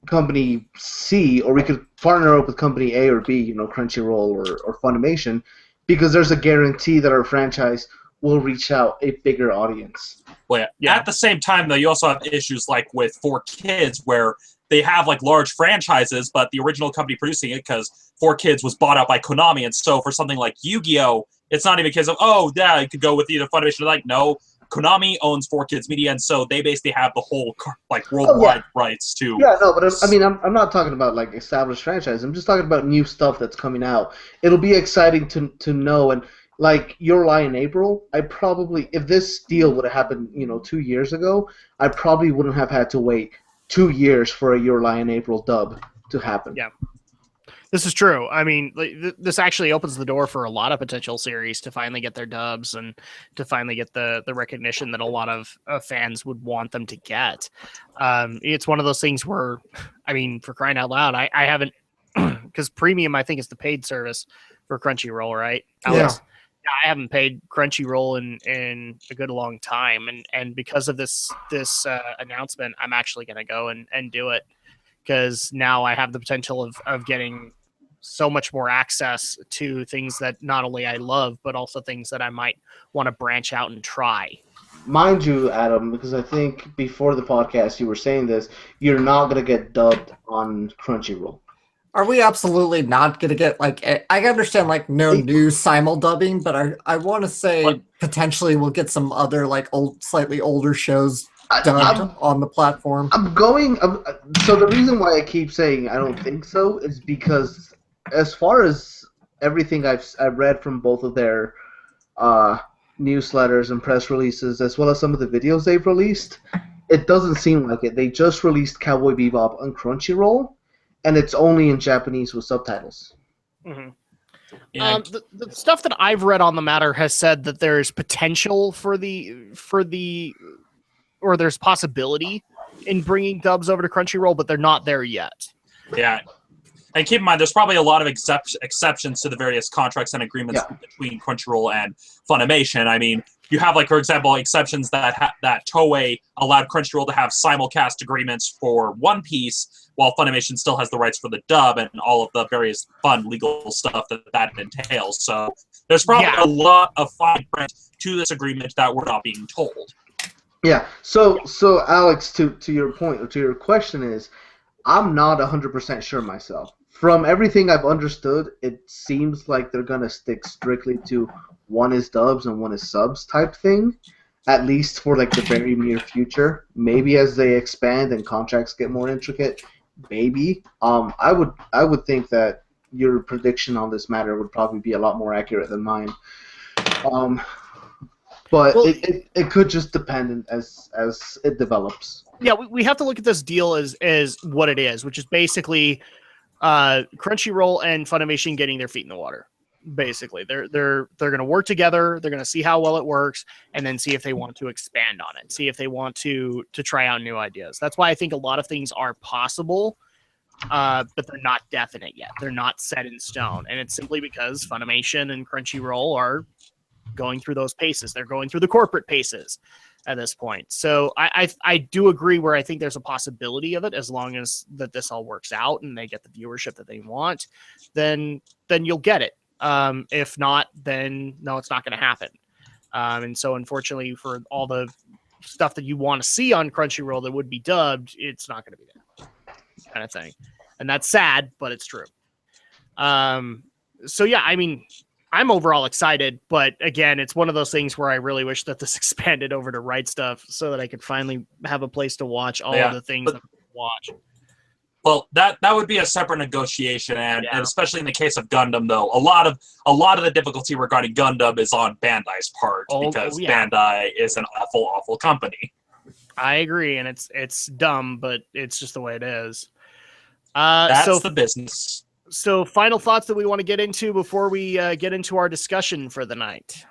company C, or we could partner up with company A or B, Crunchyroll or Funimation, because there's a guarantee that our franchise will reach out a bigger audience. Well, yeah. At the same time, though, you also have issues like with 4Kids, where they have like large franchises, but the original company producing it, because 4Kids was bought out by Konami, and so for something like Yu-Gi-Oh, it's not even a case of, oh, yeah, you could go with either Funimation or like, no, Konami owns 4Kids Media, and so they basically have the whole like worldwide rights to. Yeah, no, but I mean, I'm not talking about like established franchise. I'm just talking about new stuff that's coming out. It'll be exciting to know. And like Your Lie in April, I probably, if this deal would have happened, 2 years ago, I probably wouldn't have had to wait 2 years for a Your Lie in April dub to happen. Yeah. This is true. I mean, this actually opens the door for a lot of potential series to finally get their dubs and to finally get the recognition that a lot of fans would want them to get. It's one of those things where, I mean, for crying out loud, I haven't, because Premium, I think, is the paid service for Crunchyroll, right, Alex? Yeah. I haven't paid Crunchyroll in a good long time, and because of this announcement, I'm actually going to go and do it, because now I have the potential of getting so much more access to things that not only I love, but also things that I might want to branch out and try. Mind you, Adam, because I think before the podcast you were saying this, you're not going to get dubbed on Crunchyroll. Are we absolutely not going to get, like, I understand, like, no new simul-dubbing, but I want to say potentially we'll get some other, like, slightly older shows dubbed on the platform. So the reason why I keep saying I don't think so is because as far as everything I've read from both of their newsletters and press releases, as well as some of the videos they've released, it doesn't seem like it. They just released Cowboy Bebop on Crunchyroll, and it's only in Japanese with subtitles. Mm-hmm. Yeah. The stuff that I've read on the matter has said that there's potential or there's possibility in bringing dubs over to Crunchyroll, but they're not there yet. Yeah. And keep in mind, there's probably a lot of exceptions to the various contracts and agreements between Crunchyroll and Funimation. I mean, you have, like, for example, exceptions that Toei allowed Crunchyroll to have simulcast agreements for One Piece, while Funimation still has the rights for the dub and all of the various fun legal stuff that entails. So there's probably a lot of fine print to this agreement that we're not being told. Yeah. So Alex, to your point, or to your question is, I'm not 100% sure myself. From everything I've understood, it seems like they're going to stick strictly to one is dubs and one is subs type thing, at least for like the very near future. Maybe as they expand and contracts get more intricate, maybe. I would think that your prediction on this matter would probably be a lot more accurate than mine. But it could just depend as it develops. Yeah, we have to look at this deal as what it is, which is basically Crunchyroll and Funimation getting their feet in the water. Basically, they're going to work together. They're going to see how well it works, and then see if they want to expand on it. See if they want to try out new ideas. That's why I think a lot of things are possible, but they're not definite yet. They're not set in stone, and it's simply because Funimation and Crunchyroll are going through those paces. They're going through the corporate paces at this point. So I do agree where I think there's a possibility of it, as long as that this all works out and they get the viewership that they want, then you'll get it. If not, then no, it's not going to happen. And so unfortunately for all the stuff that you want to see on Crunchyroll that would be dubbed, it's not going to be there, kind of thing. And that's sad, but it's true. So yeah, I mean, I'm overall excited, but again, it's one of those things where I really wish that this expanded over to Right Stuff so that I could finally have a place to watch all of the things that I watch. Well, that would be a separate negotiation, and especially in the case of Gundam, though, a lot of the difficulty regarding Gundam is on Bandai's part, because Bandai is an awful, awful company. I agree, and it's dumb, but it's just the way it is. That's the business. So, final thoughts that we want to get into before we get into our discussion for the night.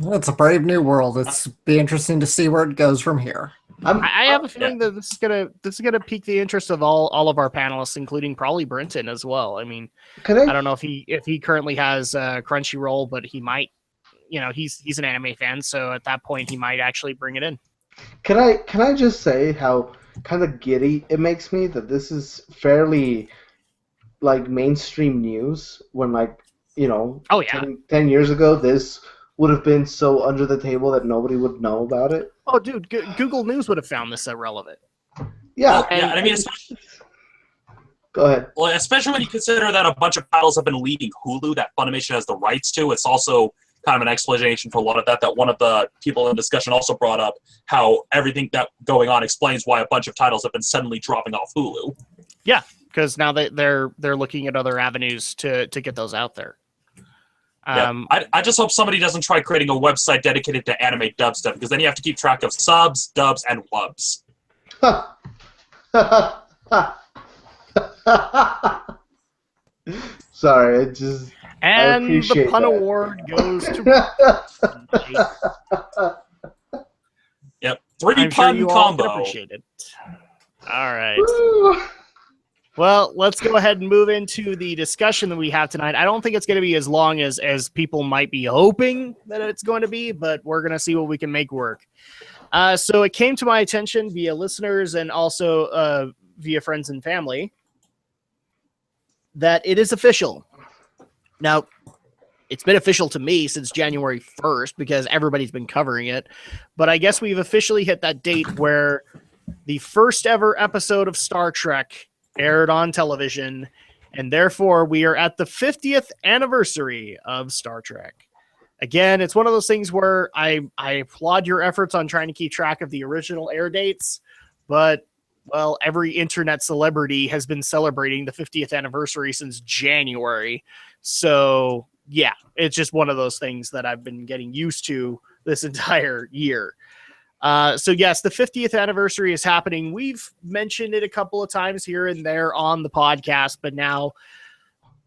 It's a brave new world. It's be interesting to see where it goes from here. I have a feeling that this is gonna pique the interest of all of our panelists, including probably Brenton as well. I mean, I don't know if he currently has Crunchyroll, but he might. He's an anime fan, so at that point he might actually bring it in. Can I just say how kind of giddy it makes me that this is fairly like mainstream news when like Oh yeah. 10 years ago, this would have been so under the table that nobody would know about it. Oh, dude, Google News would have found this irrelevant. Yeah. Well, yeah, and I mean, go ahead. well, especially when you consider that a bunch of titles have been leaving Hulu that Funimation has the rights to. It's also kind of an explanation for a lot of that. That one of the people in discussion also brought up how everything that going on explains why a bunch of titles have been suddenly dropping off Hulu. Yeah, because now they're looking at other avenues to get those out there. I just hope somebody doesn't try creating a website dedicated to anime dubstep, because then you have to keep track of subs, dubs, and wubs. Sorry, And the pun that. award goes to. Yep, 3 I'm pun sure you all combo. can appreciate it. All right. Well, let's go ahead and move into the discussion that we have tonight. I don't think it's going to be as long as people might be hoping that it's going to be, but we're going to see what we can make work. So it came to my attention via listeners and also via friends and family that it is official. Now, it's been official to me since January 1st because everybody's been covering it, but I guess we've officially hit that date where the first ever episode of Star Trek aired on television, and therefore we are at the 50th anniversary of Star Trek. Again, it's one of those things where I applaud your efforts on trying to keep track of the original air dates, but, well, every internet celebrity has been celebrating the 50th anniversary since January. So, yeah, it's just one of those things that I've been getting used to this entire year. So yes, the 50th anniversary is happening. We've mentioned it a couple of times here and there on the podcast, but now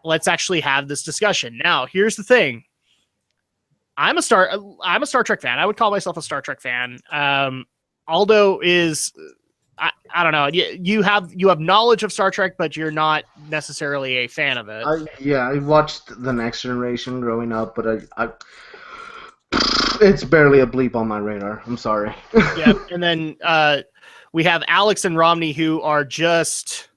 let's actually have this discussion. Now, here's the thing. I'm a Star Trek fan. I would call myself a Star Trek fan. Aldo is, I don't know. You have knowledge of Star Trek, but you're not necessarily a fan of it. I watched The Next Generation growing up, but it's barely a bleep on my radar. I'm sorry. Yeah, and then we have Alex and Romney, who are just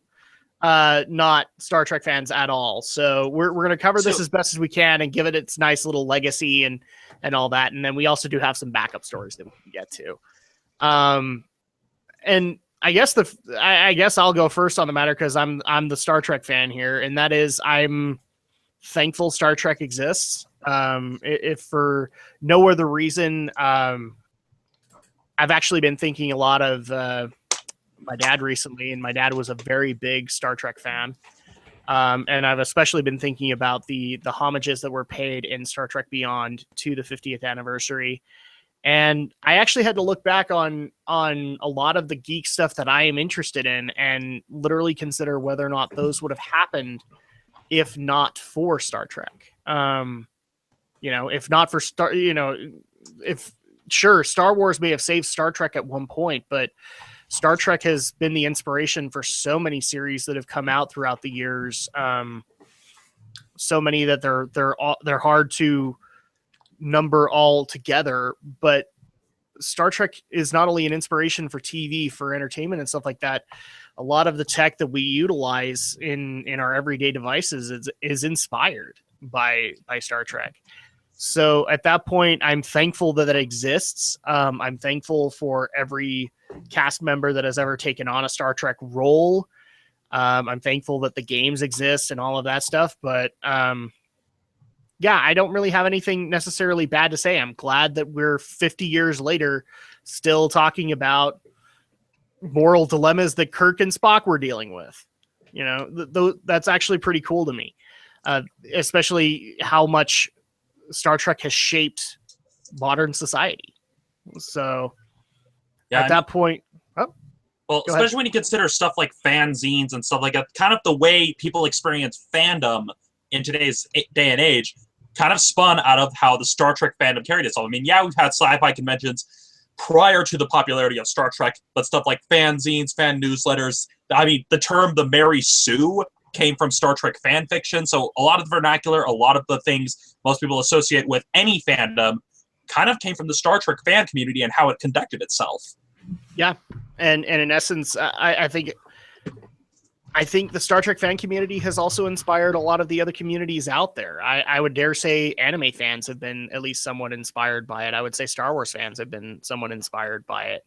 not Star Trek fans at all. So we're going to cover this as best as we can and give it its nice little legacy and all that. And then we also do have some backup stories that we can get to. And I guess I'll go first on the matter because I'm the Star Trek fan here, and that is I'm thankful Star Trek exists. If for no other reason, I've actually been thinking a lot of my dad recently, and my dad was a very big Star Trek fan. And I've especially been thinking about the homages that were paid in Star Trek Beyond to the 50th anniversary. And I actually had to look back on a lot of the geek stuff that I am interested in and literally consider whether or not those would have happened if not for Star Trek. If not for Star Wars may have saved Star Trek at one point, but Star Trek has been the inspiration for so many series that have come out throughout the years. So many that they're hard to number all together, but Star Trek is not only an inspiration for TV, for entertainment and stuff like that. A lot of the tech that we utilize in our everyday devices is inspired by Star Trek. So at that point, I'm thankful that it exists. I'm thankful for every cast member that has ever taken on a Star Trek role. I'm thankful that the games exist and all of that stuff. But yeah, I don't really have anything necessarily bad to say. I'm glad that we're 50 years later still talking about moral dilemmas that Kirk and Spock were dealing with. That's actually pretty cool to me, especially how much Star Trek has shaped modern society. So at that point, well, especially when you consider stuff like fanzines and stuff like that, kind of the way people experience fandom in today's day and age kind of spun out of how the Star Trek fandom carried itself. I mean, yeah, we've had sci-fi conventions prior to the popularity of Star Trek, but stuff like fanzines, fan newsletters, I mean, the term the Mary Sue came from Star Trek fan fiction. So a lot of the vernacular, a lot of the things most people associate with any fandom kind of came from the Star Trek fan community and how it conducted itself. Yeah. And in essence, I think I think the Star Trek fan community has also inspired a lot of the other communities out there. I would dare say anime fans have been at least somewhat inspired by it. I would say Star Wars fans have been somewhat inspired by it.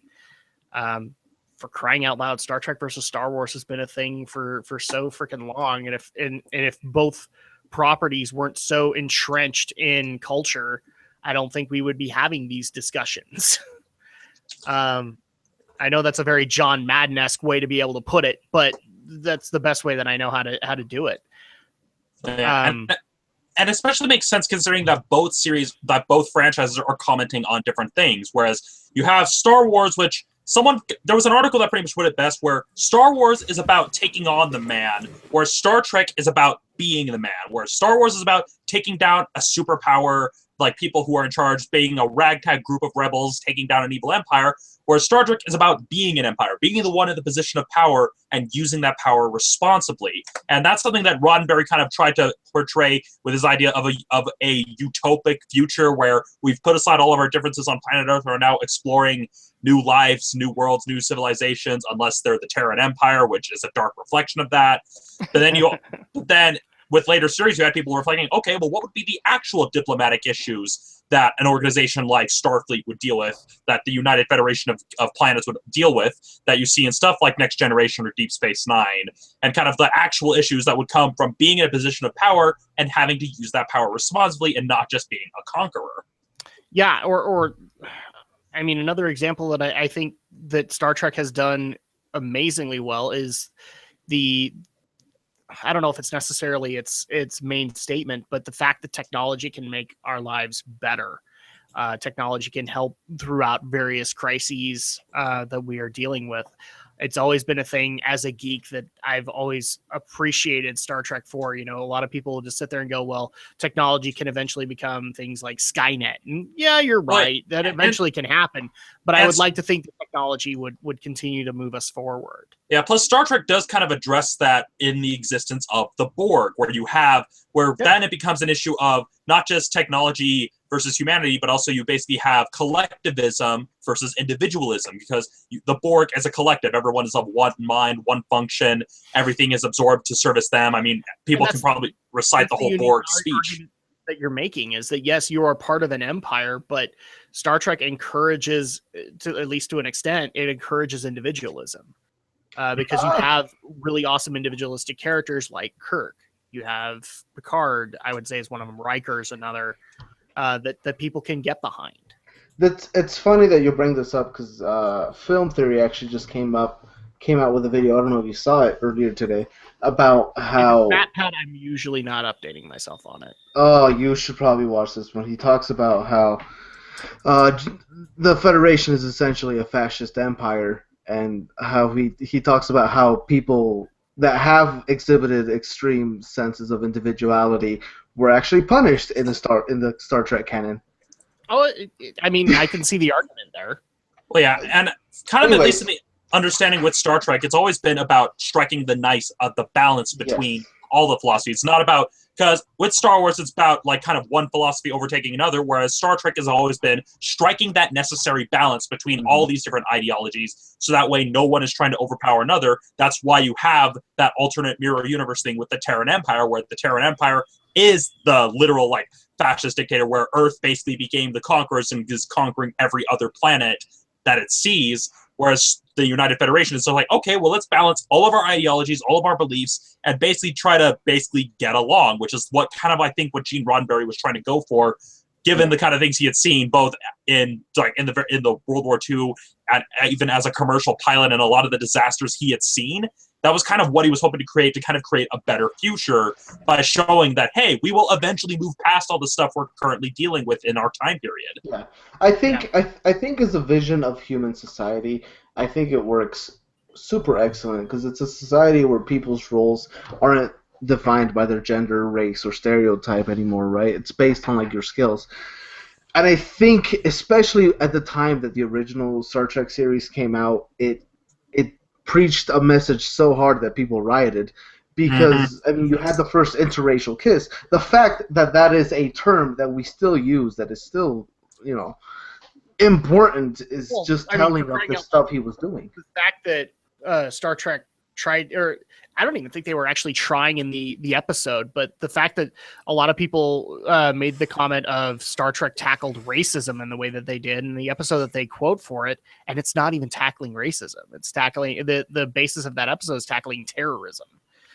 For crying out loud, Star Trek versus Star Wars has been a thing for so freaking long. And if both properties weren't so entrenched in culture, I don't think we would be having these discussions. I know that's a very John Madden-esque way to be able to put it, but that's the best way that I know how to do it. Yeah, and especially makes sense considering that both franchises are commenting on different things. Whereas you have Star Wars, which there was an article that pretty much put it best, where Star Wars is about taking on the man, where Star Trek is about being the man, where Star Wars is about taking down a superpower, like people who are in charge, being a ragtag group of rebels taking down an evil empire, whereas Star Trek is about being an empire, being the one in the position of power and using that power responsibly. And that's something that Roddenberry kind of tried to portray with his idea of a utopic future where we've put aside all of our differences on planet Earth and are now exploring new lives, new worlds, new civilizations, unless they're the Terran Empire, which is a dark reflection of that. But then with later series, you had people reflecting, okay, well, what would be the actual diplomatic issues that an organization like Starfleet would deal with, that the United Federation of Planets would deal with, that you see in stuff like Next Generation or Deep Space Nine, and kind of the actual issues that would come from being in a position of power and having to use that power responsibly and not just being a conqueror. Yeah, or I mean, another example that I think that Star Trek has done amazingly well is I don't know if it's necessarily its main statement, but the fact that technology can make our lives better. Technology can help throughout various crises that we are dealing with. It's always been a thing as a geek that I've always appreciated Star Trek for. You know, a lot of people will just sit there and go, well, technology can eventually become things like Skynet. And yeah, you're right. That eventually can happen. But I would like to think that technology would continue to move us forward. Yeah, plus Star Trek does kind of address that in the existence of the Borg, then it becomes an issue of not just technology versus humanity, but also you basically have collectivism versus individualism, because the Borg as a collective, everyone is of one mind, one function, everything is absorbed to service them. I mean, people can probably recite the whole Borg speech. That you're making is that, yes, you are part of an empire, but Star Trek encourages, at least to an extent, it encourages individualism. Because you have really awesome individualistic characters like Kirk. You have Picard, I would say, is one of them. Riker's another that people can get behind. It's funny that you bring this up because Film Theory actually just came out with a video. I don't know if you saw it earlier today about how. MatPat, I'm usually not updating myself on it. Oh, you should probably watch this one. He talks about how the Federation is essentially a fascist empire. And how he talks about how people that have exhibited extreme senses of individuality were actually punished in the Star Trek canon. Oh, I mean, I can see the argument there. Well, yeah, and kind of at least in the understanding with Star Trek, it's always been about striking the balance between all the philosophies. It's not about, because with Star Wars, it's about like kind of one philosophy overtaking another, whereas Star Trek has always been striking that necessary balance between all these different ideologies, so that way no one is trying to overpower another. That's why you have that alternate mirror universe thing with the Terran Empire, where the Terran Empire is the literal like fascist dictator, where Earth basically became the conquerors and is conquering every other planet that it sees, whereas the United Federation is so like, okay, well, let's balance all of our ideologies, all of our beliefs, and basically try to get along, which is what kind of, I think, what Gene Roddenberry was trying to go for, given the kind of things he had seen both in the World War II and even as a commercial pilot and a lot of the disasters he had seen. That was kind of what he was hoping to create a better future by showing that, hey, we will eventually move past all the stuff we're currently dealing with in our time period. Yeah, I think as a vision of human society, I think it works super excellent because it's a society where people's roles aren't defined by their gender, race, or stereotype anymore, right? It's based on like your skills. And I think, especially at the time that the original Star Trek series came out, it preached a message so hard that people rioted because, I mean, you had the first interracial kiss. The fact that is a term that we still use, that is still, important, is telling of the stuff he was doing. The fact that Star Trek tried, or I don't even think they were actually trying in the episode, but the fact that a lot of people made the comment of Star Trek tackled racism in the way that they did in the episode that they quote for it, and it's not even tackling racism. It's tackling the basis of that episode is tackling terrorism.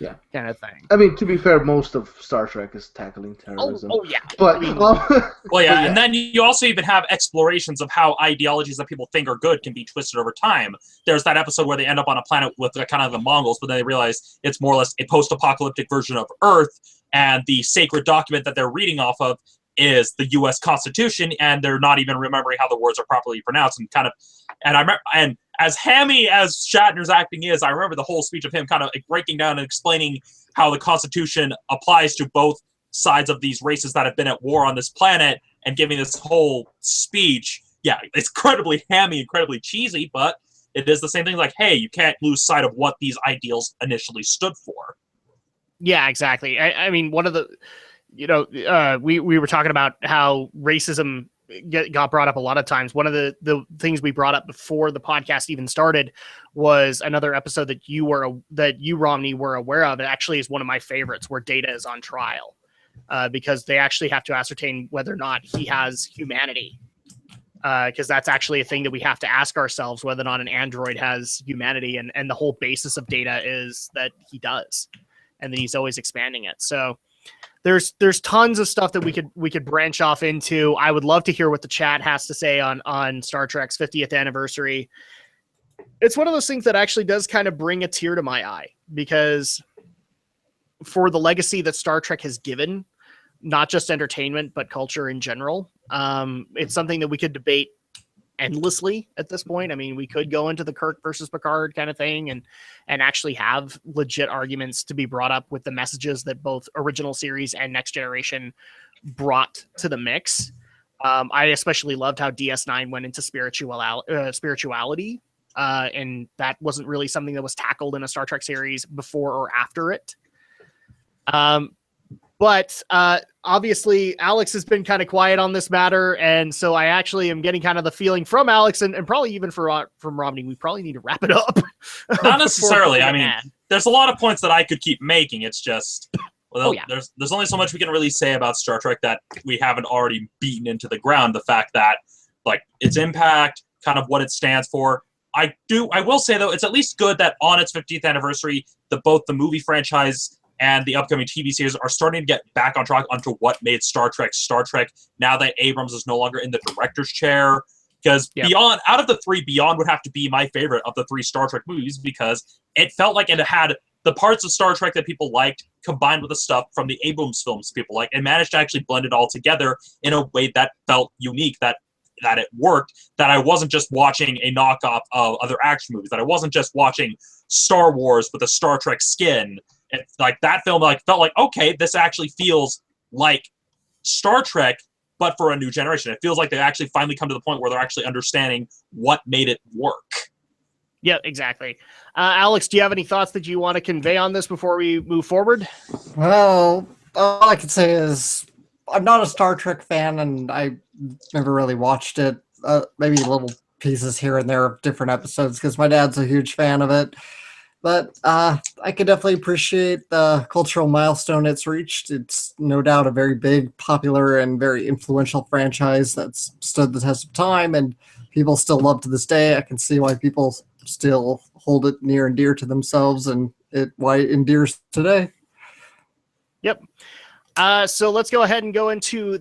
Yeah, kind of thing. I mean, to be fair, most of Star Trek is tackling terrorism. Oh yeah. But I mean, well, yeah, and then you also even have explorations of how ideologies that people think are good can be twisted over time. There's that episode where they end up on a planet with kind of the Mongols, but then they realize it's more or less a post-apocalyptic version of Earth, and the sacred document that they're reading off of is the U.S. Constitution, and they're not even remembering how the words are properly pronounced, and I remember, and as hammy as Shatner's acting is, I remember the whole speech of him kind of breaking down and explaining how the Constitution applies to both sides of these races that have been at war on this planet, and giving this whole speech. Yeah, it's incredibly hammy, incredibly cheesy, but it is the same thing. Like, hey, you can't lose sight of what these ideals initially stood for. Yeah, exactly. I mean, one of the, we were talking about how racism got brought up a lot of times. One of the things we brought up before the podcast even started was another episode that you, Romney, were aware of. It actually is one of my favorites, where Data is on trial because they actually have to ascertain whether or not he has humanity. Because that's actually a thing that we have to ask ourselves, whether or not an android has humanity, and the whole basis of Data is that he does, and that he's always expanding it. So there's tons of stuff that we could branch off into. I would love to hear what the chat has to say on Star Trek's 50th anniversary. It's one of those things that actually does kind of bring a tear to my eye, because for the legacy that Star Trek has given, not just entertainment, but culture in general, it's something that we could debate endlessly at this point. I mean, we could go into the Kirk versus Picard kind of thing and actually have legit arguments to be brought up with the messages that both original series and Next Generation brought to the mix. I especially loved how DS9 went into spirituality, and that wasn't really something that was tackled in a Star Trek series before or after it. But obviously, Alex has been kind of quiet on this matter, and so I actually am getting kind of the feeling from Alex, and probably even from Romney, we probably need to wrap it up. Not necessarily. I mean, there's a lot of points that I could keep making. It's just, there's only so much we can really say about Star Trek that we haven't already beaten into the ground. The fact that, like, its impact, kind of what it stands for. I will say, though, it's at least good that on its 50th anniversary, both the movie franchise and the upcoming TV series are starting to get back on track onto what made Star Trek Star Trek, now that Abrams is no longer in the director's chair. Because Beyond, out of the three, Beyond would have to be my favorite of the three Star Trek movies, because it felt like it had the parts of Star Trek that people liked combined with the stuff from the Abrams films people like, and managed to actually blend it all together in a way that felt unique, that it worked, that I wasn't just watching a knockoff of other action movies, that I wasn't just watching Star Wars with a Star Trek skin. And like, that film felt like, okay, this actually feels like Star Trek, but for a new generation. It feels like they actually finally come to the point where they're actually understanding what made it work. Yeah, exactly. Alex, do you have any thoughts that you want to convey on this before we move forward? Well, all I can say is I'm not a Star Trek fan, and I never really watched it. Maybe little pieces here and there of different episodes, because my dad's a huge fan of it. But I can definitely appreciate the cultural milestone it's reached. It's no doubt a very big, popular, and very influential franchise that's stood the test of time, and people still love to this day. I can see why people still hold it near and dear to themselves, and why it endears today. Yep. So let's go ahead and go into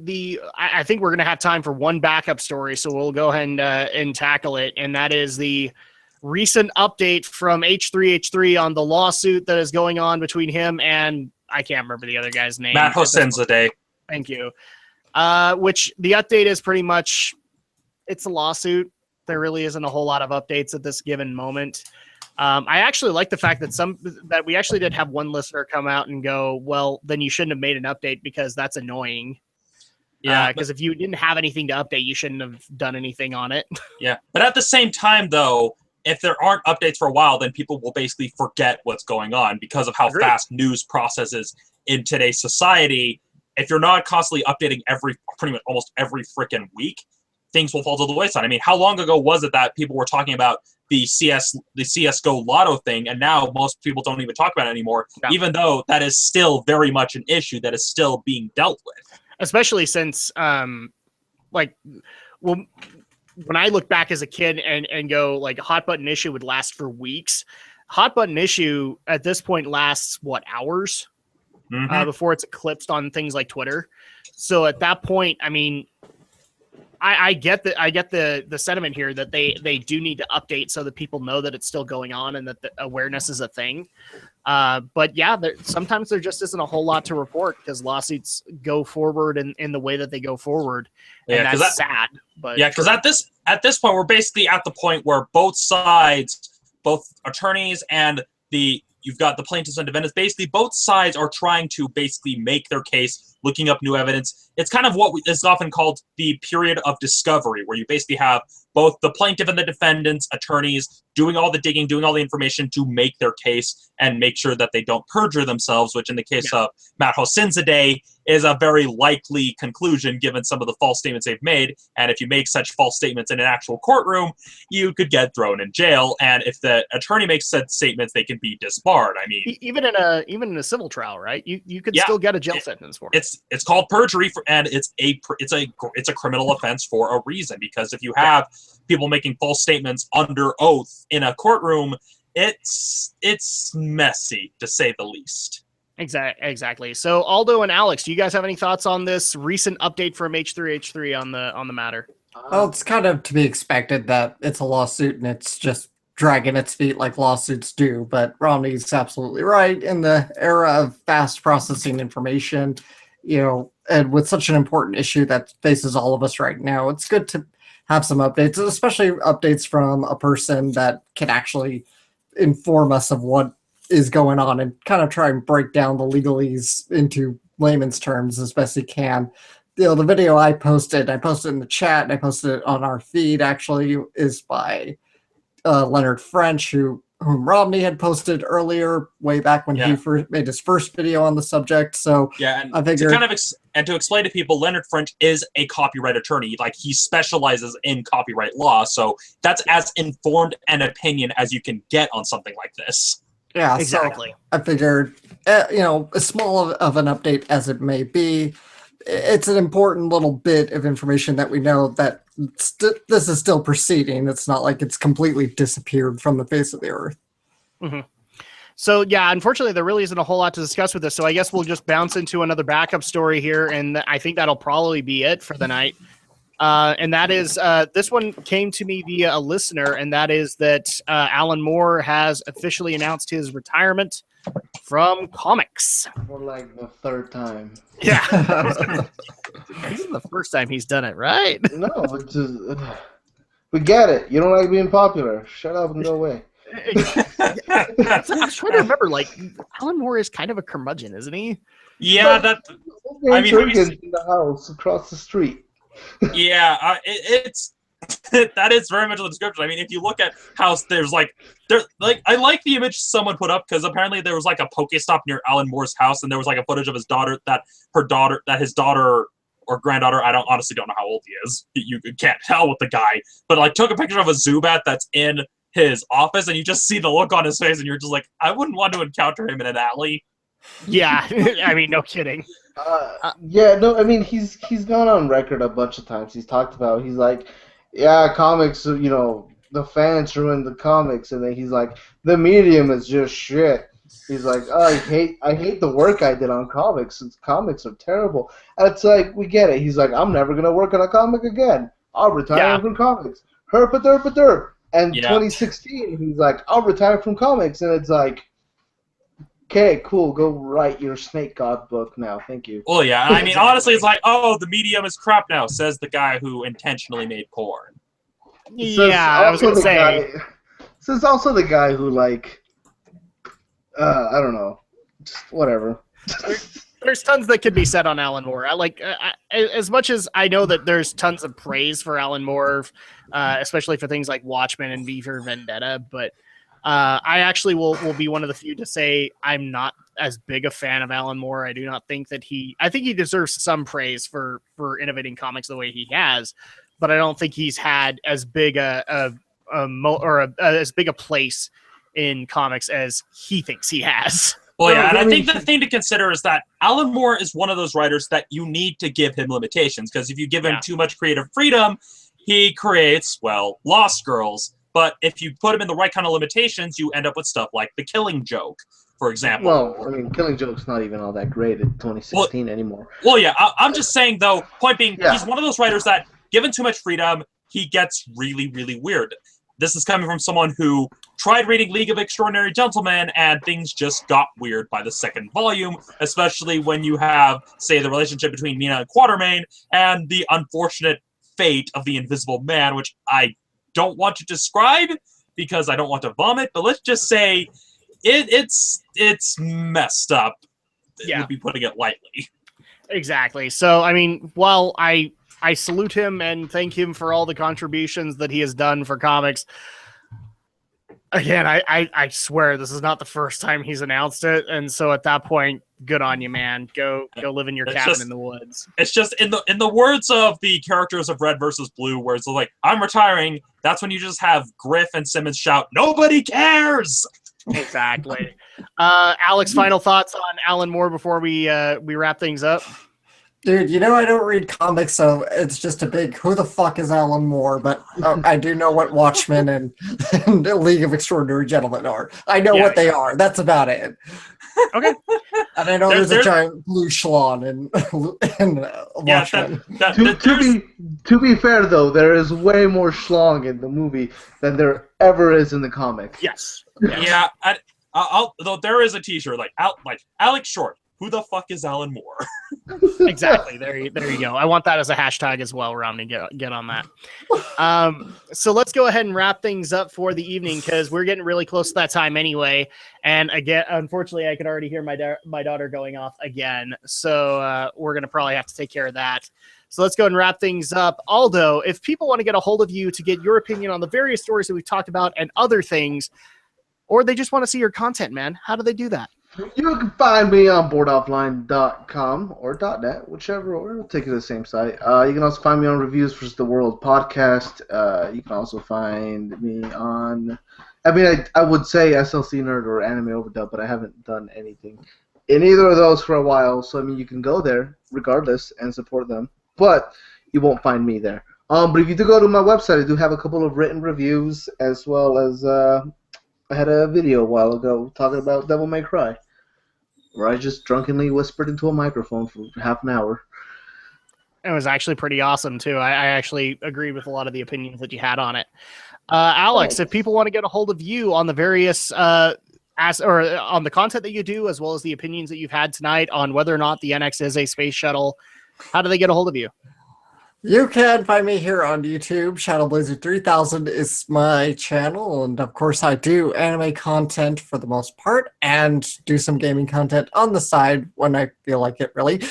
I think we're going to have time for one backup story, so we'll go ahead and tackle it, and that is the recent update from H3H3 on the lawsuit that is going on between him and, I can't remember the other guy's name. Matt Hossenzadeh. Thank you. Which the update is pretty much, it's a lawsuit. There really isn't a whole lot of updates at this given moment. I actually like the fact that we actually did have one listener come out and go, well, then you shouldn't have made an update because that's annoying. Yeah, because if you didn't have anything to update, you shouldn't have done anything on it. Yeah, but at the same time, though, if there aren't updates for a while, then people will basically forget what's going on because of how fast news processes in today's society. If you're not constantly updating pretty much almost every freaking week, things will fall to the wayside. I mean, how long ago was it that people were talking about the CS:GO Lotto thing, and now most people don't even talk about it anymore, even though that is still very much an issue that is still being dealt with. Especially since, like, well, when I look back as a kid and go, like, a hot button issue would last for weeks. Hot button issue at this point lasts, what, hours? Before it's eclipsed on things like Twitter. So at that point, I mean, I get the sentiment here that they do need to update so that people know that it's still going on and that the awareness is a thing. But yeah, sometimes there just isn't a whole lot to report because lawsuits go forward in the way that they go forward, and that's sad. But yeah, because at this point, we're basically at the point where both sides, both attorneys and you've got the plaintiffs and defendants, basically both sides are trying to basically make their case, looking up new evidence. It's kind of what is often called the period of discovery, where you basically have both the plaintiff and the defendant's attorneys doing all the digging, doing all the information to make their case and make sure that they don't perjure themselves, which in the case of Matt Hosinzadeh is a very likely conclusion given some of the false statements they've made. And if you make such false statements in an actual courtroom, you could get thrown in jail. And if the attorney makes said statements, they can be disbarred. I mean, even in a civil trial, right? You could still get a jail sentence for it. It's called perjury, and it's a criminal offense for a reason, because if you have people making false statements under oath in a courtroom, it's messy, to say the least. Exactly. So Aldo and Alex, do you guys have any thoughts on this recent update from H3H3 on the matter? Well, it's kind of to be expected that it's a lawsuit and it's just dragging its feet like lawsuits do. But Romney's absolutely right. In the era of fast processing information, and with such an important issue that faces all of us right now, it's good to have some updates, especially updates from a person that can actually inform us of what is going on and kind of try and break down the legalese into layman's terms as best he can. The video I posted in the chat, and I posted it on our feed, actually, is by Leonard French, whom Romney had posted earlier, way back when he first made his first video on the subject. So and I figured, to explain to people, Leonard French is a copyright attorney. Like, he specializes in copyright law, so that's as informed an opinion as you can get on something like this. Yeah, exactly. So I figured, as small of an update as it may be, it's an important little bit of information that we know that this is still proceeding. It's not like it's completely disappeared from the face of the earth. Mm-hmm. So, yeah, unfortunately, there really isn't a whole lot to discuss with this. So I guess we'll just bounce into another backup story here. And I think that'll probably be it for the night. And that is, this one came to me via a listener, and that is that Alan Moore has officially announced his retirement from comics. For like the third time. Yeah. This is the first time he's done it, right? No, it's just, we get it. You don't like being popular. Shut up and go away. I was trying to remember, like, Alan Moore is kind of a curmudgeon, isn't he? Yeah, I mean, in the house across the street. Yeah, it's that is very much the description. I mean, if you look at how I like the image someone put up, because apparently there was like a Pokestop near Alan Moore's house, and there was like a footage of his daughter his daughter or granddaughter, I honestly don't know how old he is. You can't tell with the guy, but like took a picture of a Zubat that's in his office, and you just see the look on his face, and you're just like, I wouldn't want to encounter him in an alley. Yeah, I mean, no kidding. I mean, he's gone on record a bunch of times. He's talked about, he's like, yeah, comics, the fans ruined the comics, and then he's like, the medium is just shit. He's like, oh, I hate the work I did on comics. Comics are terrible. And it's like, we get it. He's like, I'm never gonna work on a comic again. I'll retire from comics. Herp-a-derp-a-derp. And 2016, he's like, I'll retire from comics, and it's like, okay, cool. Go write your Snake God book now. Thank you. Well, yeah. I mean, honestly, it's like, oh, the medium is crap now, says the guy who intentionally made porn. Yeah, I was going to say. This is also the guy who, like, I don't know. Just whatever. There's tons that could be said on Alan Moore. As much as I know that there's tons of praise for Alan Moore, especially for things like Watchmen and V for Vendetta, but I actually will be one of the few to say I'm not as big a fan of Alan Moore. I do not think that I think he deserves some praise for innovating comics the way he has. but I don't think he's had as big as big a place in comics as he thinks he has. Well, yeah, and I think the thing to consider is that Alan Moore is one of those writers that you need to give him limitations, because if you give him too much creative freedom, he creates, well, Lost Girls. But if you put him in the right kind of limitations, you end up with stuff like The Killing Joke, for example. Well, I mean, Killing Joke's not even all that great in 2016 anymore. Well, yeah, I'm just saying, though, point being, he's one of those writers that, given too much freedom, he gets really, really weird. This is coming from someone who tried reading League of Extraordinary Gentlemen, and things just got weird by the second volume, especially when you have, say, the relationship between Mina and Quatermain, and the unfortunate fate of the Invisible Man, which I don't want to describe because I don't want to vomit, but let's just say it's messed up. Yeah. Would be putting it lightly. Exactly. So, I mean, while I salute him and thank him for all the contributions that he has done for comics, again, I swear this is not the first time he's announced it, and so at that point, good on you, man. Go live in your cabin in the woods. It's just in the words of the characters of Red versus Blue, where it's like, I'm retiring. That's when you just have Griff and Simmons shout, "Nobody cares!" Exactly. Alex, final thoughts on Alan Moore before we wrap things up? Dude, you know I don't read comics, so it's just a big who the fuck is Alan Moore, but I do know what Watchmen and League of Extraordinary Gentlemen are. I know what they are. That's about it. Okay. And I know there's a giant blue schlong in Watchmen. To be fair, though, there is way more schlong in the movie than there ever is in the comic. Yes. Yeah, though there is a T-shirt like Alex Short. Who the fuck is Alan Moore? Exactly. There you go. I want that as a hashtag as well, Romney. Get on that. So let's go ahead and wrap things up for the evening, because we're getting really close to that time anyway. And again, unfortunately, I could already hear my daughter going off again. So we're going to probably have to take care of that. So let's go and wrap things up. Aldo, if people want to get a hold of you to get your opinion on the various stories that we've talked about and other things, or they just want to see your content, man, how do they do that? You can find me on boardoffline.com or .net, whichever, or it'll take you to the same site. You can also find me on Reviews vs. the World podcast. You can also find me on, I would say SLC Nerd or Anime Overdub, but I haven't done anything in either of those for a while. So, you can go there regardless and support them, but you won't find me there. But if you do go to my website, I do have a couple of written reviews, as well as I had a video a while ago talking about Devil May Cry, where I just drunkenly whispered into a microphone for half an hour. It was actually pretty awesome, too. I actually agreed with a lot of the opinions that you had on it. Alex, if people want to get a hold of you on the various on the content that you do, as well as the opinions that you've had tonight on whether or not the NX is a space shuttle, how do they get a hold of you? You can find me here on YouTube. Shadowblazer 3000 is my channel, and of course I do anime content for the most part, and do some gaming content on the side when I feel like it, really.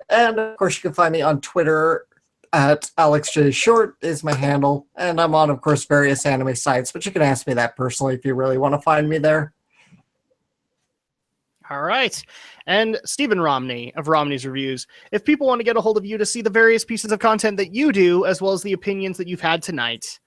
And of course you can find me on Twitter at AlexJShort is my handle, and I'm on, of course, various anime sites, but you can ask me that personally if you really want to find me there. All right. And Stephen Romney of Romney's Reviews. If people want to get a hold of you to see the various pieces of content that you do, as well as the opinions that you've had tonight,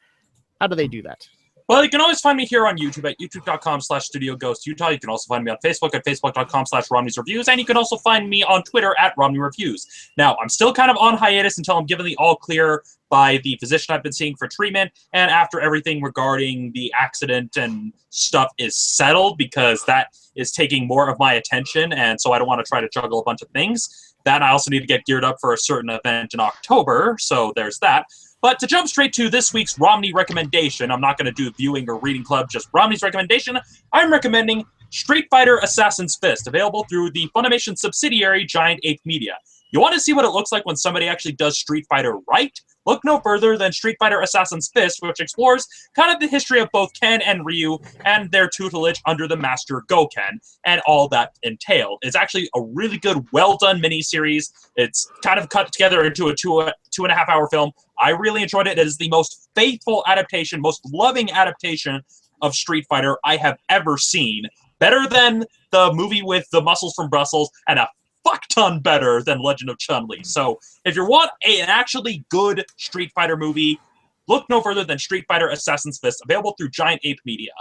how do they do that? Well, you can always find me here on YouTube at youtube.com/StudioGhostUtah. You can also find me on Facebook at facebook.com/Romney's Reviews. And you can also find me on Twitter at Romney Reviews. Now, I'm still kind of on hiatus until I'm given the all clear by the physician I've been seeing for treatment, and after everything regarding the accident and stuff is settled, because that is taking more of my attention, and so I don't want to try to juggle a bunch of things. Then I also need to get geared up for a certain event in October, so there's that. But to jump straight to this week's Romney recommendation, I'm not going to do viewing or reading club, just Romney's recommendation. I'm recommending Street Fighter Assassin's Fist, available through the Funimation subsidiary Giant Ape Media. You want to see what it looks like when somebody actually does Street Fighter right? Look no further than Street Fighter Assassin's Fist, which explores kind of the history of both Ken and Ryu and their tutelage under the Master Goken and all that entailed. It's actually a really good, well-done miniseries. It's kind of cut together into a two and a half hour film. I really enjoyed it. It is the most faithful adaptation, most loving adaptation of Street Fighter I have ever seen. Better than the movie with the muscles from Brussels, and a fuck ton better than Legend of Chun-Li. So if you want an actually good Street Fighter movie, look no further than Street Fighter Assassin's Fist, available through Giant Ape Media.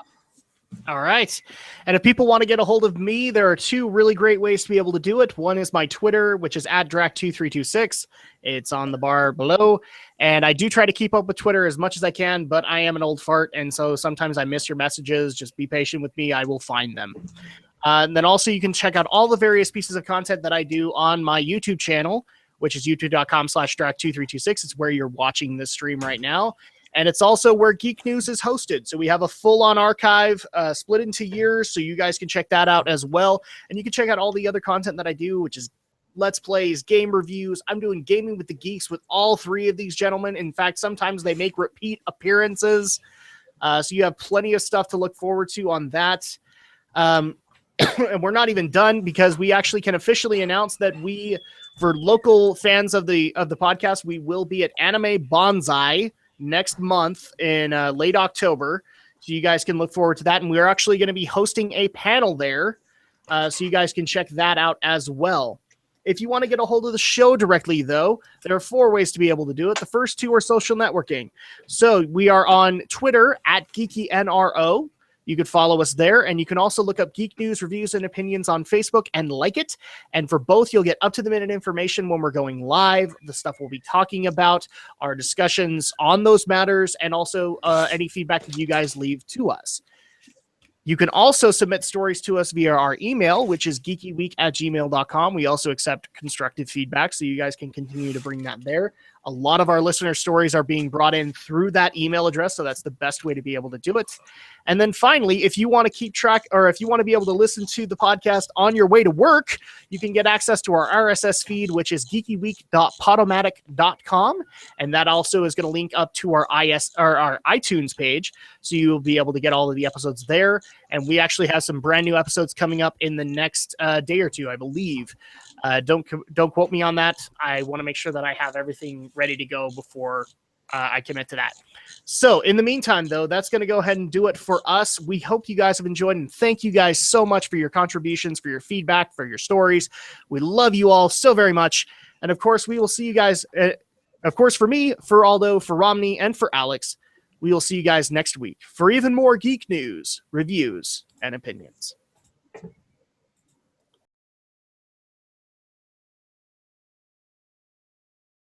All right. And if people want to get a hold of me, there are two really great ways to be able to do it. One is my Twitter, which is @Drac2326. It's on the bar below. And I do try to keep up with Twitter as much as I can, but I am an old fart, and so sometimes I miss your messages. Just be patient with me. I will find them. And then also you can check out all the various pieces of content that I do on my YouTube channel, which is youtube.com/Drac2326. It's where you're watching this stream right now. And it's also where Geek News is hosted. So we have a full-on archive split into years, so you guys can check that out as well. And you can check out all the other content that I do, which is Let's Plays, game reviews. I'm doing Gaming with the Geeks with all three of these gentlemen. In fact, sometimes they make repeat appearances. So you have plenty of stuff to look forward to on that. And we're not even done, because we actually can officially announce that for local fans of the podcast, we will be at Anime Bonsai next month in late October. So you guys can look forward to that. And we're actually going to be hosting a panel there. So you guys can check that out as well. If you want to get a hold of the show directly, though, there are 4 ways to be able to do it. The first 2 are social networking. So we are on Twitter @GeekyNRO. You could follow us there, and you can also look up Geek News, Reviews, and Opinions on Facebook and like it. And for both, you'll get up-to-the-minute information when we're going live, the stuff we'll be talking about, our discussions on those matters, and also any feedback that you guys leave to us. You can also submit stories to us via our email, which is geekyweek@gmail.com. We also accept constructive feedback, so you guys can continue to bring that there. A lot of our listener stories are being brought in through that email address, so that's the best way to be able to do it. And then finally, if you want to keep track, or if you want to be able to listen to the podcast on your way to work, you can get access to our RSS feed, which is geekyweek.podomatic.com. And that also is going to link up to our iTunes page, so you will be able to get all of the episodes there. And we actually have some brand new episodes coming up in the next day or two, I believe. Don't quote me on that. I want to make sure that I have everything ready to go before I commit to that. So in the meantime, though, that's going to go ahead and do it for us. We hope you guys have enjoyed, and thank you guys so much for your contributions, for your feedback, for your stories. We love you all so very much. And of course, we will see you guys, of course, for me, for Aldo, for Romney, and for Alex. We will see you guys next week for even more Geek News, Reviews, and Opinions.